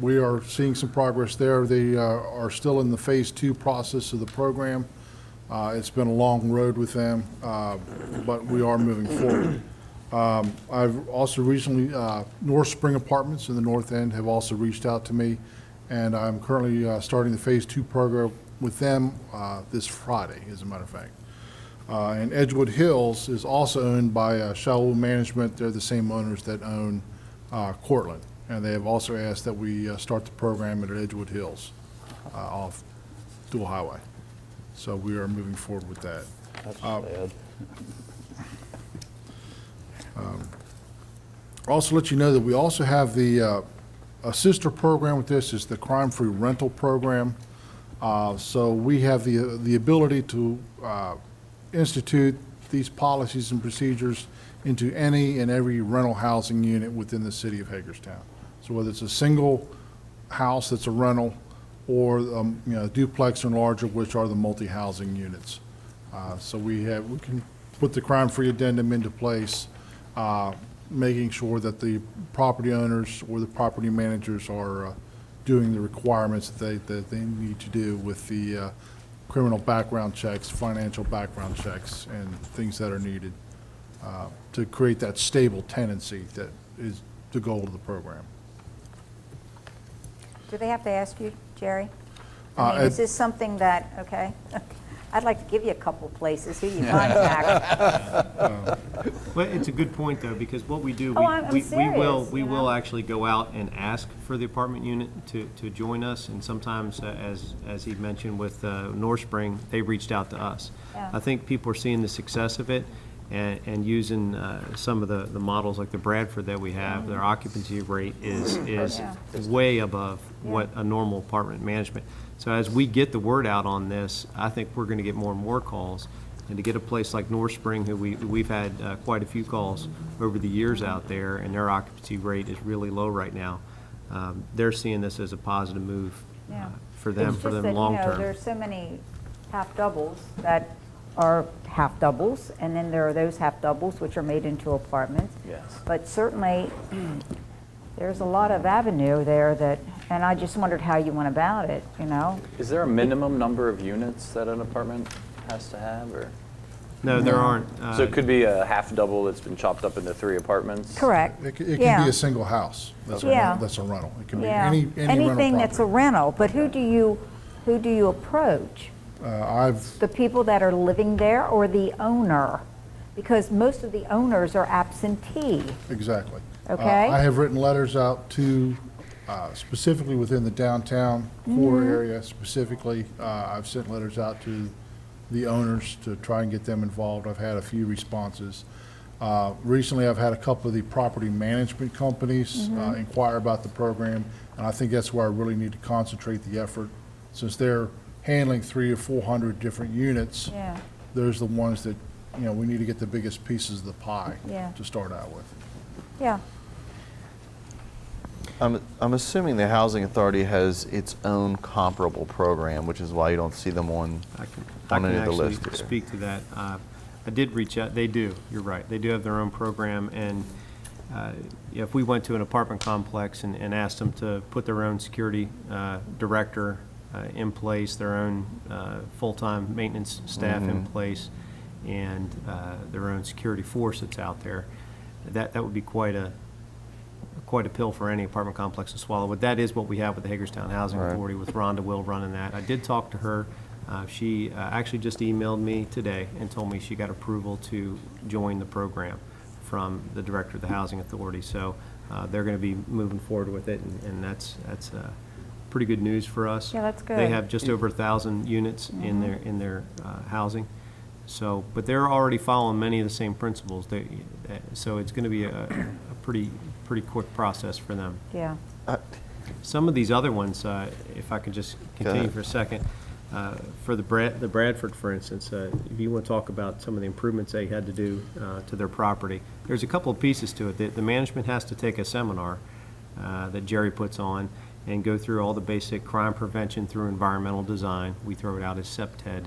We are seeing some progress there. They are still in the Phase 2 process of the program. It's been a long road with them, but we are moving forward. I've also recently, North Spring Apartments in the North End have also reached out to me, and I'm currently starting the Phase 2 program with them this Friday, as a matter of fact. And Edgewood Hills is also owned by Shaul Management. They're the same owners that own Cortland, and they have also asked that we start the program at Edgewood Hills off Dual Highway. So we are moving forward with that. That's sad. Also let you know that we also have a sister program with this is the crime-free rental program. So we have the ability to institute these policies and procedures into any and every rental housing unit within the city of Hagerstown. So whether it's a single house that's a rental or duplex and larger, which are the multi-housing units. So we can put the crime-free addendum into place, making sure that the property owners or the property managers are doing the requirements that they need to do with the criminal background checks, financial background checks, and things that are needed to create that stable tenancy that is the goal of the program. Do they have to ask you, Jerry? I mean, is this something that, okay? I'd like to give you a couple places. Who do you contact? Well, it's a good point, though, because what we do, Oh, I'm we serious, we you will know? actually go out and ask for the apartment unit to join us, and sometimes, as he mentioned with North Spring, they reached out to us. Yeah. I think people are seeing the success of it and using some of the models like the Bradford that we have. Their occupancy rate is Yeah. way above what a normal apartment management. So as we get the word out on this, I think we're going to get more and more calls. And to get a place like North Spring, who we've had quite a few calls over the years out there, and their occupancy rate is really low right now, they're seeing this as a positive move Yeah. for them, It's for just them that, long you know, term. there's so many half doubles that are half doubles, and then there are those half doubles which are made into apartments. Yes. But certainly, there's a lot of avenue there that, and I just wondered how you went about it, you know? Is there a minimum number of units that an apartment has to have, or? No, there aren't. So it could be a half double that's been chopped up into 3 apartments? Correct. It can Yeah. be a single house. That's Yeah. that's a rental. It can be Yeah. any rental Anything that's a property. rental, but who do you approach? I've The people that are living there or the owner? Because most of the owners are absentee. Exactly. Okay. I have written letters out to, specifically within the downtown core area specifically. I've sent letters out to the owners to try and get them involved. I've had a few responses. Recently, I've had a couple of the property management companies inquire about the program, and I think that's where I really need to concentrate the effort. Since they're handling 300 or 400 different units, Yeah. there's the ones that, we need to get the biggest pieces of the pie Yeah. to start out with. Yeah. I'm assuming the Housing Authority has its own comparable program, which is why you don't see them on I any can of the list actually here. speak to that. I did reach out, they do, you're right, they do have their own program, and if we went to an apartment complex and asked them to put their own security director in place, their own full-time maintenance staff in place, and their own security force that's out there, that would be quite a pill for any apartment complex to swallow. But that is what we have with the Hagerstown Housing Right. Authority, with Rhonda Will running that. I did talk to her. She actually just emailed me today and told me she got approval to join the program from the director of the Housing Authority. So they're going to be moving forward with it, and that's pretty good news for us. Yeah, that's good. They have just over 1,000 units in their housing. So, but they're already following many of the same principles. So it's going to be a pretty quick process for them. Yeah. Some of these other ones, if I could just continue ahead. for a second, for the Bradford, for instance, if you want to talk about some of the improvements they had to do to their property, there's a couple of pieces to it. The management has to take a seminar that Jerry puts on and go through all the basic crime prevention through environmental design. We throw it out as SEPTED.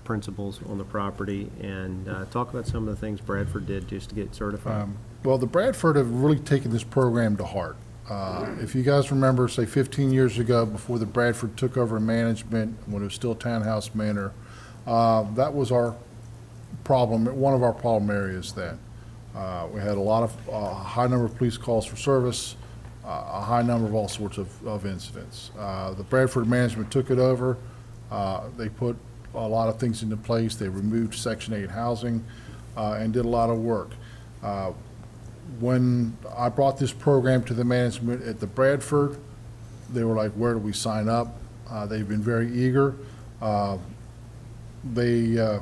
principals on the property, and talk about some of the things Bradford did just to get certified. Well, the Bradford have really taken this program to heart. If you guys remember, say 15 years ago, before the Bradford took over management, when it was still Townhouse Manor, that was our problem, one of our problem areas then. We had a lot of, high number of police calls for service, a high number of all sorts of incidents. The Bradford management took it over. They put a lot of things into place. They removed Section 8 housing and did a lot of work. When I brought this program to the management at the Bradford, they were like, where do we sign up? They've been very eager. They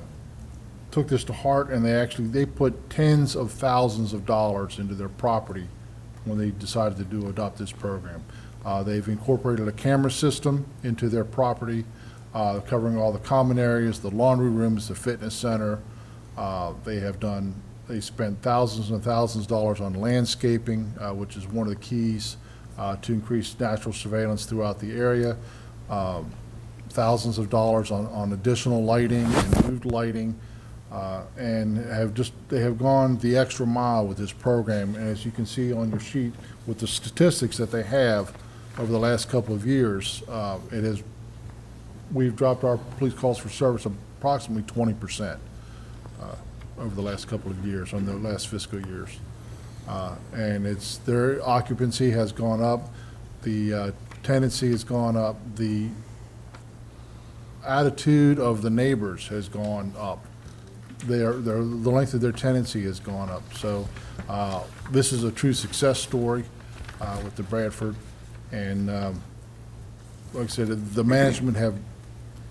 took this to heart, and they put tens of thousands of dollars into their property when they decided to adopt this program. They've incorporated a camera system into their property, covering all the common areas, the laundry rooms, the fitness center. They spent thousands and thousands of dollars on landscaping, which is one of the keys to increase natural surveillance throughout the area. Thousands of dollars on additional lighting, improved lighting, and they have gone the extra mile with this program. And as you can see on your sheet, with the statistics that they have over the last couple of years, we've dropped our police calls for service approximately 20%. Over the last couple of years, on the last fiscal years. And their occupancy has gone up, the tenancy has gone up, the attitude of the neighbors has gone up. The length of their tenancy has gone up. So this is a true success story with the Bradford. And like I said, the management have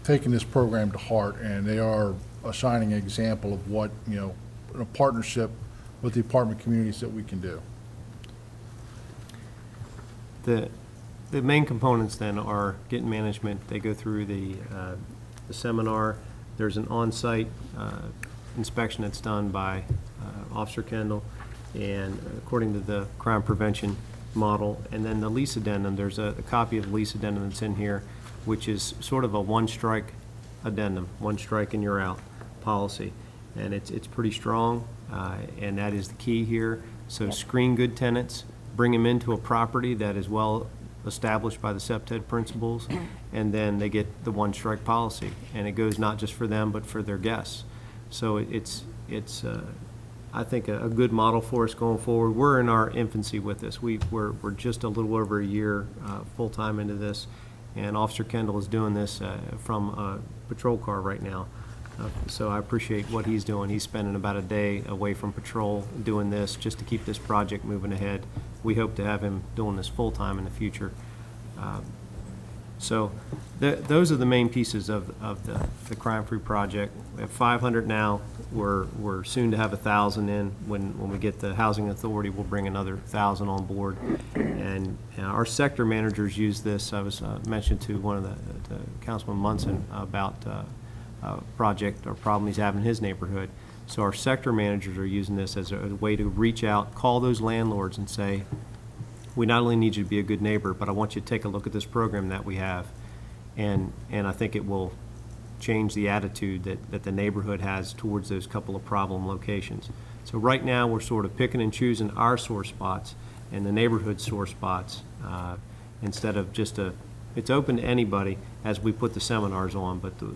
taken this program to heart, and they are a shining example of what, in a partnership with the apartment communities that we can do. The main components then are getting management. They go through the seminar. There's an on-site inspection that's done by Officer Kendall, and according to the crime prevention model. And then the lease addendum, there's a copy of the lease addendum that's in here, which is sort of a one-strike addendum, one strike and you're out policy. And it's pretty strong, and that is the key here. So screen good tenants, bring them into a property that is well established by the SEPTED principles, and then they get the one strike policy. And it goes not just for them, but for their guests. So it's I think, a good model for us going forward. We're in our infancy with this. We're just a little over a year full-time into this, and Officer Kendall is doing this from a patrol car right now. So I appreciate what he's doing. He's spending about a day away from patrol doing this just to keep this project moving ahead. We hope to have him doing this full-time in the future. So those are the main pieces of the crime-free project. We have 500 now. We're soon to have 1,000 in. When we get the Housing Authority, we'll bring another 1,000 on board. And our sector managers use this. I was mentioned to one of the Councilman Munson about project or problem he's having in his neighborhood. So our sector managers are using this as a way to reach out, call those landlords and say, we not only need you to be a good neighbor, but I want you to take a look at this program that we have. And I think it will change the attitude that the neighborhood has towards those couple of problem locations. So right now, we're sort of picking and choosing our sore spots and the neighborhood sore spots instead of just it's open to anybody as we put the seminars on. But to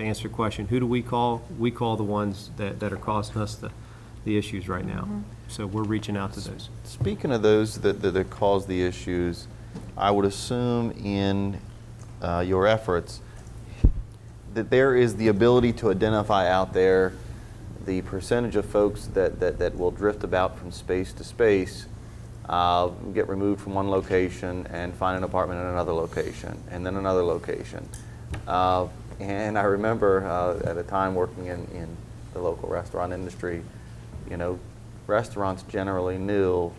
answer your question, who do we call? We call the ones that are causing us the issues right now. Mm-hmm. So we're reaching out to those. Speaking of those that cause the issues, I would assume in your efforts that there is the ability to identify out there the percentage of folks that will drift about from space to space, get removed from one location and find an apartment in another location, and then another location. And I remember at a time working in the local restaurant industry, restaurants generally knew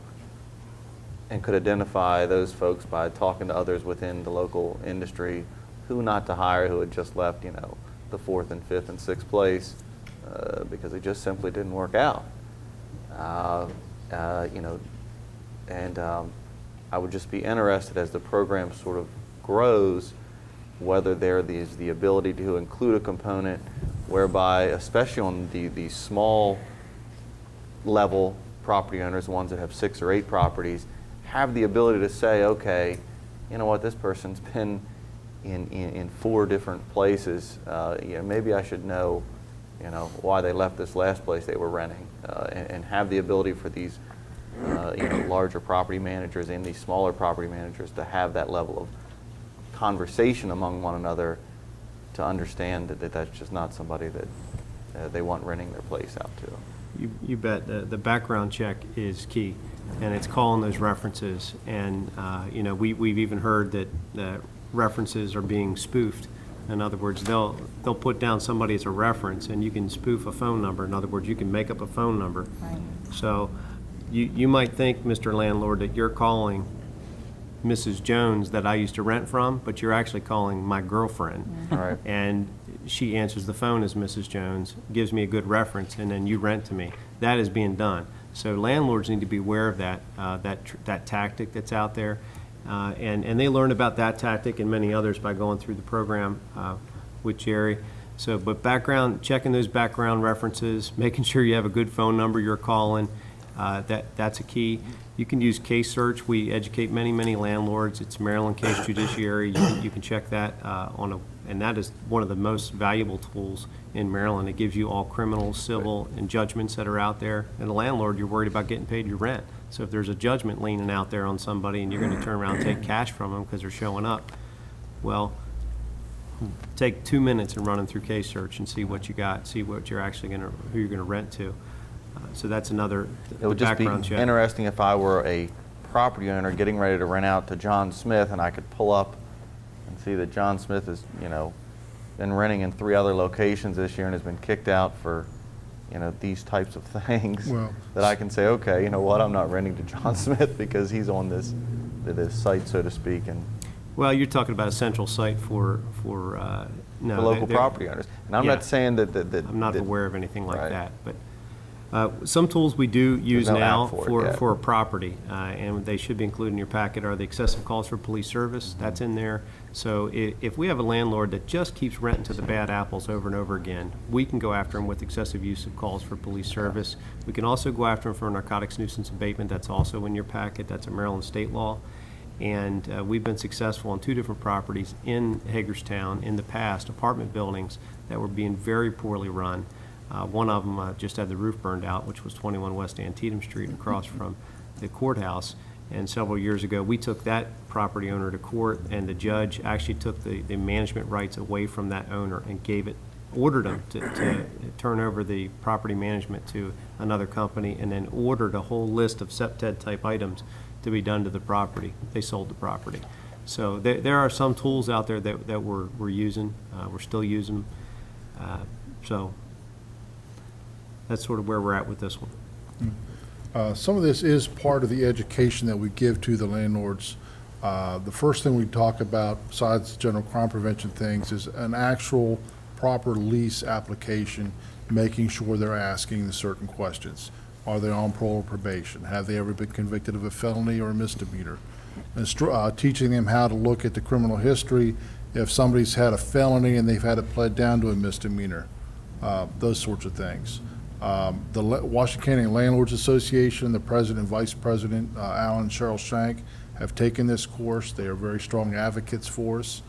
and could identify those folks by talking to others within the local industry who not to hire, who had just left, the 4th and 5th and 6th place because it just simply didn't work out. And I would just be interested as the program sort of grows, whether there is the ability to include a component whereby, especially on the small level property owners, the ones that have 6 or 8 properties, have the ability to say, okay, you know what, this person's been in 4 different places. Maybe I should know, why they left this last place they were renting, and have the ability for these, larger property managers and these smaller property managers to have that level of conversation among one another to understand that that's just not somebody that they want renting their place out to. You bet. The background check is key, and it's calling those references. And, we've even heard that references are being spoofed. In other words, they'll put down somebody as a reference, and you can spoof a phone number. In other words, you can make up a phone number. Right. So you might think, Mr. Landlord, that you're calling Mrs. Jones that I used to rent from, but you're actually calling my girlfriend. Right. And she answers the phone as Mrs. Jones, gives me a good reference, and then you rent to me. That is being done. So landlords need to be aware of that tactic that's out there. And they learn about that tactic and many others by going through the program with Jerry. So, but checking those background references, making sure you have a good phone number you're calling, that's a key. You can use case search. We educate many landlords. It's Maryland Case Judiciary. You can check that and that is one of the most valuable tools in Maryland. It gives you all criminal, civil, and judgments that are out there. And the landlord, you're worried about getting paid your rent. So if there's a judgment leaning out there on somebody and you're going to turn around and take cash from them because they're showing up, well, take 2 minutes and run them through case search and see what you got, see what you're actually who you're going to rent to. So that's another It would just be background check. interesting if I were a property owner getting ready to rent out to John Smith, and I could pull up and see that John Smith has, been renting in 3 other locations this year and has been kicked out for, these types of things. Well, that I can say, okay, you know what, I'm not renting to John Smith because he's on this site, so to speak, and Well, you're talking about a central site for no, for local they're- property owners. And I'm yeah. not saying that I'm not that- aware of anything like Right. that, but some tools we do use no now app for it yet. for a property, and they should be included in your packet, are the excessive calls for police service. That's in there. So if we have a landlord that just keeps renting to the bad apples over and over again, we can go after them with excessive use of calls for police service. We can also go after them for narcotics nuisance abatement. That's also in your packet. That's a Maryland state law. And we've been successful on 2 different properties in Hagerstown in the past, apartment buildings that were being very poorly run. One of them just had the roof burned out, which was 21 West Antietam Street across from the courthouse. And several years ago, we took that property owner to court, and the judge actually took the management rights away from that owner and ordered him to turn over the property management to another company, and then ordered a whole list of SEPTED type items to be done to the property. They sold the property. So there are some tools out there that we're using. We're still using. So that's sort of where we're at with this one. Some of this is part of the education that we give to the landlords. The first thing we talk about, besides general crime prevention things, is an actual proper lease application, making sure they're asking the certain questions. Are they on parole or probation? Have they ever been convicted of a felony or a misdemeanor? And teaching them how to look at the criminal history, if somebody's had a felony and they've had it pled down to a misdemeanor, those sorts of things. The Washington County Landlords Association, the president and vice president, Alan and Cheryl Shank, have taken this course. They are very strong advocates for us.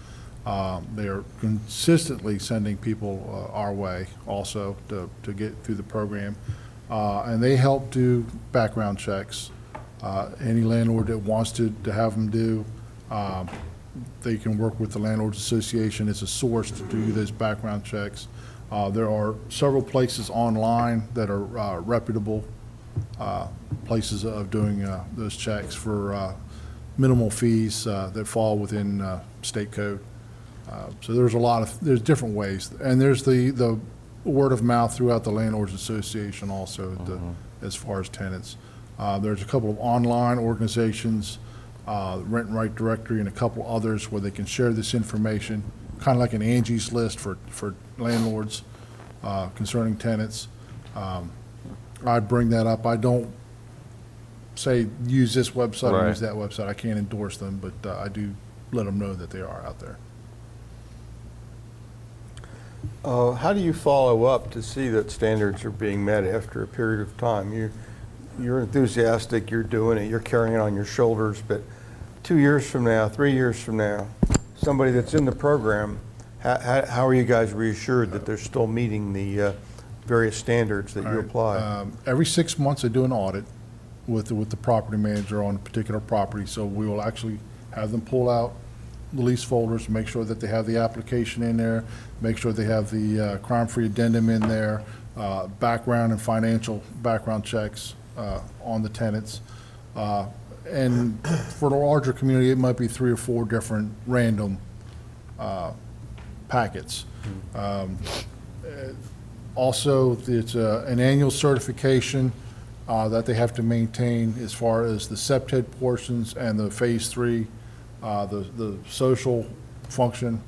They are consistently sending people our way also to get through the program. And they help do background checks. Any landlord that wants to have them do, they can work with the Landlords Association as a source to do those background checks. There are several places online that are reputable places of doing those checks for minimal fees that fall within state code. So there's different ways. And there's the word of mouth throughout the Landlords Association also as far as tenants. There's a couple of online organizations, Rent and Right Directory, and a couple others where they can share this information, kind of like an Angie's List for landlords concerning tenants. I bring that up. I don't say use this website or Right. use that website. I can't endorse them, but I do let them know that they are out there. How do you follow up to see that standards are being met after a period of time? You're enthusiastic, you're doing it, you're carrying it on your shoulders, but 2 years from now, 3 years from now, somebody that's in the program, how are you guys reassured that they're still meeting the various standards that you apply? Every 6 months, I do an audit with the property manager on a particular property. So we will actually have them pull out the lease folders, make sure that they have the application in there, make sure they have the crime-free addendum in there, background and financial background checks on the tenants. And for the larger community, it might be 3 or 4 different random packets. Also, it's an annual certification that they have to maintain as far as the SEPTED portions and the Phase 3, the social function.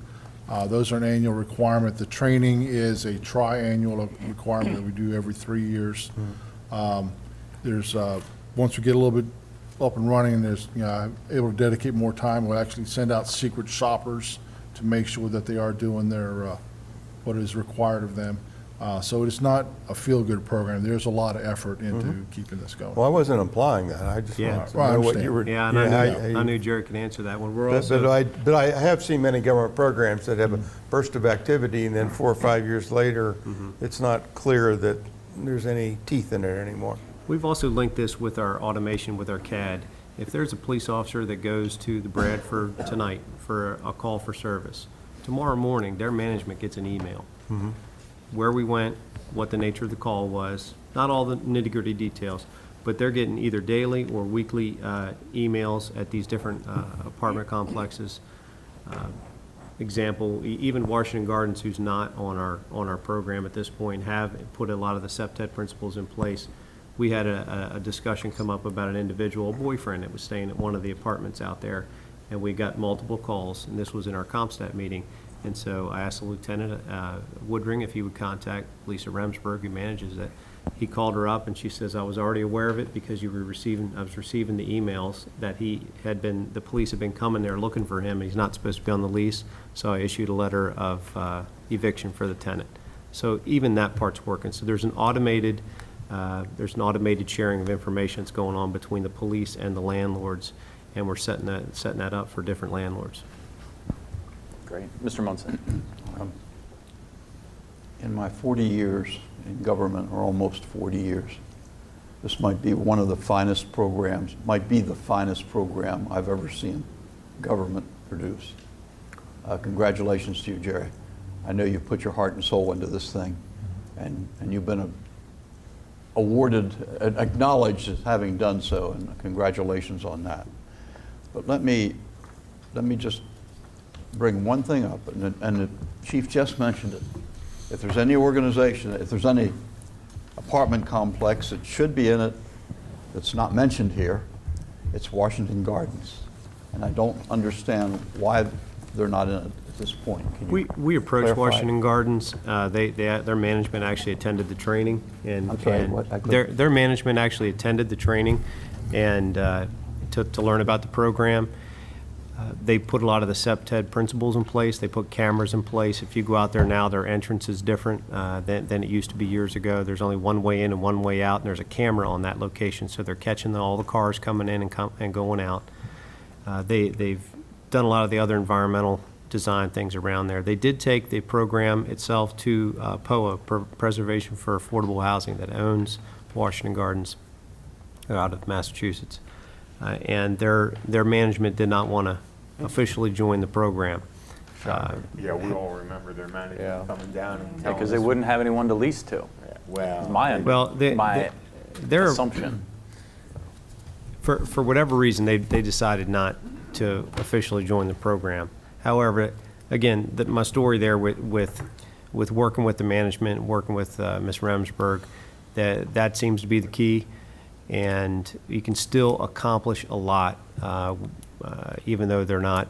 Those are an annual requirement. The training is a triannual requirement that we do every 3 years. There's, once we get a little bit up and running, there's, able to dedicate more time, we'll actually send out secret shoppers to make sure that they are doing their, what is required of them. So it's not a feel-good program. There's a lot of effort into keeping this going. Well, I wasn't implying that. I just wanted to Well, I know what understand. you were. Yeah, and I knew Jerry could answer that one. We're also. But I have seen many government programs that have a burst of activity, and then 4 or 5 years later, it's not clear that there's any teeth in it anymore. We've also linked this with our automation with our CAD. If there's a police officer that goes to the Bradford tonight for a call for service, tomorrow morning, their management gets an email. Where we went, what the nature of the call was, not all the nitty-gritty details, but they're getting either daily or weekly emails at these different apartment complexes. Example, even Washington Gardens, who's not on our program at this point, have put a lot of the SEPTED principles in place. We had a discussion come up about an individual, a boyfriend that was staying at one of the apartments out there, and we got multiple calls, and this was in our CompStat meeting. And so I asked Lieutenant Woodring if he would contact Lisa Remsburg, who manages it. He called her up, and she says, I was already aware of it because I was receiving the emails that the police had been coming there looking for him, and he's not supposed to be on the lease, so I issued a letter of eviction for the tenant. So even that part's working. So there's an automated sharing of information that's going on between the police and the landlords, and we're setting that up for different landlords. Great. Mr. Munson. In my 40 years in government, or almost 40 years, this might be one of the finest programs, might be the finest program I've ever seen government produce. Congratulations to you, Jerry. I know you put your heart and soul into this thing, and you've been awarded, acknowledged as having done so, and congratulations on that. But let me just bring one thing up, and the Chief just mentioned it. If there's any organization, if there's any apartment complex that should be in it that's not mentioned here, it's Washington Gardens. And I don't understand why they're not in it at this point. Can you We approached clarify? Washington Gardens. Their management actually attended the training, and I'm sorry, and what? I couldn't- their management actually attended the training and to learn about the program. They put a lot of the SEPTED principles in place. They put cameras in place. If you go out there now, their entrance is different than it used to be years ago. There's only one way in and one way out, and there's a camera on that location, so they're catching all the cars coming in and going out. They've done a lot of the other environmental design things around there. They did take the program itself to POA, Preservation for Affordable Housing, that owns Washington Gardens out of Massachusetts. And their management did not want to officially join the program. Yeah, we all remember their management coming down and telling Because us. they wouldn't have anyone to lease to. Well, It's my their assumption. For whatever reason, they decided not to officially join the program. However, again, my story there with working with the management, working with Ms. Remsburg, that seems to be the key. And you can still accomplish a lot, even though they're not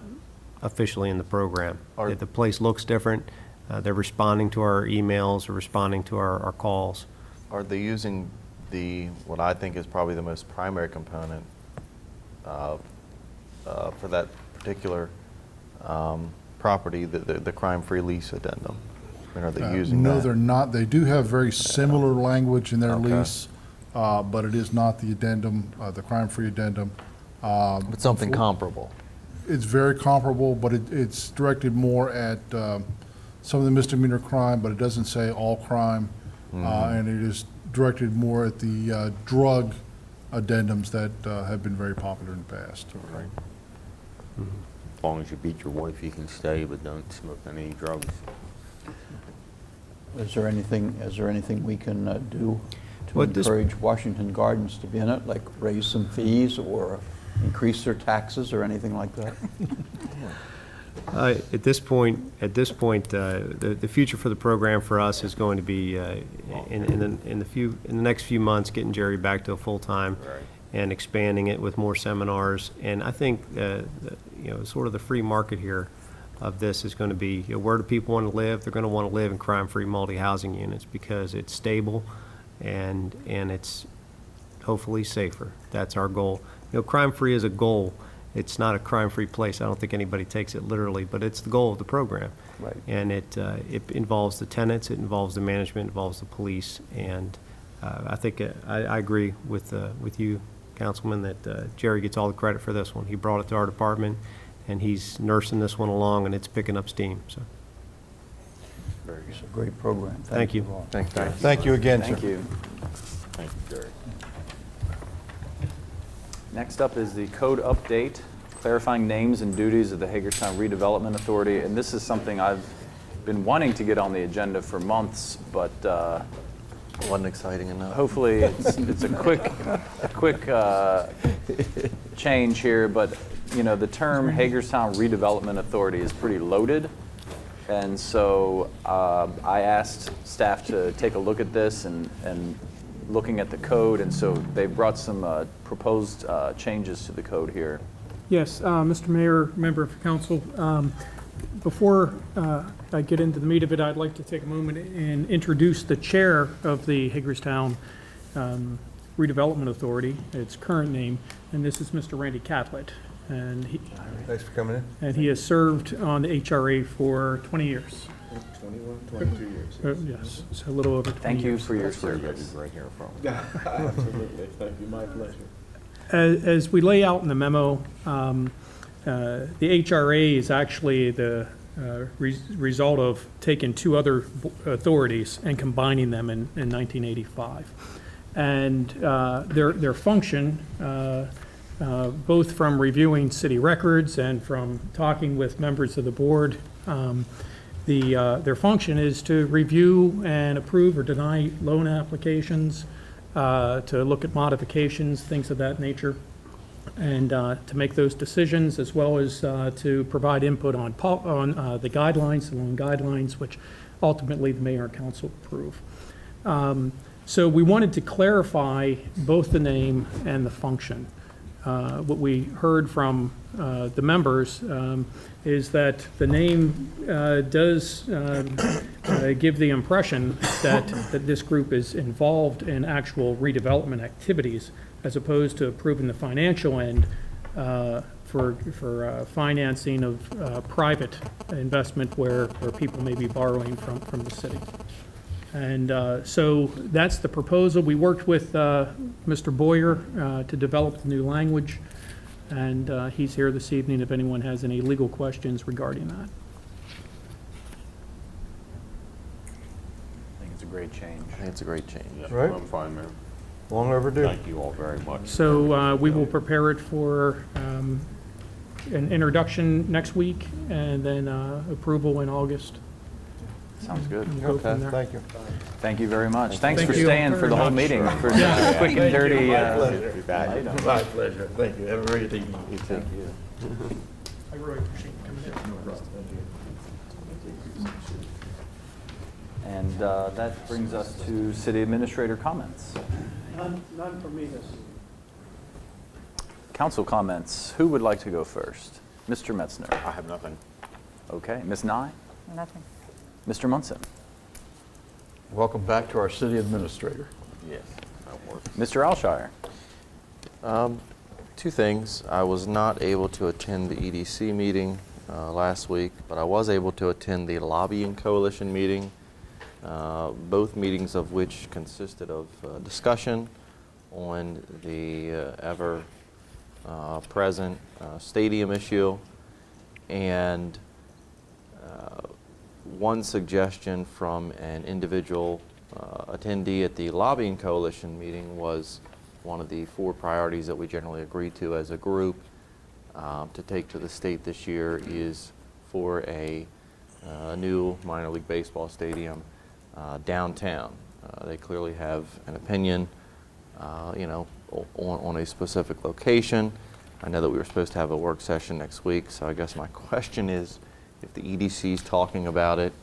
officially in the program. The place looks different. They're responding to our emails, they're responding to our calls. Are they using what I think is probably the most primary component for that particular property, the crime-free lease addendum? And are they using No, that? they're not. They do have very similar language in their Okay. lease, but it is not the addendum, the crime-free addendum. But something comparable. It's very comparable, but it's directed more at some of the misdemeanor crime, but it doesn't say all crime. And it is directed more at the drug addendums that have been very popular in the past. As long as you beat your wife, you can stay, but don't smoke any drugs. Is there anything we can do to Well, this- encourage Washington Gardens to be in it, like raise some fees or increase their taxes or anything like that? At this point, the future for the program for us is going to be in the next few months, getting Jerry back to a full-time and expanding it with more seminars. And I think, sort of the free market here of this is going to be, where do people want to live? They're going to want to live in crime-free multi-housing units because it's stable and it's hopefully safer. That's our goal. Crime-free is a goal. It's not a crime-free place. I don't think anybody takes it literally, but it's the goal of the program. Right. And it involves the tenants, it involves the management, it involves the police, and I think I agree with you, Councilman, that Jerry gets all the credit for this one. He brought it to our department, and he's nursing this one along, and it's picking up steam. So, It's a great program. thank you. all. Thanks, Jerry. Thank you again, sir. Thank you. Thank you, Jerry. Next up is the code update, clarifying names and duties of the Hagerstown Redevelopment Authority. And this is something I've been wanting to get on the agenda for months, but Wasn't exciting enough. hopefully it's a quick change here. But, the term Hagerstown Redevelopment Authority is pretty loaded. And so I asked staff to take a look at this and looking at the code, and so they brought some proposed changes to the code here. Yes, Mr. Mayor, member of council, before I get into the meat of it, I'd like to take a moment and introduce the chair of the Hagerstown Redevelopment Authority, its current name, and this is Mr. Randy Catlett. And Thanks for coming in. and he has served on the HRA for 20 years. 22 years. Yes, so a little over 20 Thank you years. for your That's where you service. right here from. Absolutely. Thank you. My pleasure. As we lay out in the memo, the HRA is actually the result of taking two other authorities and combining them in 1985. And their function, both from reviewing city records and from talking with members of the board, their function is to review and approve or deny loan applications, to look at modifications, things of that nature, and to make those decisions, as well as to provide input on the guidelines, the loan guidelines, which ultimately the mayor and council approve. So we wanted to clarify both the name and the function. What we heard from the members is that the name does give the impression that this group is involved in actual redevelopment activities, as opposed to approving the financial end for financing of private investment where people may be borrowing from the city. And so that's the proposal. We worked with Mr. Boyer to develop the new language, and he's here this evening if anyone has any legal questions regarding that. I think it's a great change. I think it's a great change. Yeah, Right. I'm fine, Mayor. Long overdue. Thank you all very much. So we will prepare it for an introduction next week, and then approval in August. Sounds good. Go from there. Thank you. Thank you very much. Thanks Thank for you staying very for the whole much. meeting for the quick and dirty. My pleasure. Thank you. Have a very good evening. You too. I really appreciate you coming in. And that brings us to city administrator comments. None for me this evening. Council comments. Who would like to go first? Mr. Metzner. I have nothing. Okay. Ms. Nye? Nothing. Mr. Munson? Welcome back to our city administrator. Yes, that works. Mr. Alshire? Two things. I was not able to attend the EDC meeting last week, but I was able to attend the Lobbying Coalition meeting both meetings of which consisted of discussion on the ever-present stadium issue, and one suggestion from an individual attendee at the Lobbying Coalition meeting was one of the 4 priorities that we generally agree to as a group to take to the state this year is for a new minor league baseball stadium downtown. They clearly have an opinion, on a specific location. I know that we were supposed to have a work session next week, so I guess my question is, if the EDC is talking about it,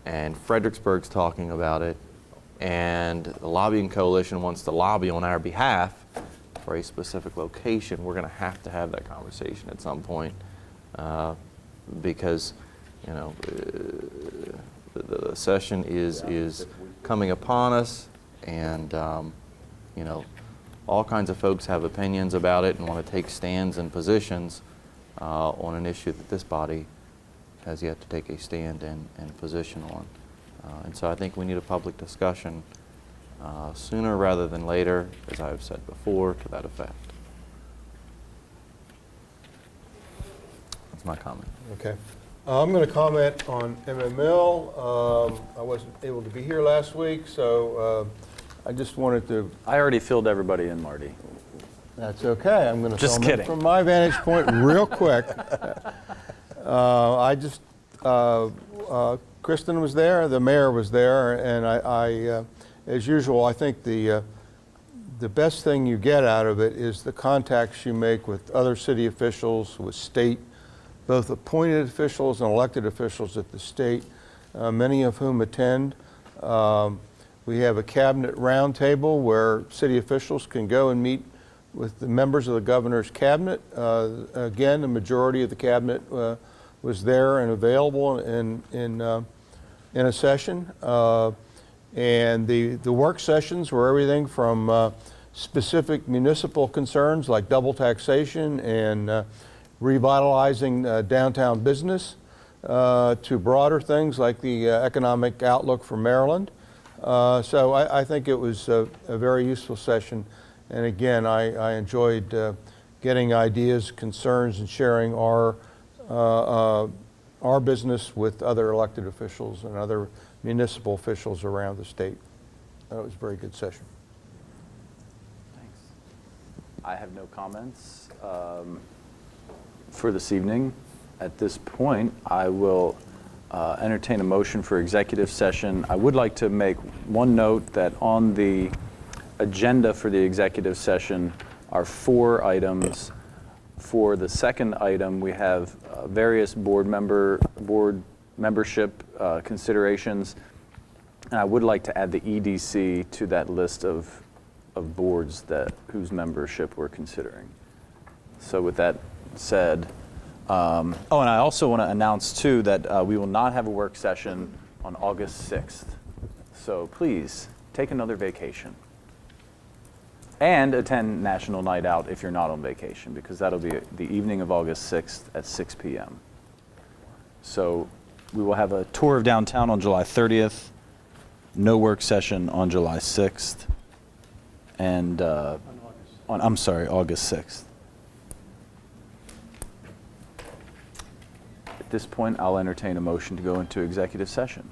and Fredericksburg's talking about it, and the Lobbying Coalition wants to lobby on our behalf for a specific location, we're going to have that conversation at some point, because the session is coming upon us, and all kinds of folks have opinions about it and want to take stands and positions on an issue that this body has yet to take a stand and position on. And so I think we need a public discussion sooner rather than later, as I have said before, to that effect. That's my comment. Okay. I'm going to comment on MML. I wasn't able to be here last week, so I just wanted to... I already filled everybody in, Marty. That's okay. I'm going to Just film kidding. it from my vantage point real quick. Kristen was there, the mayor was there, and I as usual, I think the best thing you get out of it is the contacts you make with other city officials, with state, both appointed officials and elected officials at the state, many of whom attend. We have a cabinet roundtable where city officials can go and meet with the members of the governor's cabinet. Again, the majority of the cabinet was there and available in a session. And the work sessions were everything from specific municipal concerns like double taxation and revitalizing downtown business to broader things like the economic outlook for Maryland. So I think it was a very useful session. And again, I enjoyed getting ideas, concerns, and sharing our business with other elected officials and other municipal officials around the state. That was a very good session. Thanks. I have no comments for this evening. At this point, I will entertain a motion for executive session. I would like to make one note that on the agenda for the executive session are 4 items. For the second item, we have various board membership considerations, and I would like to add the EDC to that list of boards whose membership we're considering. So with that said, and I also want to announce too that we will not have a work session on August 6th. So please take another vacation and attend National Night Out if you're not on vacation, because that'll be the evening of August 6th at 6 p.m. So we will have a tour of downtown on July 30th, no work session on July 6th, and August 6th. At this point, I'll entertain a motion to go into executive session.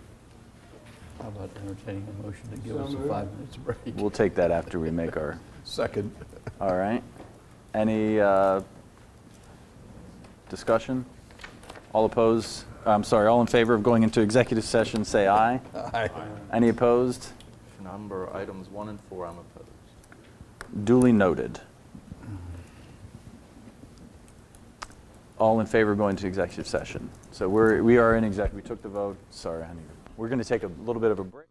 How about entertaining a motion to give us a 5 minutes break? We'll take that after we make our... Second. All right. Any discussion? All opposed? All in favor of going into executive session, say aye. Aye. Any opposed? Number items 1 and 4, I'm opposed. Duly noted. All in favor of going to executive session. So we are in executive. We took the vote. Sorry, honey. We're going to take a little bit of a break.